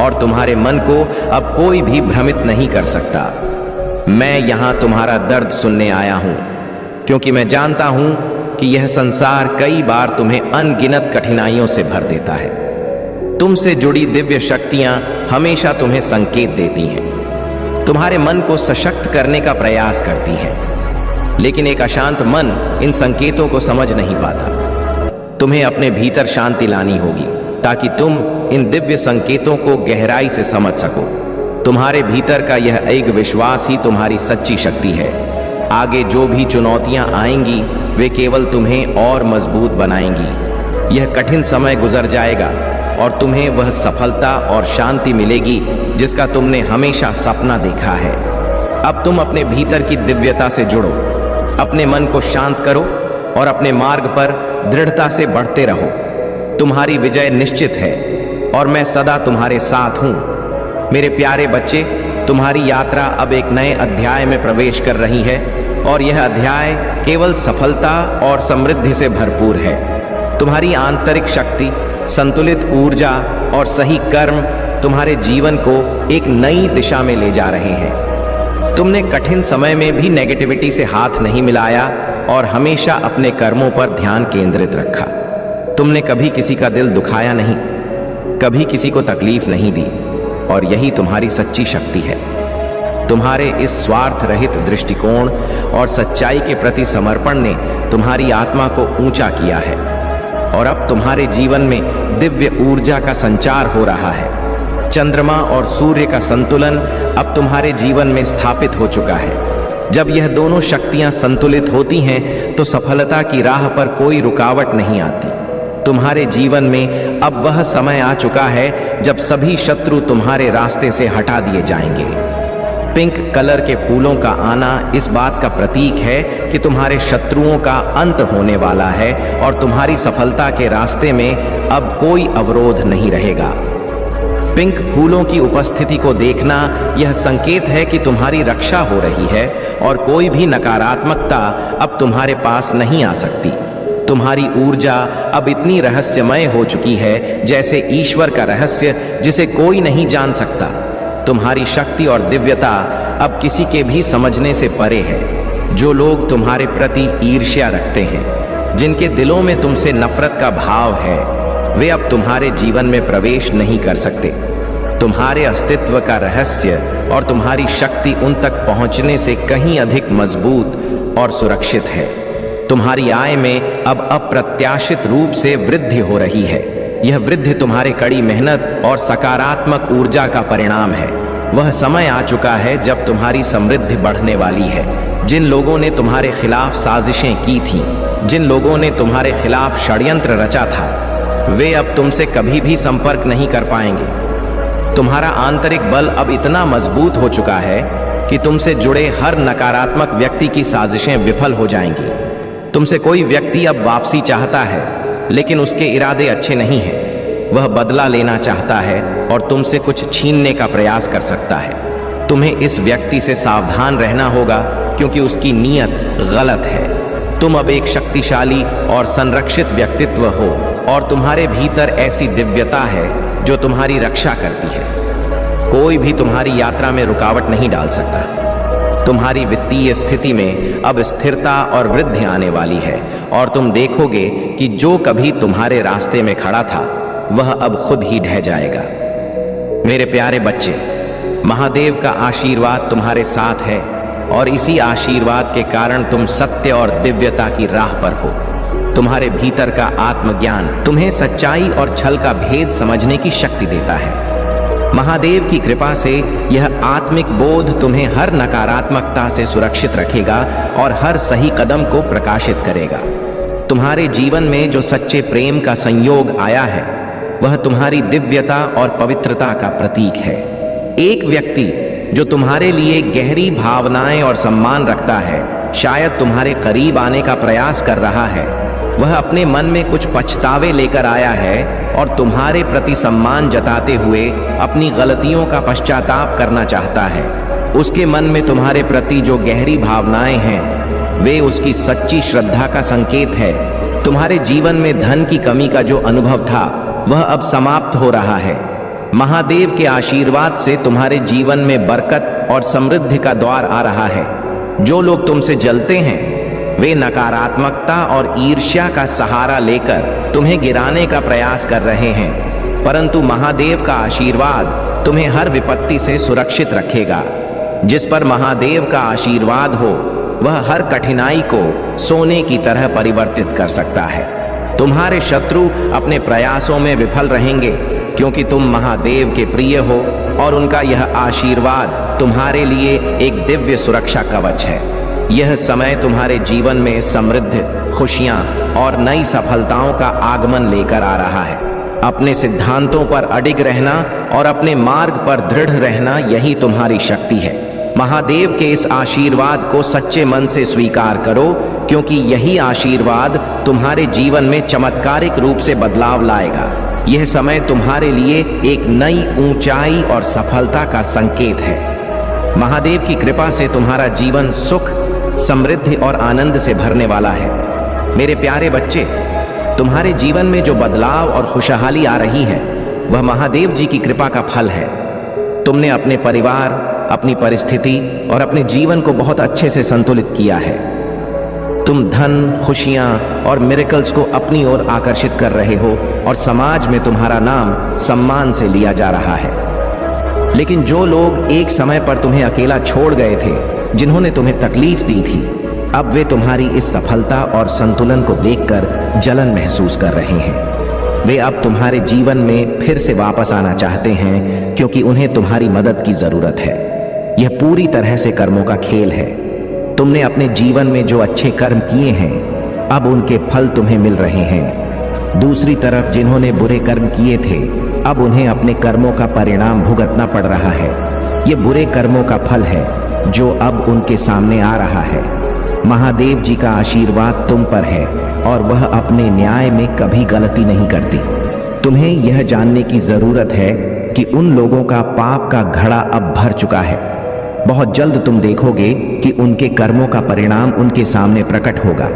और तुम्हारे मन को अब कोई भी भ्रमित नहीं कर सकता। मैं यहां तुम्हारा दर्द सुनने आया हूं, क्योंकि मैं जानता हूं कि यह संसार कई बार तुम्हें अनगिनत कठिनाइयों से भर देता है। तुमसे जुड़ी दिव्य शक्तियां हमेशा तुम्हें संकेत देती हैं, तुम्हारे मन को सशक्त करने का प्रयास करती हैं, लेकिन एक अशांत मन इन संकेतों को समझ नहीं पाता। तुम्हें अपने भीतर शांति लानी होगी ताकि तुम इन दिव्य संकेतों को गहराई से समझ सको। तुम्हारे भीतर का यह एक विश्वास ही तुम्हारी सच्ची शक्ति है। आगे जो भी चुनौतियां आएंगी वे केवल तुम्हें और मजबूत बनाएंगी। यह कठिन समय गुजर जाएगा और तुम्हें वह सफलता और शांति मिलेगी जिसका तुमने हमेशा सपना देखा है। अब तुम अपने भीतर की दिव्यता से जुड़ो, अपने मन को शांत करो और अपने मार्ग पर दृढ़ता से बढ़ते रहो। तुम्हारी विजय निश्चित है और मैं सदा तुम्हारे साथ हूं। मेरे प्यारे बच्चे, तुम्हारी यात्रा अब एक नए अध्याय में प्रवेश कर रही है और यह अध्याय केवल सफलता और समृद्धि से भरपूर है। तुम्हारी आंतरिक शक्ति, संतुलित ऊर्जा और सही कर्म तुम्हारे जीवन को एक नई दिशा में ले जा रहे हैं। तुमने कठिन समय में भी नेगेटिविटी से हाथ नहीं मिलाया और हमेशा अपने कर्मों पर ध्यान केंद्रित रखा। तुमने कभी किसी का दिल दुखाया नहीं, कभी किसी को तकलीफ नहीं दी, और यही तुम्हारी सच्ची शक्ति है। तुम्हारे इस स्वार्थ रहित दृष्टिकोण और सच्चाई के प्रति समर्पण ने तुम्हारी आत्मा को ऊंचा किया है और अब तुम्हारे जीवन में दिव्य ऊर्जा का संचार हो रहा है। चंद्रमा और सूर्य का संतुलन अब तुम्हारे जीवन में स्थापित हो चुका है। जब यह दोनों शक्तियां संतुलित होती हैं तो सफलता की राह पर कोई रुकावट नहीं आती। तुम्हारे जीवन में अब वह समय आ चुका है जब सभी शत्रु तुम्हारे रास्ते से हटा दिए जाएंगे। पिंक कलर के फूलों का आना इस बात का प्रतीक है कि तुम्हारे शत्रुओं का अंत होने वाला है और तुम्हारी सफलता के रास्ते में अब कोई अवरोध नहीं रहेगा। पिंक फूलों की उपस्थिति को देखना यह संकेत है कि तुम्हारी रक्षा हो रही है और कोई भी नकारात्मकता अब तुम्हारे पास नहीं आ सकती। तुम्हारी ऊर्जा अब इतनी रहस्यमय हो चुकी है जैसे ईश्वर का रहस्य जिसे कोई नहीं जान सकता। तुम्हारी शक्ति और दिव्यता अब किसी के भी समझने से परे है। जो लोग तुम्हारे प्रति ईर्ष्या रखते हैं, जिनके दिलों में तुमसे नफरत का भाव है, वे अब तुम्हारे जीवन में प्रवेश नहीं कर सकते। तुम्हारे अस्तित्व का रहस्य और तुम्हारी शक्ति उन तक पहुंचने से कहीं अधिक मजबूत और सुरक्षित है। तुम्हारी आय में अब अप्रत्याशित रूप से वृद्धि हो रही है। यह वृद्धि तुम्हारे कड़ी मेहनत और सकारात्मक ऊर्जा का परिणाम है। वह समय आ चुका है जब तुम्हारी समृद्धि बढ़ने वाली है। जिन लोगों ने तुम्हारे खिलाफ साजिशें की थीं, जिन लोगों ने तुम्हारे खिलाफ षड्यंत्र रचा था, वे अब तुमसे कभी भी संपर्क नहीं कर पाएंगे। तुम्हारा आंतरिक बल अब इतना मजबूत हो चुका है कि तुमसे जुड़े हर नकारात्मक व्यक्ति की साजिशें विफल हो जाएंगी। तुमसे कोई व्यक्ति अब वापसी चाहता है, लेकिन उसके इरादे अच्छे नहीं हैं। वह बदला लेना चाहता है और तुमसे कुछ छीनने का प्रयास कर सकता है। तुम्हें इस व्यक्ति से सावधान रहना होगा क्योंकि उसकी नीयत गलत है। तुम अब एक शक्तिशाली और संरक्षित व्यक्तित्व हो और तुम्हारे भीतर ऐसी दिव्यता है जो तुम्हारी रक्षा करती है। कोई भी तुम्हारी यात्रा में रुकावट नहीं डाल सकता। तुम्हारी वित्तीय स्थिति में अब स्थिरता और वृद्धि आने वाली है और तुम देखोगे कि जो कभी तुम्हारे रास्ते में खड़ा था वह अब खुद ही ढह जाएगा। मेरे प्यारे बच्चे, महादेव का आशीर्वाद तुम्हारे साथ है और इसी आशीर्वाद के कारण तुम सत्य और दिव्यता की राह पर हो। तुम्हारे भीतर का आत्मज्ञान तुम्हें सच्चाई और छल का भेद समझने की शक्ति देता है। महादेव की कृपा से यह आत्मिक बोध तुम्हें हर नकारात्मकता से सुरक्षित रखेगा और हर सही कदम को प्रकाशित करेगा। तुम्हारे जीवन में जो सच्चे प्रेम का संयोग आया है वह तुम्हारी दिव्यता और पवित्रता का प्रतीक है। एक व्यक्ति जो तुम्हारे लिए गहरी भावनाएं और सम्मान रखता है, शायद तुम्हारे करीब आने का प्रयास कर रहा है। वह अपने मन में कुछ पछतावे लेकर आया है और तुम्हारे प्रति सम्मान जताते हुए अपनी गलतियों का पश्चाताप करना चाहता है। उसके मन में तुम्हारे प्रति जो गहरी भावनाएं हैं वे उसकी सच्ची श्रद्धा का संकेत है। तुम्हारे जीवन में धन की कमी का जो अनुभव था वह अब समाप्त हो रहा है। महादेव के आशीर्वाद से तुम्हारे जीवन में बरकत और समृद्धि का द्वार आ रहा है। जो लोग तुमसे जलते हैं वे नकारात्मकता और ईर्ष्या का सहारा लेकर तुम्हें गिराने का प्रयास कर रहे हैं, परंतु महादेव का आशीर्वाद तुम्हें हर विपत्ति से सुरक्षित रखेगा। जिस पर महादेव का आशीर्वाद हो वह हर कठिनाई को सोने की तरह परिवर्तित कर सकता है। तुम्हारे शत्रु अपने प्रयासों में विफल रहेंगे क्योंकि तुम महादेव के प्रिय हो और उनका यह आशीर्वाद तुम्हारे लिए एक दिव्य सुरक्षा कवच है। यह समय तुम्हारे जीवन में समृद्धि, खुशियां और नई सफलताओं का आगमन लेकर आ रहा है। अपने सिद्धांतों पर अडिग रहना और अपने मार्ग पर दृढ़ रहना यही तुम्हारी शक्ति है। महादेव के इस आशीर्वाद को सच्चे मन से स्वीकार करो क्योंकि यही आशीर्वाद तुम्हारे जीवन में चमत्कारिक रूप से बदलाव लाएगा। यह समय तुम्हारे लिए एक नई ऊंचाई और सफलता का संकेत है। महादेव की कृपा से तुम्हारा जीवन सुख, समृद्धि और आनंद से भरने वाला है। मेरे प्यारे बच्चे, तुम्हारे जीवन में जो बदलाव और खुशहाली आ रही है वह महादेव जी की कृपा का फल है। तुमने अपने परिवार, अपनी परिस्थिति और अपने जीवन को बहुत अच्छे से संतुलित किया है। तुम धन, खुशियां और मिरेकल्स को अपनी ओर आकर्षित कर रहे हो और समाज में तुम्हारा नाम सम्मान से लिया जा रहा है। लेकिन जो लोग एक समय पर तुम्हें अकेला छोड़ गए थे, जिन्होंने तुम्हें तकलीफ दी थी, अब वे तुम्हारी इस सफलता और संतुलन को देखकर जलन महसूस कर रहे हैं। वे अब तुम्हारे जीवन में फिर से वापस आना चाहते हैं क्योंकि उन्हें तुम्हारी मदद की जरूरत है। यह पूरी तरह से कर्मों का खेल है। तुमने अपने जीवन में जो अच्छे कर्म किए हैं अब उनके फल तुम्हें मिल रहे हैं। दूसरी तरफ जिन्होंने बुरे कर्म किए थे अब उन्हें अपने कर्मों का परिणाम भुगतना पड़ रहा है। ये बुरे कर्मों का फल है जो अब उनके सामने आ रहा है। महादेव जी का आशीर्वाद तुम पर है और वह अपने न्याय में कभी गलती नहीं करती। तुम्हें यह जानने की जरूरत है कि उन लोगों का पाप का घड़ा अब भर चुका है। बहुत जल्द तुम देखोगे कि उनके कर्मों का परिणाम उनके सामने प्रकट होगा।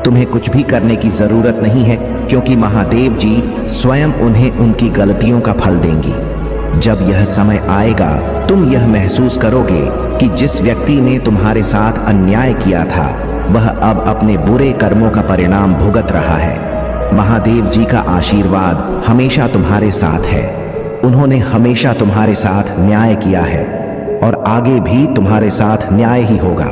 तुम्हें कुछ भी करने की जरूरत नहीं है क्योंकि महादेव जी स्वयं उन्हें उनकी गलतियों का फल देंगी। जब यह समय आएगा तुम यह महसूस करोगे कि जिस व्यक्ति ने तुम्हारे साथ अन्याय किया था वह अब अपने बुरे कर्मों का परिणाम भुगत रहा है। महादेव जी का आशीर्वाद हमेशा तुम्हारे साथ है। उन्होंने हमेशा तुम्हारे साथ न्याय किया है और आगे भी तुम्हारे साथ न्याय ही होगा।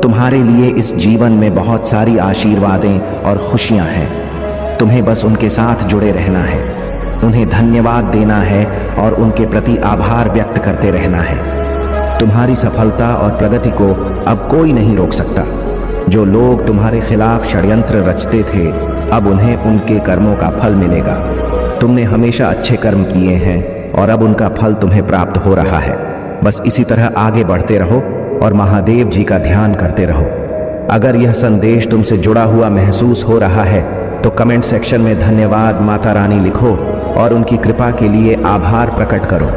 तुम्हारे लिए इस जीवन में बहुत सारी आशीर्वादें और खुशियां हैं। तुम्हें बस उनके साथ जुड़े रहना है, उन्हें धन्यवाद देना है और उनके प्रति आभार व्यक्त करते रहना है। तुम्हारी सफलता और प्रगति को अब कोई नहीं रोक सकता। जो लोग तुम्हारे खिलाफ षड्यंत्र रचते थे अब उन्हें उनके कर्मों का फल मिलेगा। तुमने हमेशा अच्छे कर्म किए हैं और अब उनका फल तुम्हें प्राप्त हो रहा है। बस इसी तरह आगे बढ़ते रहो और महादेव जी का ध्यान करते रहो। अगर यह संदेश तुमसे जुड़ा हुआ महसूस हो रहा है तो कमेंट सेक्शन में धन्यवाद माता रानी लिखो और उनकी कृपा के लिए आभार प्रकट करो।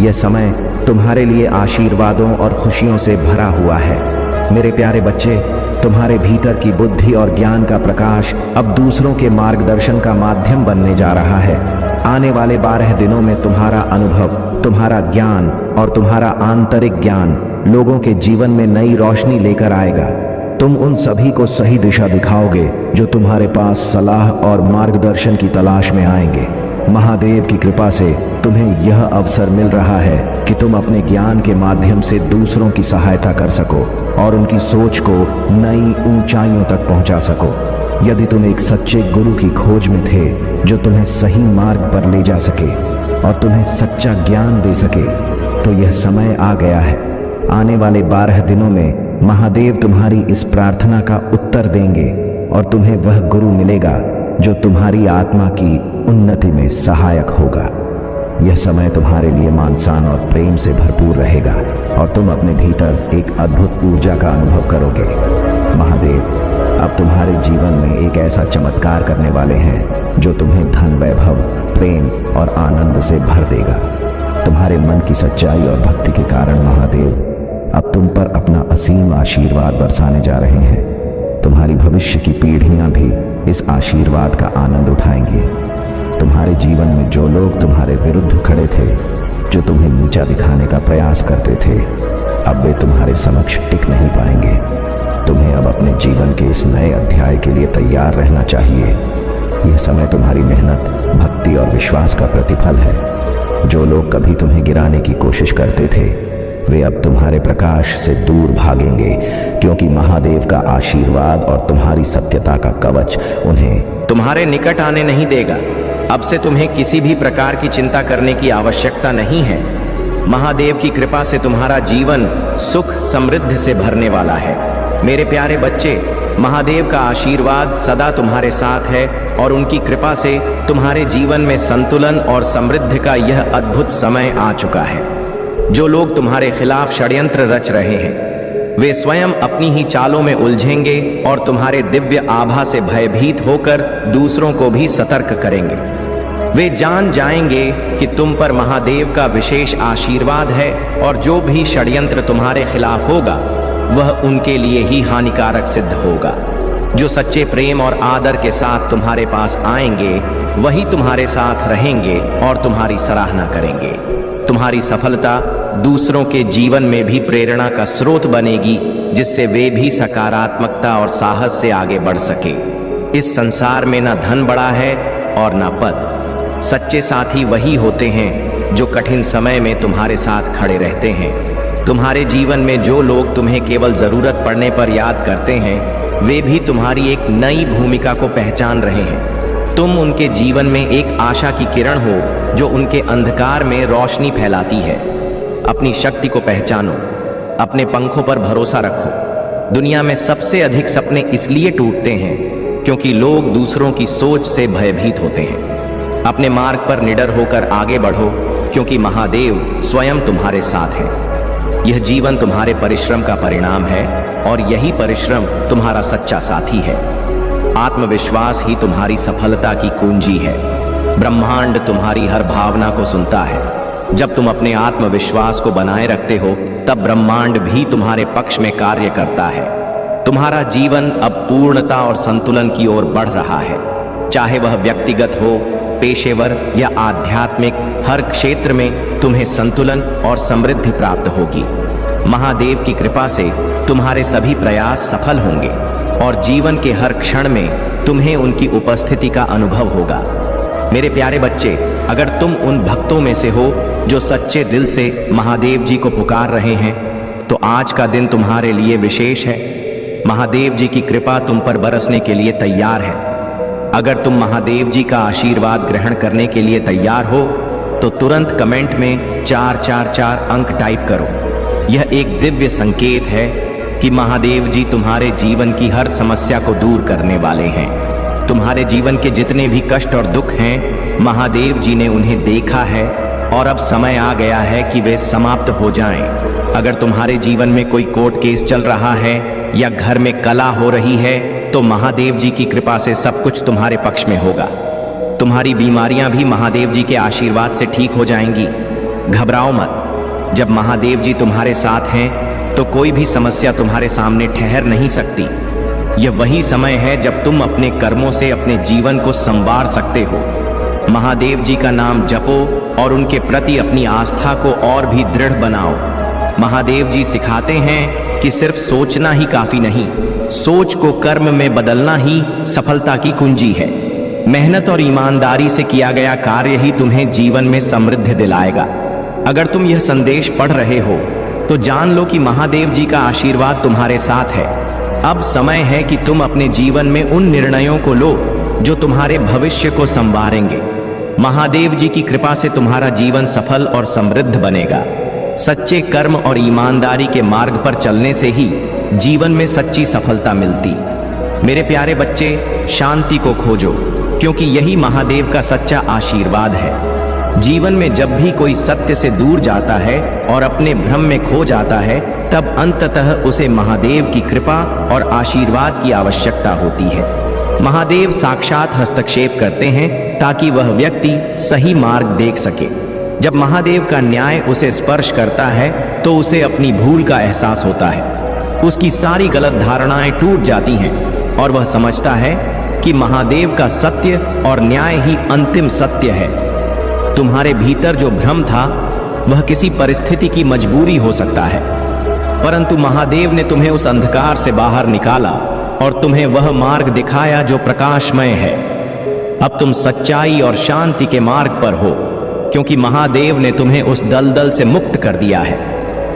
यह समय तुम्हारे लिए आशीर्वादों और खुशियों से भरा हुआ है। मेरे प्यारे बच्चे, तुम्हारे भीतर की बुद्धि और ज्ञान का प्रकाश अब दूसरों के मार्गदर्शन का माध्यम बनने जा रहा है। आने वाले 12 दिनों में तुम्हारा अनुभव, तुम्हारा ज्ञान और तुम्हारा आंतरिक ज्ञान लोगों के जीवन में नई रोशनी लेकर आएगा। तुम उन सभी को सही दिशा दिखाओगे जो तुम्हारे पास सलाह और मार्गदर्शन की तलाश में आएंगे। महादेव की कृपा से तुम्हें यह अवसर मिल रहा है कि तुम अपने ज्ञान के माध्यम से दूसरों की सहायता कर सको और उनकी सोच को नई ऊंचाइयों तक पहुंचा सको। यदि तुम एक सच्चे गुरु की खोज में थे जो तुम्हें सही मार्ग पर ले जा सके और तुम्हें सच्चा ज्ञान दे सके, तो यह समय आ गया है। आने वाले 12 दिनों में महादेव तुम्हारी इस प्रार्थना का उत्तर देंगे और तुम्हें वह गुरु मिलेगा जो तुम्हारी आत्मा की उन्नति में सहायक होगा। यह समय तुम्हारे लिए मानसान और प्रेम से भरपूर रहेगा और तुम अपने भीतर एक अद्भुत ऊर्जा का अनुभव करोगे। महादेव अब तुम्हारे जीवन में एक ऐसा चमत्कार करने वाले हैं जो तुम्हें धन, वैभव, प्रेम और आनंद से भर देगा। तुम्हारे मन की सच्चाई और भक्ति के कारण महादेव अब तुम पर अपना असीम आशीर्वाद बरसाने जा रहे हैं। तुम्हारी भविष्य की पीढ़ियां भी इस आशीर्वाद का आनंद उठाएंगी। तुम्हारे जीवन में जो लोग तुम्हारे विरुद्ध खड़े थे, जो तुम्हें नीचा दिखाने का प्रयास करते थे, अब वे तुम्हारे समक्ष टिक नहीं पाएंगे। तुम्हें अब अपने जीवन के इस नए अध्याय के लिए तैयार रहना चाहिए। यह समय तुम्हारी मेहनत, भक्ति और विश्वास का प्रतिफल है। जो लोग कभी तुम्हें गिराने की कोशिश करते थे, वे अब तुम्हारे प्रकाश से दूर भागेंगे, क्योंकि महादेव का आशीर्वाद और तुम्हारी सत्यता का कवच उन्हें तुम्हारे निकट आने नहीं देगा। अब से तुम्हें किसी भी प्रकार की चिंता करने की आवश्यकता नहीं है। महादेव की कृपा से तुम्हारा जीवन सुख समृद्धि से भरने वाला है। मेरे प्यारे बच्चे, महादेव का आशीर्वाद सदा तुम्हारे साथ है और उनकी कृपा से तुम्हारे जीवन में संतुलन और समृद्धि का यह अद्भुत समय आ चुका है। जो लोग तुम्हारे खिलाफ षड्यंत्र रच रहे हैं, वे स्वयं अपनी ही चालों में उलझेंगे और तुम्हारे दिव्य आभा से भयभीत होकर दूसरों को भी सतर्क करेंगे। वे जान जाएंगे कि तुम पर महादेव का विशेष आशीर्वाद है और जो भी षड्यंत्र तुम्हारे खिलाफ होगा वह उनके लिए ही हानिकारक सिद्ध होगा। जो सच्चे प्रेम और आदर के साथ तुम्हारे पास आएंगे वही तुम्हारे साथ रहेंगे और तुम्हारी सराहना करेंगे। तुम्हारी सफलता दूसरों के जीवन में भी प्रेरणा का स्रोत बनेगी, जिससे वे भी सकारात्मकता और साहस से आगे बढ़ सके। इस संसार में ना धन बड़ा है और ना पद। सच्चे साथी वही होते हैं जो कठिन समय में तुम्हारे साथ खड़े रहते हैं। तुम्हारे जीवन में जो लोग तुम्हें केवल जरूरत पड़ने पर याद करते हैं, वे भी तुम्हारी एक नई भूमिका को पहचान रहे हैं। तुम उनके जीवन में एक आशा की किरण हो जो उनके अंधकार में रोशनी फैलाती है। अपनी शक्ति को पहचानो, अपने पंखों पर भरोसा रखो। दुनिया में सबसे अधिक सपने इसलिए टूटते हैं क्योंकि लोग दूसरों की सोच से भयभीत होते हैं। अपने मार्ग पर निडर होकर आगे बढ़ो, क्योंकि महादेव स्वयं तुम्हारे साथ है। यह जीवन तुम्हारे परिश्रम का परिणाम है और यही परिश्रम तुम्हारा सच्चा साथी है। आत्मविश्वास ही तुम्हारी सफलता की कुंजी है। ब्रह्मांड तुम्हारी हर भावना को सुनता है। जब तुम अपने आत्मविश्वास को बनाए रखते हो, तब ब्रह्मांड भी तुम्हारे पक्ष में कार्य करता है। तुम्हारा जीवन अब पूर्णता और संतुलन की ओर बढ़ रहा है। चाहे वह व्यक्तिगत हो, पेशेवर या आध्यात्मिक, हर क्षेत्र में तुम्हें संतुलन और समृद्धि प्राप्त होगी। महादेव की कृपा से तुम्हारे सभी प्रयास सफल होंगे और जीवन के हर क्षण में तुम्हें उनकी उपस्थिति का अनुभव होगा। मेरे प्यारे बच्चे, अगर तुम उन भक्तों में से हो जो सच्चे दिल से महादेव जी को पुकार रहे हैं, तो आज का दिन तुम्हारे लिए विशेष है। महादेव जी की कृपा तुम पर बरसने के लिए तैयार है। अगर तुम महादेव जी का आशीर्वाद ग्रहण करने के लिए तैयार हो, तो तुरंत कमेंट में 444 अंक टाइप करो। यह एक दिव्य संकेत है कि महादेव जी तुम्हारे जीवन की हर समस्या को दूर करने वाले हैं। तुम्हारे जीवन के जितने भी कष्ट और दुख हैं, महादेव जी ने उन्हें देखा है और अब समय आ गया है कि वे समाप्त हो जाएं। अगर तुम्हारे जीवन में कोई कोर्ट केस चल रहा है या घर में कलह हो रही है, तो महादेव जी की कृपा से सब कुछ तुम्हारे पक्ष में होगा। तुम्हारी बीमारियां भी महादेव जी के आशीर्वाद से ठीक हो जाएंगी। घबराओ मत, जब महादेव जी तुम्हारे साथ हैं तो कोई भी समस्या तुम्हारे सामने ठहर नहीं सकती। यह वही समय है जब तुम अपने कर्मों से अपने जीवन को संवार सकते हो। महादेव जी का नाम जपो और उनके प्रति अपनी आस्था को और भी दृढ़ बनाओ। महादेव जी सिखाते हैं कि सिर्फ सोचना ही काफी नहीं, सोच को कर्म में बदलना ही सफलता की कुंजी है। मेहनत और ईमानदारी से किया गया कार्य ही तुम्हें जीवन में समृद्धि दिलाएगा। अगर तुम यह संदेश पढ़ रहे हो तो जान लो कि महादेव जी का आशीर्वाद तुम्हारे साथ है। अब समय है कि तुम अपने जीवन में उन निर्णयों को लो जो तुम्हारे भविष्य को संवारेंगे। महादेव जी की कृपा से तुम्हारा जीवन सफल और समृद्ध बनेगा। सच्चे कर्म और ईमानदारी के मार्ग पर चलने से ही जीवन में सच्ची सफलता मिलती। मेरे प्यारे बच्चे, शांति को खोजो, क्योंकि यही महादेव का सच्चा आशीर्वाद है। जीवन में जब भी कोई सत्य से दूर जाता है और अपने भ्रम में खो जाता है, तब अंततः उसे महादेव की कृपा और आशीर्वाद की आवश्यकता होती है। महादेव साक्षात हस्तक्षेप करते हैं ताकि वह व्यक्ति सही मार्ग देख सके। जब महादेव का न्याय उसे स्पर्श करता है तो उसे अपनी भूल का एहसास होता है। उसकी सारी गलत धारणाएं टूट जाती हैं और वह समझता है कि महादेव का सत्य और न्याय ही अंतिम सत्य है। तुम्हारे भीतर जो भ्रम था वह किसी परिस्थिति की मजबूरी हो सकता है, परंतु महादेव ने तुम्हें उस अंधकार से बाहर निकाला और तुम्हें वह मार्ग दिखाया जो प्रकाशमय है। अब तुम सच्चाई और शांति के मार्ग पर हो, क्योंकि महादेव ने तुम्हें उस दलदल से मुक्त कर दिया है।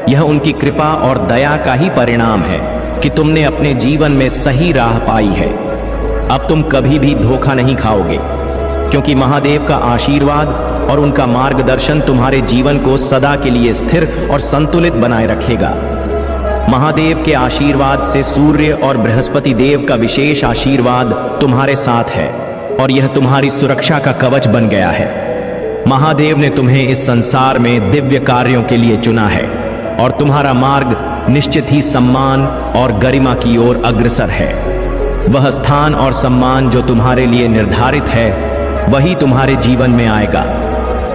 यह उनकी कृपा और दया का ही परिणाम है कि तुमने अपने जीवन में सही राह पाई है। अब तुम कभी भी धोखा नहीं खाओगे, क्योंकि महादेव का आशीर्वाद और उनका मार्गदर्शन तुम्हारे जीवन को सदा के लिए स्थिर और संतुलित बनाए रखेगा। महादेव के आशीर्वाद से सूर्य और बृहस्पति देव का विशेष आशीर्वाद तुम्हारे साथ है और यह तुम्हारी सुरक्षा का कवच बन गया है। महादेव ने तुम्हें इस संसार में दिव्य कार्यों के लिए चुना है और तुम्हारा मार्ग निश्चित ही सम्मान और गरिमा की ओर अग्रसर है। वह स्थान और सम्मान जो तुम्हारे लिए निर्धारित है वही तुम्हारे जीवन में आएगा।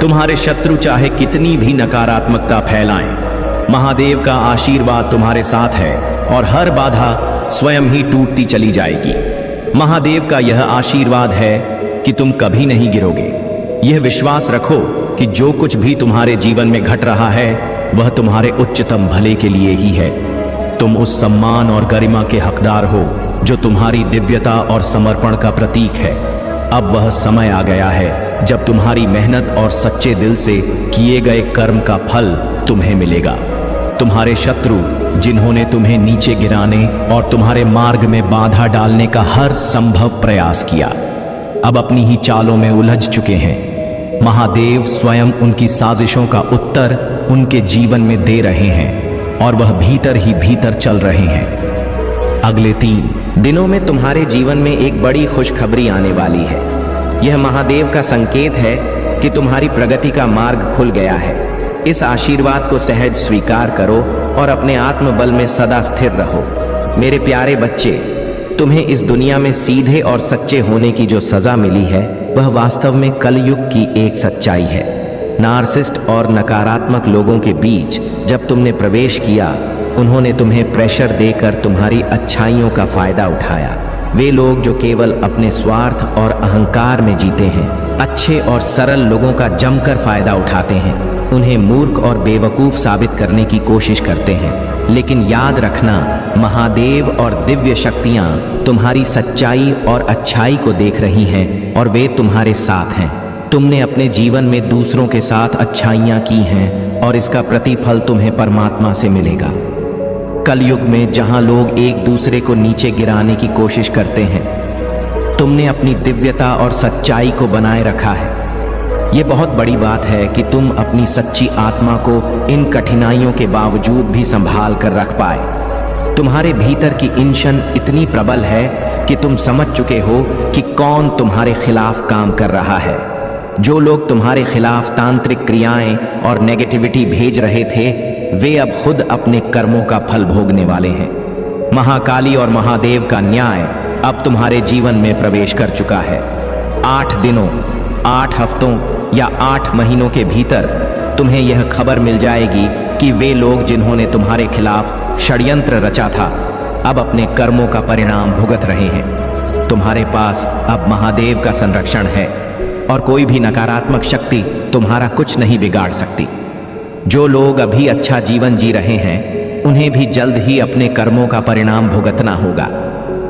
तुम्हारे शत्रु चाहे कितनी भी नकारात्मकता फैलाएं, महादेव का आशीर्वाद तुम्हारे साथ है और हर बाधा स्वयं ही टूटती चली जाएगी। महादेव का यह आशीर्वाद है कि तुम कभी नहीं गिरोगे। यह विश्वास रखो कि जो कुछ भी तुम्हारे जीवन में घट रहा है वह तुम्हारे उच्चतम भले के लिए ही है। तुम उस सम्मान और गरिमा के हकदार हो जो तुम्हारी दिव्यता और समर्पण का प्रतीक है। अब वह समय आ गया है जब तुम्हारी मेहनत और सच्चे दिल से किए गए कर्म का फल तुम्हें मिलेगा। तुम्हारे शत्रु जिन्होंने तुम्हें नीचे गिराने और तुम्हारे मार्ग में बाधा डालने का हर संभव प्रयास किया, अब अपनी ही चालों में उलझ चुके हैं। महादेव स्वयं उनकी साजिशों का उत्तर उनके जीवन में दे रहे हैं और वह भीतर ही भीतर चल रहे हैं। अगले 3 दिनों में तुम्हारे जीवन में एक बड़ी खुशखबरी आने वाली है। यह महादेव का संकेत है कि तुम्हारी प्रगति का मार्ग खुल गया है। इस आशीर्वाद को सहज स्वीकार करो और अपने आत्मबल में सदा स्थिर रहो। मेरे प्यारे बच्चे, तुम्हें इस दुनिया में सीधे और सच्चे होने की जो सजा मिली है वह वास्तव में कलयुग की एक सच्चाई है। नार्सिस्ट और नकारात्मक लोगों के बीच जब तुमने प्रवेश किया, उन्होंने तुम्हें प्रेशर देकर तुम्हारी अच्छाइयों का फायदा उठाया। वे लोग जो केवल अपने स्वार्थ और अहंकार में जीते हैं, अच्छे और सरल लोगों का जमकर फायदा उठाते हैं, उन्हें मूर्ख और बेवकूफ साबित करने की कोशिश करते हैं। लेकिन याद रखना, महादेव और दिव्य शक्तियां तुम्हारी सच्चाई और अच्छाई को देख रही हैं और वे तुम्हारे साथ हैं। तुमने अपने जीवन में दूसरों के साथ अच्छाइयां की हैं और इसका प्रतिफल तुम्हें परमात्मा से मिलेगा। कलयुग में जहां लोग एक दूसरे को नीचे गिराने की कोशिश करते हैं, तुमने अपनी दिव्यता और सच्चाई को बनाए रखा है। ये बहुत बड़ी बात है कि तुम अपनी सच्ची आत्मा को इन कठिनाइयों के बावजूद भी संभाल कर रख पाए। तुम्हारे भीतर की इंशन इतनी प्रबल है कि तुम समझ चुके हो कि कौन तुम्हारे खिलाफ काम कर रहा है। जो लोग तुम्हारे खिलाफ तांत्रिक क्रियाएं और नेगेटिविटी भेज रहे थे, वे अब खुद अपने कर्मों का फल भोगने वाले हैं। महाकाली और महादेव का न्याय अब तुम्हारे जीवन में प्रवेश कर चुका है। 8 दिनों 8 हफ्तों या 8 महीनों के भीतर तुम्हें यह खबर मिल जाएगी कि वे लोग जिन्होंने तुम्हारे खिलाफ षड्यंत्र रचा था अब अपने कर्मों का परिणाम भुगत रहे हैं। तुम्हारे पास अब महादेव का संरक्षण है और कोई भी नकारात्मक शक्ति तुम्हारा कुछ नहीं बिगाड़ सकती। जो लोग अभी अच्छा जीवन जी रहे हैं उन्हें भी जल्द ही अपने कर्मों का परिणाम भुगतना होगा।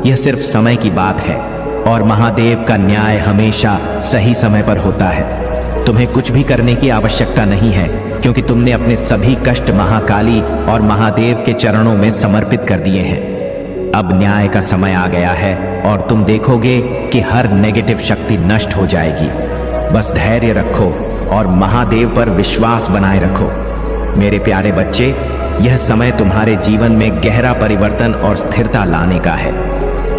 यह सिर्फ समय की बात है और महादेव का न्याय हमेशा सही समय पर होता है। तुम्हें कुछ भी करने की आवश्यकता नहीं है क्योंकि तुमने अपने सभी कष्ट महाकाली और महादेव के चरणों में समर्पित कर दिए हैं। अब न्याय का समय आ गया है और तुम देखोगे कि हर नेगेटिव शक्ति नष्ट हो जाएगी। बस धैर्य रखो और महादेव पर विश्वास बनाए रखो। मेरे प्यारे बच्चे, यह समय तुम्हारे जीवन में gहरा परिवर्तन और स्थिरता लाने का है।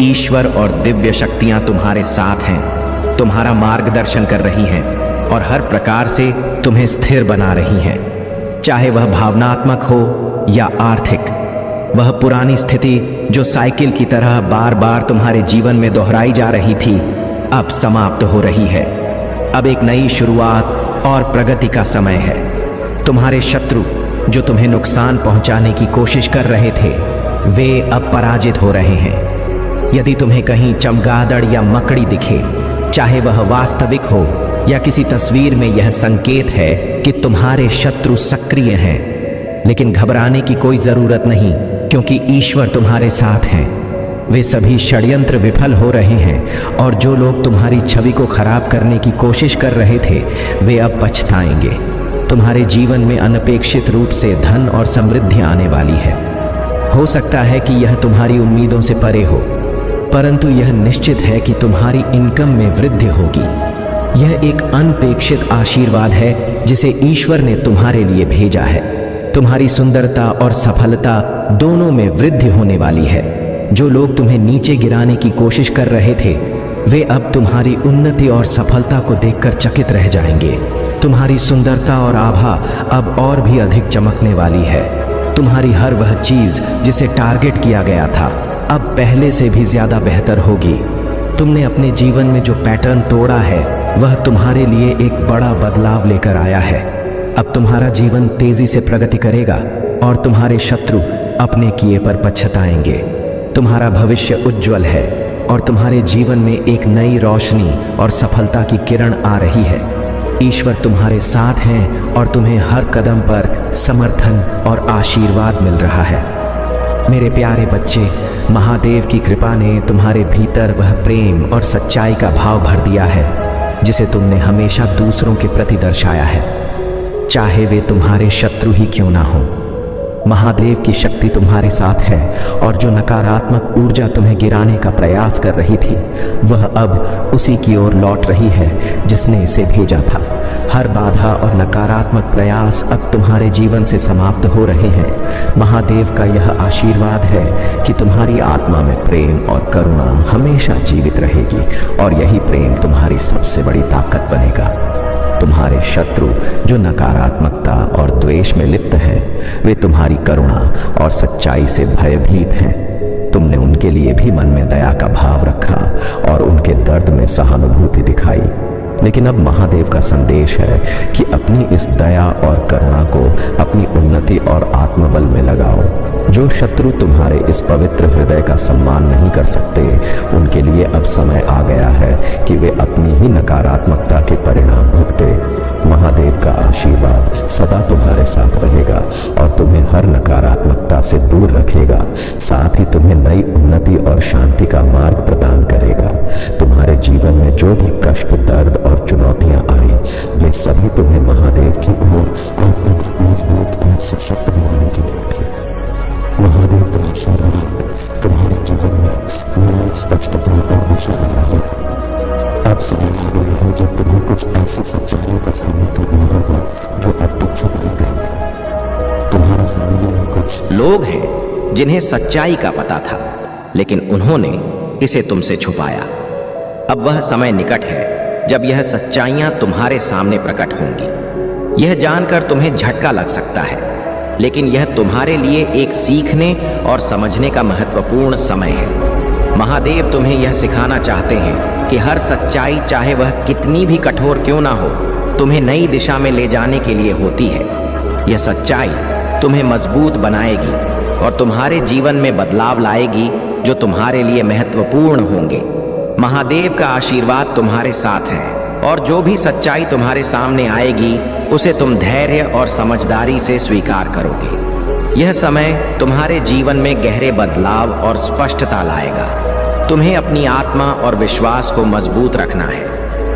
ईश्वर और दिव्य शक्तियां तुम्हारे साथ हैं, तुम्हारा मार्गदर्शन कर रही हैं और हर प्रकार से तुम्हें स्थिर बना रही हैं। चाहे वह भावनात्मक हो या आर्थिक, वह पुरानी स्थिति जो साइकिल की तरह बार बार तुम्हारे जीवन में दोहराई जा रही थी अब समाप्त हो रही है। अब एक नई शुरुआत और प्रगति का समय है। तुम्हारे शत्रु जो तुम्हें नुकसान पहुंचाने की कोशिश कर रहे थे वे अब पराजित हो रहे हैं। यदि तुम्हें कहीं चमगादड़ या मकड़ी दिखे, चाहे वह वास्तविक हो या किसी तस्वीर में, यह संकेत है कि तुम्हारे शत्रु सक्रिय हैं। लेकिन घबराने की कोई जरूरत नहीं क्योंकि ईश्वर तुम्हारे साथ हैं। वे सभी षड्यंत्र विफल हो रहे हैं और जो लोग तुम्हारी छवि को खराब करने की कोशिश कर रहे थे वे अब पछताएंगे। तुम्हारे जीवन में अनपेक्षित रूप से धन और समृद्धि आने वाली है। हो सकता है कि यह तुम्हारी उम्मीदों से परे हो, परंतु यह निश्चित है कि तुम्हारी इनकम में वृद्धि होगी। यह एक अनपेक्षित आशीर्वाद है जिसे ईश्वर ने तुम्हारे लिए भेजा है। तुम्हारी सुंदरता और सफलता दोनों में वृद्धि होने वाली है। जो लोग तुम्हें नीचे गिराने की कोशिश कर रहे थे वे अब तुम्हारी उन्नति और सफलता को देखकर चकित रह जाएंगे। तुम्हारी सुंदरता और आभा अब और भी अधिक चमकने वाली है। तुम्हारी हर वह चीज जिसे टारगेट किया गया था अब पहले से भी ज्यादा बेहतर होगी। तुमने अपने जीवन में जो पैटर्न तोड़ा है वह तुम्हारे लिए एक बड़ा बदलाव लेकर आया है। अब तुम्हारा जीवन तेजी से प्रगति करेगा और तुम्हारे शत्रु अपने किए पर पछताएंगे। तुम्हारा भविष्य उज्जवल है और तुम्हारे जीवन में एक नई रोशनी और सफलता की किरण आ रही है। ईश्वर तुम्हारे साथ हैं और तुम्हें हर कदम पर समर्थन और आशीर्वाद मिल रहा है। मेरे प्यारे बच्चे, महादेव की कृपा ने तुम्हारे भीतर वह प्रेम और सच्चाई का भाव भर दिया है जिसे तुमने हमेशा दूसरों के प्रति दर्शाया है, चाहे वे तुम्हारे शत्रु ही क्यों ना हो। महादेव की शक्ति तुम्हारे साथ है और जो नकारात्मक ऊर्जा तुम्हें गिराने का प्रयास कर रही थी वह अब उसी की ओर लौट रही है जिसने इसे भेजा था। हर बाधा और नकारात्मक प्रयास अब तुम्हारे जीवन से समाप्त हो रहे हैं। महादेव का यह आशीर्वाद है कि तुम्हारी आत्मा में प्रेम और करुणा हमेशा जीवित रहेगी और यही प्रेम तुम्हारी सबसे बड़ी ताकत बनेगा। तुम्हारे शत्रु जो नकारात्मकता और द्वेष में लिप्त हैं वे तुम्हारी करुणा और सच्चाई से भयभीत हैं। तुमने उनके लिए भी मन में दया का भाव रखा और उनके दर्द में सहानुभूति दिखाई। लेकिन अब महादेव का संदेश है कि अपनी इस दया और करुणा को अपनी उन्नति और आत्मबल में लगाओ। जो शत्रु तुम्हारे इस पवित्र हृदय का सम्मान नहीं कर सकते उनके लिए अब समय आ गया है कि वे अपनी ही नकारात्मकता के परिणाम भुगते। महादेव का आशीर्वाद सदा तुम्हारे साथ रहेगा और तुम्हें हर नकारात्मकता से दूर रखेगा, साथ ही तुम्हें नई उन्नति और शांति का मार्ग प्रदान करेगा। तुम्हारे जीवन में जो भी कष्ट, दर्द और चुनौतियां आई वे सभी तुम्हें महादेव की ओर और अधिक मजबूत और सशक्त बनाने के लिए थे। महादेव का आशीर्वाद तुम्हारे जीवन में नई स्पष्टता और दिशा ला रहा है। अब समय आ गया है जब तुम्हें कुछ ऐसी सच्चाइयों का सामना करना होगा जो अब तक छुपाई गई थी। तुम्हारा फैमिली में कुछ लोग हैं जिन्हें सच्चाई का पता था लेकिन उन्होंने इसे तुमसे छुपाया। अब वह समय निकट है जब यह सच्चाइयां तुम्हारे सामने प्रकट होंगी। यह जानकर तुम्हें झटका लग सकता है लेकिन यह तुम्हारे लिए एक सीखने और समझने का महत्वपूर्ण समय है। महादेव तुम्हें यह सिखाना चाहते हैं कि हर सच्चाई, चाहे वह कितनी भी कठोर क्यों ना हो, तुम्हें नई दिशा में ले जाने के लिए होती है। यह सच्चाई तुम्हें मजबूत बनाएगी और तुम्हारे जीवन में बदलाव लाएगी जो तुम्हारे लिए महत्वपूर्ण होंगे। महादेव का आशीर्वाद तुम्हारे साथ है और जो भी सच्चाई तुम्हारे सामने आएगी उसे तुम धैर्य और समझदारी से स्वीकार करोगे। यह समय तुम्हारे जीवन में गहरे बदलाव और स्पष्टता लाएगा। तुम्हें अपनी आत्मा और विश्वास को मजबूत रखना है,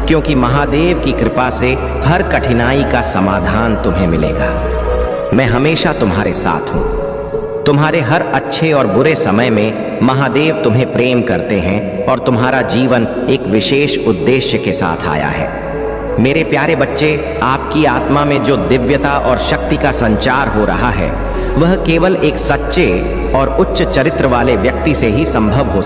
क्योंकि महादेव की कृपा से हर कठिनाई का समाधान तुम्हें मिलेगा। मैं हमेशा तुम्हारे साथ हूँ। तुम्हारे हर अच्छे और बुरे समय में महादेव तुम्हें प्रेम करते हैं और तुम्हारा जीवन एक विशेष उद्देश्य के साथ आया है। मेरे प्यारे बच्चे, आपकी आत्मा में जो दिव्यता और शक्ति का संचार हो रहा है वह केवल एक सच्चे और उच्च चरित्र वाले व्यक्ति से ही संभव हो